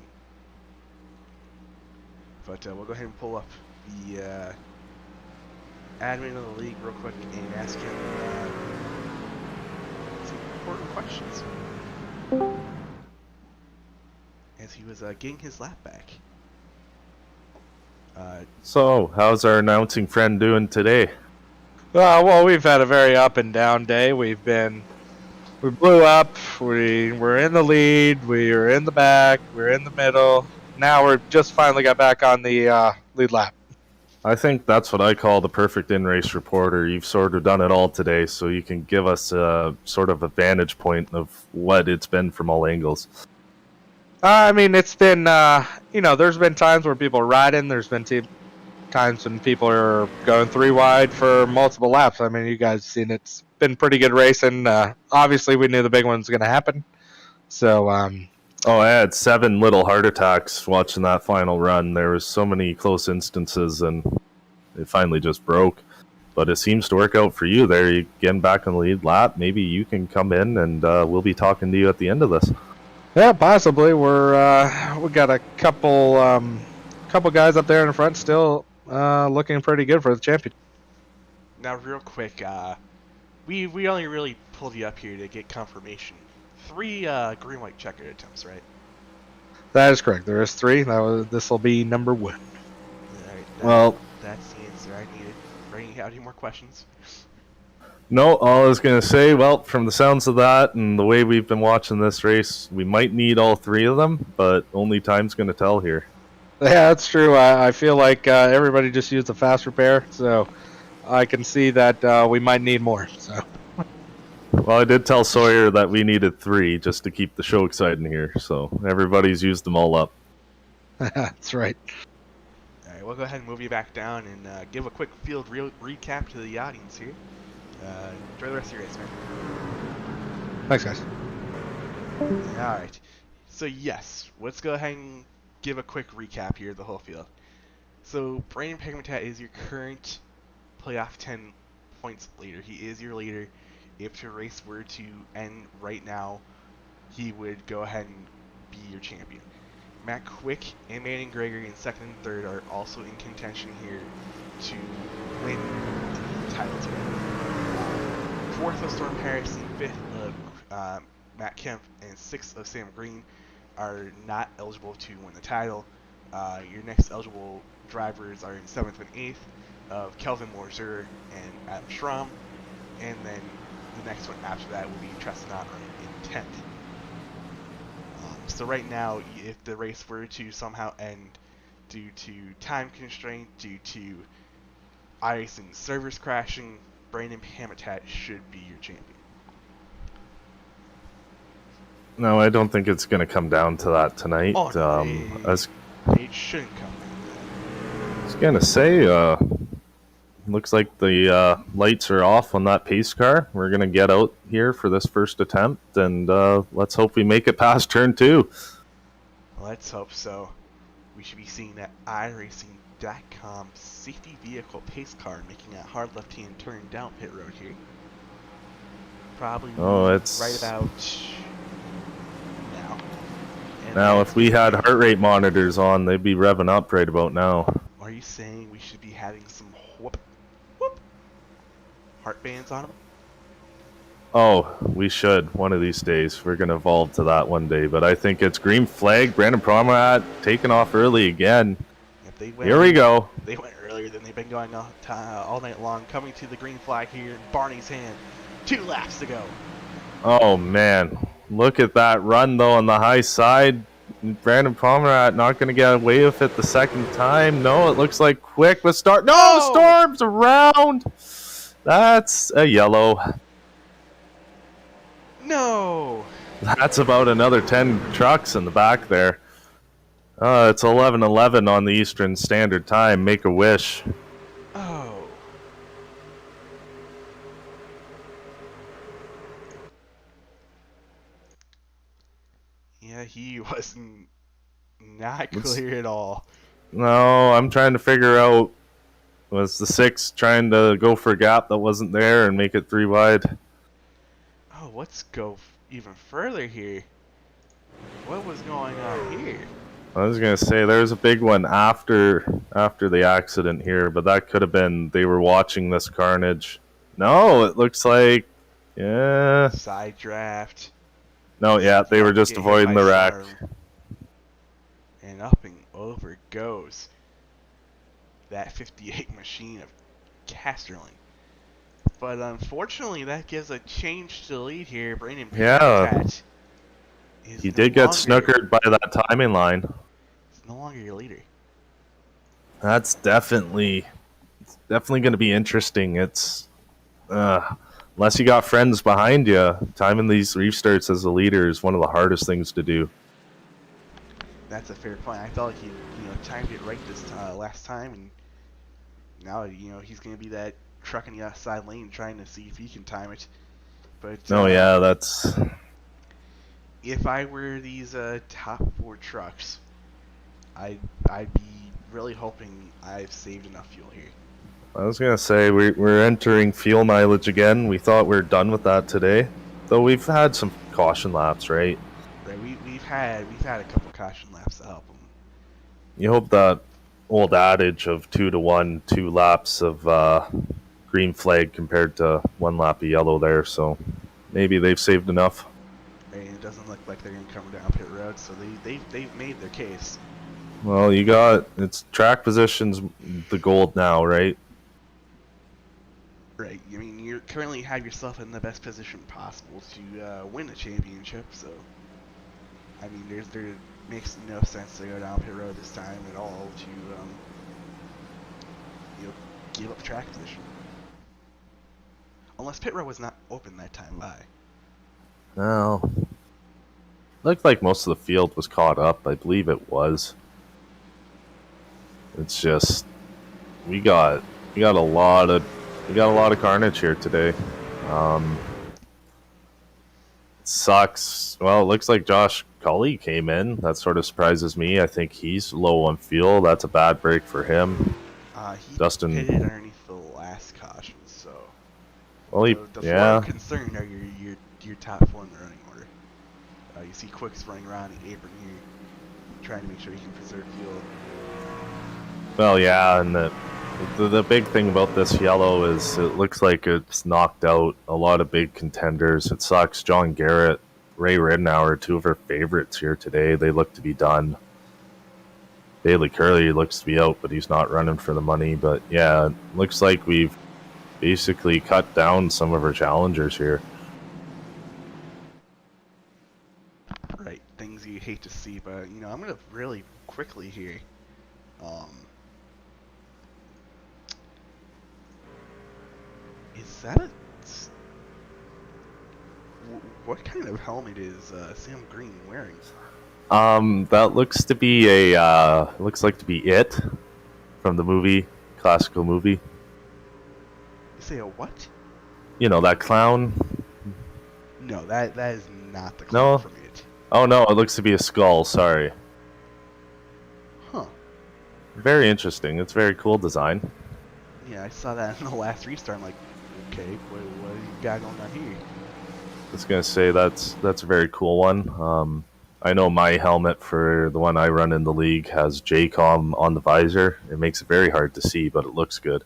But we'll go ahead and pull up the admin of the league real quick and ask him some important questions. As he was getting his lap back. So, how's our announcing friend doing today? Well, we've had a very up and down day. We blew up. We were in the lead. We were in the back. We were in the middle. Now we're just finally got back on the lead lap. I think that's what I call the perfect in-race reporter. You've sort of done it all today, so you can give us a sort of a vantage point of what it's been from all angles. I mean, it's been, there's been times where people are riding. There's been times when people are going 3 wide for multiple laps. I mean, you guys seen it. It's been pretty good racing. Obviously, we knew the big one's going to happen. So, I had 7 little heart attacks watching that final run. There was so many close instances, and it finally just broke. But it seems to work out for you there. You're getting back on the lead lap. Maybe you can come in, and we'll be talking to you at the end of this. Yeah, possibly. We got a couple guys up there in the front still looking pretty good for the champion. Now, real quick, we only really pulled you up here to get confirmation. 3 green-white checker attempts, right? That is correct. There is 3. This will be number 1. Alright, that's the answer I needed. Bringing out any more questions? No, all I was going to say, well, from the sounds of that and the way we've been watching this race, we might need all 3 of them, but only time's going to tell here. Yeah, that's true. I feel like everybody just used a fast repair, so I can see that we might need more. So. Well, I did tell Sawyer that we needed 3 just to keep the show exciting here, so everybody's used them all up. That's right. All right, we'll go ahead and move you back down and give a quick field recap to the audience here. Enjoy the rest of your race, man. Thanks, guys. Alright. So, yes, let's go ahead and give a quick recap here of the whole field. So, Brandon Parmatat is your current playoff 10 points leader. He is your leader. If the race were to end right now, he would go ahead and be your champion. Matt Quick and Manning Gregory in 2nd and 3rd are also in contention here to win the title today. 4th of Storm Patterson, 5th of Matt Kemp, and 6th of Sam Green are not eligible to win the title. Your next eligible drivers are in 7th and 8th of Kelvin Morser and Adam Schramm, and then the next one after that will be Tristan Ott in 10th. So right now, if the race were to somehow end due to time constraint, due to ice and servers crashing, Brandon Parmatat should be your champion. No, I don't think it's going to come down to that tonight. Oh, no, it shouldn't come down to that. I was going to say, looks like the lights are off on that pace car. We're going to get out here for this first attempt, and let's hope we make it past turn 2. Let's hope so. We should be seeing that iRacing Leaderboard.com safety vehicle pace car making a hard left-hand turn down pit road here. Probably it's right about now. And now if we had heart rate monitors on, they'd be revving up right about now. Are you saying we should be having some whoop heart bands on them? Oh, we should one of these days. We're gonna evolve to that one day. But I think it's green flag. Brandon Promenade taking off early again. Here we go. They went earlier than they've been going all night long. Coming to the green flag here in Barney's hand. 2 laps to go. Oh man, look at that run though on the high side. Brandon Promenade not gonna get away with it the second time. No, it looks like Quick with start. No, Oh! Storm's around. That's a yellow. No. That's about another 10 trucks in the back there. It's 11:11 on the Eastern Standard Time. Make a wish. Oh. Yeah, he was not clear at all. No, I'm trying to figure out, was the 6 trying to go for a gap that wasn't there and make it 3 wide? Oh, let's go even further here. What was going on here? I was gonna say there's a big one after the accident here, but that could have been they were watching this carnage. No, it looks like Side draft. No, yeah, they were just Getting avoiding hit the by wreck. Storm. And up and over goes that 58 machine of Casterling. But unfortunately, that gives a change to the lead here. Brandon Promenade is He no did get longer- snookered by that timing line. He's no longer your leader. That's definitely going to be interesting. It's unless you got friends behind you, timing these restarts as a leader is one of the hardest things to do. That's a fair point. I felt like he, timed it right this last time, and now he's going to be that truck in the outside lane trying to see if he can time it. But yeah, that's. If I were these top 4 trucks, I'd be really hoping I've saved enough fuel here. I was gonna say we're entering fuel mileage again. We thought we were done with that today, though we've had some caution laps, right? Right, we've had a couple caution laps to help them. You hope that old adage of 2 to 1, 2 laps of green flag compared to 1 lap of yellow there. So maybe they've saved enough. Right, and it doesn't look like they're gonna come down pit road, so they've made their case. Well, it's track positions the gold now, right? Right. I mean, you currently have yourself in the best position possible to win a championship. So, I mean, there makes no sense to go down pit road this time at all to give up track position. Unless pit road was not open that time by. No. Looked like most of the field was caught up. I believe it was. It's just we got a lot of carnage here today. It sucks. Well, it looks like Josh Cully came in. That sort of surprises me. I think he's low on fuel. That's a bad break for him. He Dustin pitted underneath the last caution, so. Well, The 4 of concern are your top 4 in the running order. You see Quick's running around the apron here, trying to make sure he can preserve fuel. Well, yeah, and the big thing about this yellow is it looks like it's knocked out a lot of big contenders. It sucks. John Garrett, Ray Ridenour, 2 of our favorites here today. They look to be done. Bailey Curley looks to be out, but he's not running for the money. But yeah, it looks like we've basically cut down some of our challengers here. Right, things you hate to see, but I'm gonna really quickly here. Is that what kind of helmet is Sam Green wearing? That looks to be it from the movie, classical movie. You say a what? You know, that clown. No, that is not the clown from it. Oh no, it looks to be a skull. Sorry. Huh. very interesting. It's very cool design. Yeah, I saw that in the last restart. I'm like, okay, what do you got going on here? I was gonna say that's a very cool one. I know my helmet for the one I run in the league has JCOM on the visor. It makes it very hard to see, but it looks good.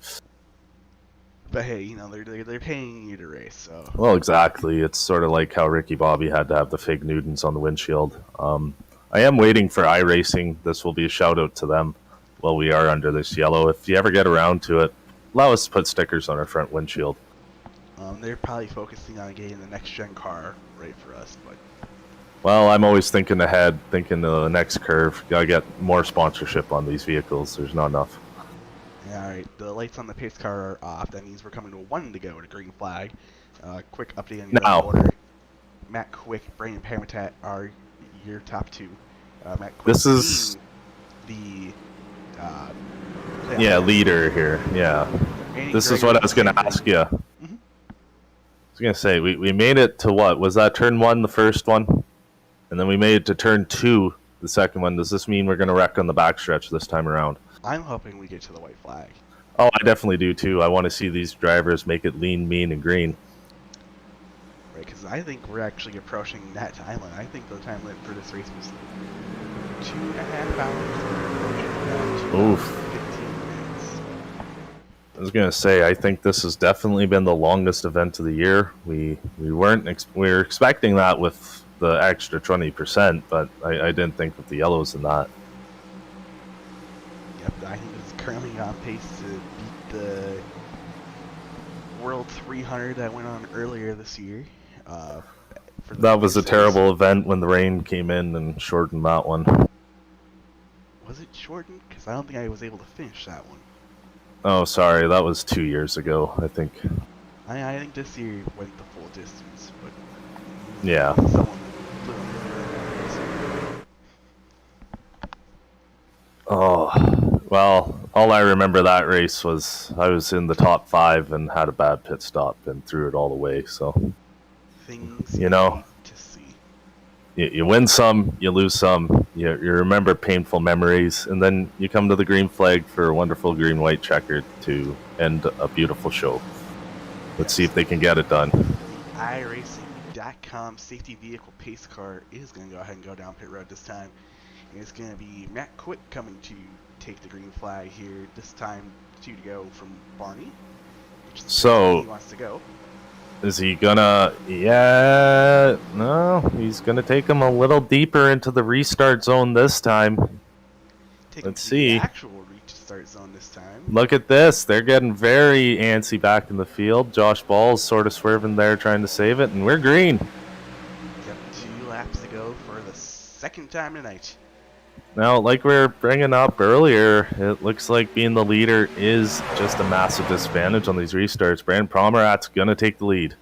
But hey, you know they're paying you to race, so. Well, exactly. It's sort of like how Ricky Bobby had to have the fake Newtons on the windshield. I am waiting for iRacing. This will be a shout out to them while we are under this yellow. If you ever get around to it, allow us to put stickers on our front windshield. They're probably focusing on getting the next gen car right for us, but. Well, I'm always thinking ahead, thinking of the next curve. Gotta get more sponsorship on these vehicles. There's not enough. Alright, the lights on the pace car are off. That means we're coming to 1 to go to green flag. Quick update on Now. your order. Matt Quick, Brandon Pamitat are your top 2. Matt Quick This is the leader here. Yeah. Andy This is Gregory what I was going to same ask thing. you. I was going to say, we made it to what? Was that turn 1 the first one? And then we made it to turn 2 the second one. Does this mean we're going to wreck on the backstretch this time around? I'm hoping we get to the white flag. Oh, I definitely do too. I want to see these drivers make it lean, mean, and green. Right, because I think we're actually approaching that time limit. I think the time limit for this race was 2.5 hours. We're approaching Oof. 15 minutes. I was gonna say, I think this has definitely been the longest event of the year. We were expecting that with the extra 20%, but I didn't think with the yellows in that. Yep, I think it's currently on pace to beat the World 300 that went on earlier this year. That was a terrible event when the rain came in and shortened that one. Was it shortened? Because I don't think I was able to finish that one. Oh, sorry, that was 2 years ago, I think. I think this year went the full distance, but Yeah. someone Oh, well, all I remember that race was I was in the top 5 and had a bad pit stop and threw it all away. So, things You know. to see. you win some, you lose some, you remember painful memories, and then you come to the green flag for a wonderful green-white checker to end a beautiful show. Let's see if they can get it done. iRacing.com safety vehicle pace car is going to go ahead and go down pit road this time. And it's going to be Matt Quick coming to take the green flag here. This time 2 to go from Barney. Which is So- he wants to go. Is he gonna... Yeah... No, he's gonna take him a little deeper into the restart zone this time. Take him Let's to see. the actual restart zone this time. Look at this. They're getting very antsy back in the field. Josh Ball's sort of swerving there trying to save it, and we're green. Yep, 2 laps to go for the second time tonight. Now, like we were bringing up earlier, it looks like being the leader is just a massive disadvantage on these restarts. Brandon Pomerat's going to take the lead.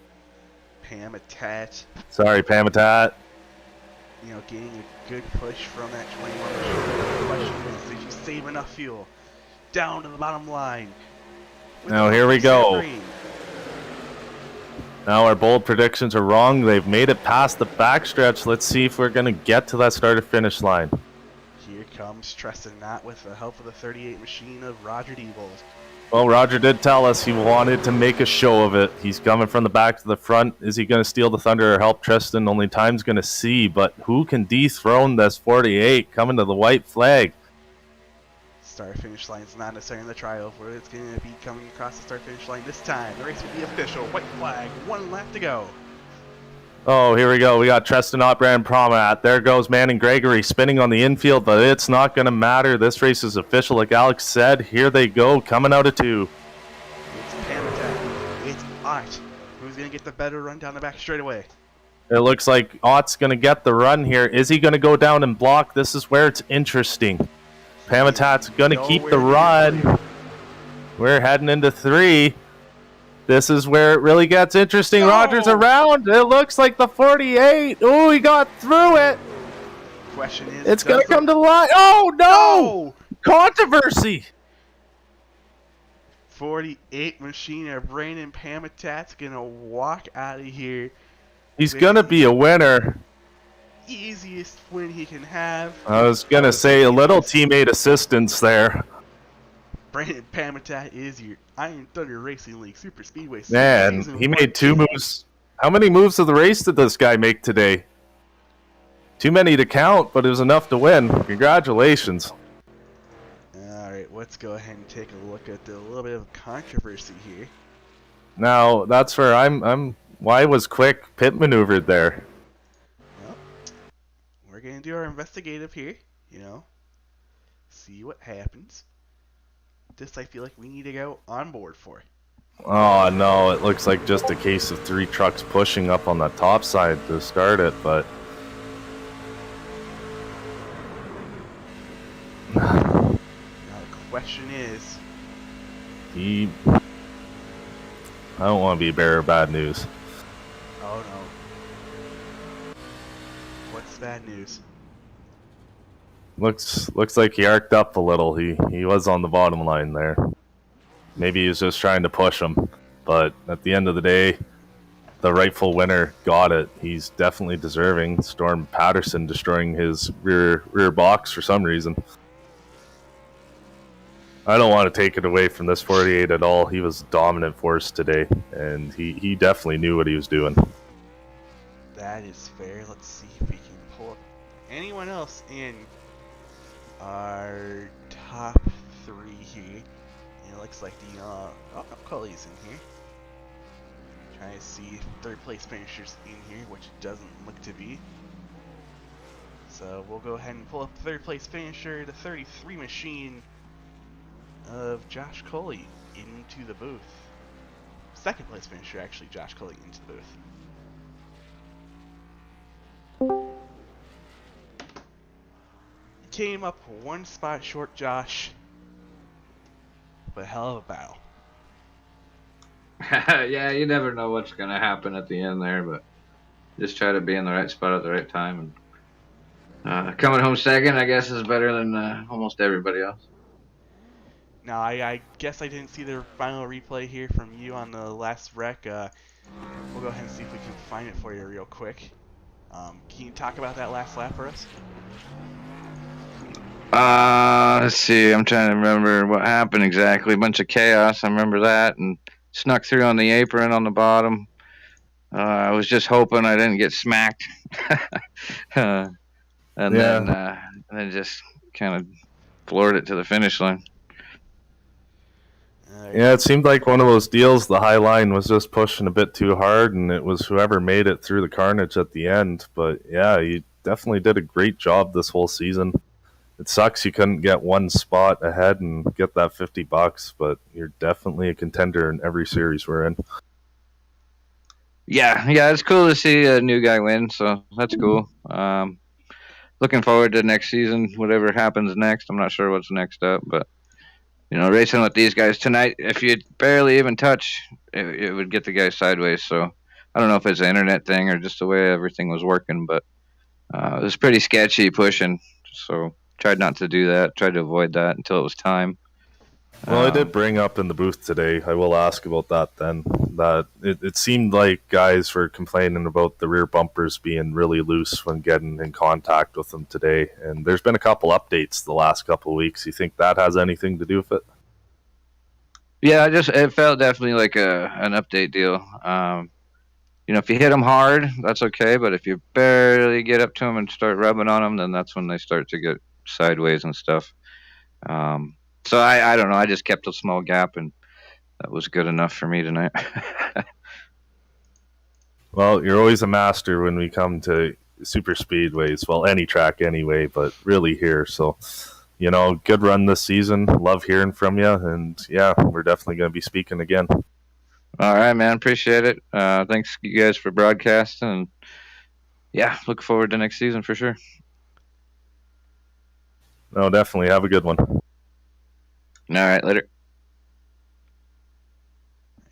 Pamitat, Sorry, Pamitat. you know, getting a good push from that 21 machine. The question is, did you save enough fuel? Down to the bottom line. With Now, the here we go. green. Now our bold predictions are wrong. They've made it past the backstretch. Let's see if we're going to get to that start-to-finish line. Here comes Treston Knott with the help of the 38 machine of Roger Diebold. Well, Roger did tell us he wanted to make a show of it. He's coming from the back to the front. Is he going to steal the thunder or help Tristan? Only time's going to see. But who can dethrone this 48 coming to the white flag? Start-finish line is not necessarily in the trial, but it's going to be coming across the start-finish line this time. The race will be official. White flag, 1 lap to go. Oh, here we go. We got Treston Knott, Brandon Pomerat. There goes Manning Gregory spinning on the infield, but it's not going to matter. This race is official, like Alex said. Here they go, coming out of 2. It's Pamitat. It's Ott. Who's going to get the better run down the back straightaway? It looks like Ott's going to get the run here. Is he going to go down and block? This is where it's interesting. Pamitat's going to keep the run. We're heading into 3. This is where it really gets interesting. No. Rogers around. It looks like the 48. Oh, he got through it. Question is, It's going to does come to the line. Oh, no. No! Controversy. 48 machine of Brandon Pamitat's going to walk out of here. He's going to be a winner. Easiest win he can have. I was going to say a little teammate assistance there. Brandon Pamitat is your Iron Thunder Racing League Superspeedway Man, Season he 1 made 2 champion. moves. How many moves of the race did this guy make today? Too many to count, but it was enough to win. Congratulations. Alright, let's go ahead and take a look at a little bit of controversy here. Now, that's where I'm why was Quick pit maneuvered there? Well, we're going to do our investigative here, see what happens. This I feel like we need to go on board for. Oh no, it looks like just a case of 3 trucks pushing up on the top side to start it, but Now the question is, I don't want to be a bearer of bad news. oh no. What's bad news? Looks like he arced up a little. He was on the bottom line there. Maybe he was just trying to push him, but at the end of the day, the rightful winner got it. He's definitely deserving. Storm Patterson destroying his rear box for some reason. I don't want to take it away from this 48 at all. He was a dominant force today, and he definitely knew what he was doing. That is fair. Let's see if we can pull up anyone else in our top 3 here. It looks like the Cully's in here. Trying to see if third place finishers in here, which it doesn't look to be. So we'll go ahead and pull up the third place finisher, the 33 machine of Josh Coley, into the booth. Second place finisher, actually, Josh Coley into the booth. Came up 1 spot short, Josh. But hell of a battle. Yeah, you never know what's going to happen at the end there, but just try to be in the right spot at the right time. And coming home second, I guess, is better than almost everybody else. Now, I guess I didn't see the final replay here from you on the last wreck. We'll go ahead and see if we can find it for you real quick. Can you talk about that last lap for us? Let's see. I'm trying to remember what happened exactly. A bunch of chaos. I remember that, and snuck through on the apron on the bottom. I was just hoping I didn't get smacked, and then just kind of floored it to the finish line. Yeah, it seemed like one of those deals. The high line was just pushing a bit too hard, and it was whoever made it through the carnage at the end. But yeah, you definitely did a great job this whole season. It sucks you couldn't get 1 spot ahead and get that $50, but you're definitely a contender in every series we're in. Yeah, it's cool to see a new guy win, so that's cool. Looking forward to next season, whatever happens next. I'm not sure what's next up, but racing with these guys tonight, if you barely even touch, it would get the guy sideways. So I don't know if it's an internet thing or just the way everything was working, but it was pretty sketchy pushing. So tried not to do that. Tried to avoid that until it was time. Well, I did bring up in the booth today, I will ask about that then, that it seemed like guys were complaining about the rear bumpers being really loose when getting in contact with them today. And there's been a couple updates the last couple of weeks. You think that has anything to do with it? Yeah, it felt definitely like an update deal. If you hit them hard, that's okay. But if you barely get up to them and start rubbing on them, then that's when they start to get sideways and stuff. So I don't know. I just kept a small gap, and that was good enough for me tonight. Well, you're always a master when we come to super speedways. Well, any track anyway, but really here. So, good run this season. Love hearing from you. And yeah, we're definitely going to be speaking again. All right, man. Appreciate it. Thanks you guys for broadcasting. And yeah, look forward to next season for sure. No, definitely. Have a good one. All right, later.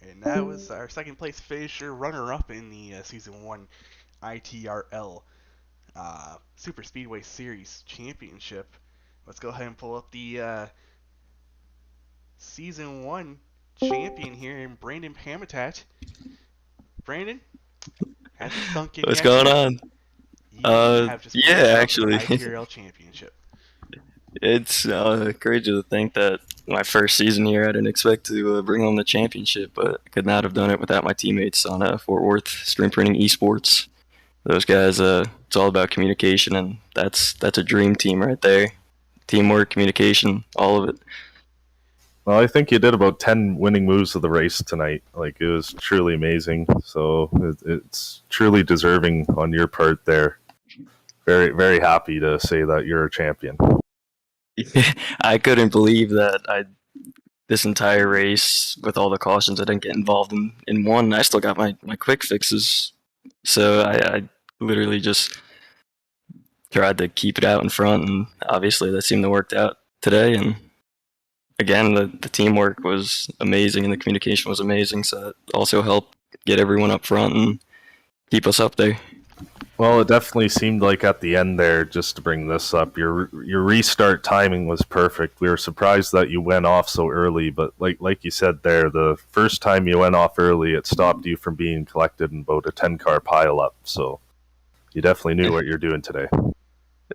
And that was our second place finisher, runner-up in the Season 1 ITRL Super Speedway Series Championship. Let's go ahead and pull up the Season 1 champion here in Brandon Pamitat. Brandon, has it sunk in What's yet? going on? You have just won yeah, yourself actually. the ITRL Championship. It's crazy to think that my first season here. I didn't expect to bring home the championship, but I could not have done it without my teammates on Fort Worth Screen Printing Esports. Those guys, it's all about communication, and that's a dream team right there. Teamwork, communication, all of it. Well, I think you did about 10 winning moves of the race tonight. Like, it was truly amazing. So it's truly deserving on your part there. Very, very happy to say that you're a champion. I couldn't believe that this entire race, with all the cautions, I didn't get involved in one. I still got my quick fixes. So I literally just tried to keep it out in front, and obviously that seemed to work out today. And again, the teamwork was amazing and the communication was amazing, so it also helped get everyone up front and keep us up there. Well, it definitely seemed like at the end there, just to bring this up, your restart timing was perfect. We were surprised that you went off so early, but like you said there, the first time you went off early, it stopped you from being collected in about a 10-car pileup. So you definitely knew what you're doing today.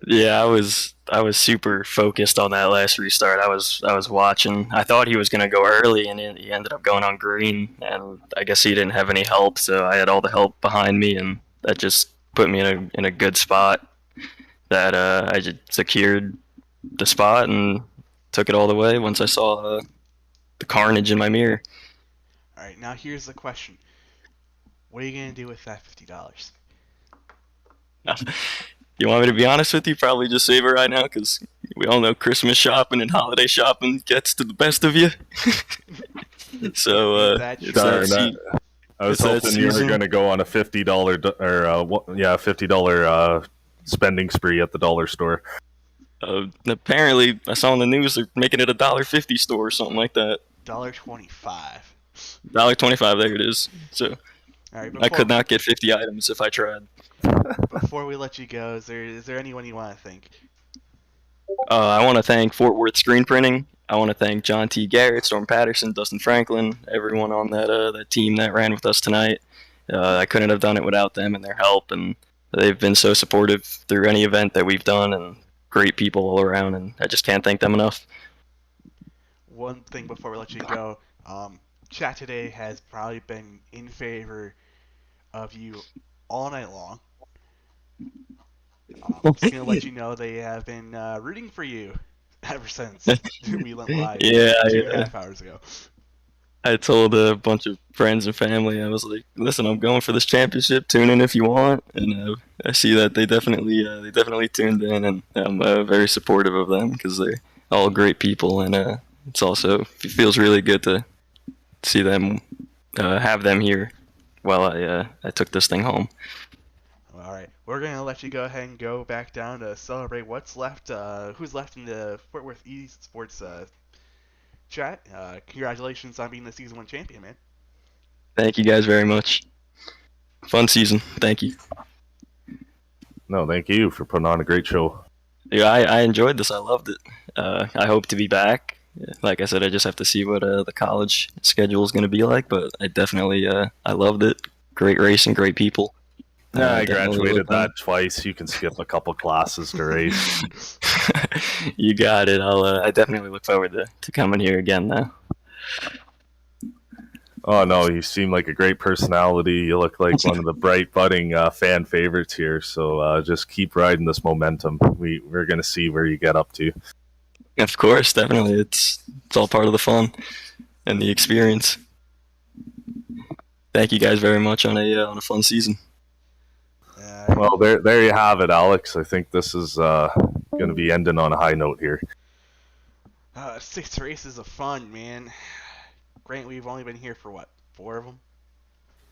Yeah, I was super focused on that last restart. I was watching. I thought he was going to go early, and he ended up going on green. And I guess he didn't have any help, so I had all the help behind me, and that just put me in a good spot. That I just secured the spot and took it all the way once I saw the carnage in my mirror. All right, now here's the question: what are you gonna do with that $50? You want me to be honest with you? Probably just save it right now, because we all know Christmas shopping and holiday shopping gets to the best of you. So I was hoping you were going to go on a $50 $50 spending spree at the dollar store. Apparently, I saw on the news they're making it a $1.50 store or something like that. $1.25. $1.25. There it is. So right, I could not get 50 items if I tried. Before we let you go, is there anyone you want to thank? I want to thank Fort Worth Screen Printing. I want to thank John T. Garrett, Storm Patterson, Dustin Franklin, everyone on that team that ran with us tonight. I couldn't have done it without them and their help, and they've been so supportive through any event that we've done, and great people all around, and I just can't thank them enough. One thing before we let you go, chat today has probably been in favor of you all night long. I'm just going to let you know they have been rooting for you ever since we went live 2.5 hours ago. I told a bunch of friends and family, I was like, listen, I'm going for this championship, tune in if you want, and I see that they definitely tuned in, and I'm very supportive of them, because they're all great people, and it feels really good to see them, have them here while I took this thing home. All right, we're going to let you go ahead and go back down to celebrate what's left, who's left in the Fort Worth Esports chat. Congratulations on being the Season 1 champion, man. Thank you guys very much. Fun season. Thank you. No, thank you for putting on a great show. Yeah, I enjoyed this. I loved it. I hope to be back. Like I said, I just have to see what the college schedule is going to be like, but I definitely I loved it. Great racing, great people. Yeah, I graduated that twice. You can skip a couple classes to race. You got it. I definitely look forward to coming here again now. Oh no, you seem like a great personality. You look like one of the bright budding fan favorites here. So just keep riding this momentum. We're gonna see where you get up to. Of course, definitely. It's all part of the fun and the experience. Thank you guys very much on a fun season. Well, there you have it, Alex. I think this is going to be ending on a high note here. 6 races of fun, man. Grant, we've only been here for, 4 of them?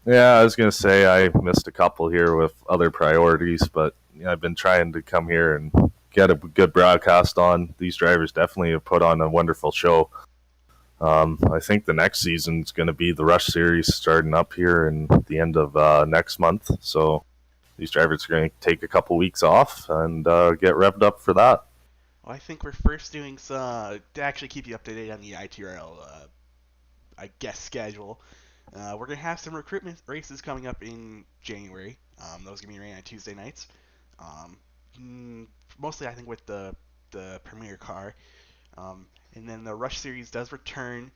Yeah, I was going to say I missed a couple here with other priorities, but I've been trying to come here and get a good broadcast on. These drivers definitely have put on a wonderful show. I think the next season is going to be the Rush Series starting up here in the end of next month, so these drivers are going to take a couple weeks off and get revved up for that. Well, I think we're first doing some to actually keep you up to date on the ITRL, schedule. We're going to have some recruitment races coming up in January. Those are going to be ran on Tuesday nights. Mostly, I think, with the Premier car. And then the Rush Series does return.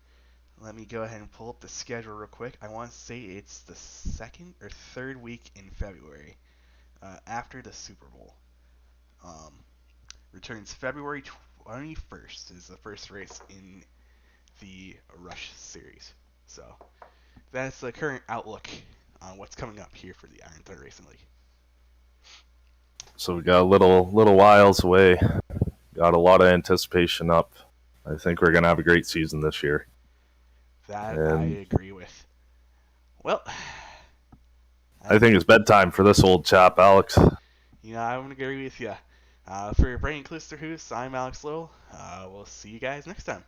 Let me go ahead and pull up the schedule real quick. I want to say it's the second or third week in February, after the Super Bowl. Returns February 21st is the first race in the Rush Series. So that's the current outlook on what's coming up here for the Iron Thread Racing League. So we got a little whiles away. Got a lot of anticipation up. I think we're gonna have a great season this year. That I agree with. Well, I think it's bedtime for this old chap, Alex. You know, I would agree with you. For Brian Klisterhuis, I'm Alex Lowell. We'll see you guys next time.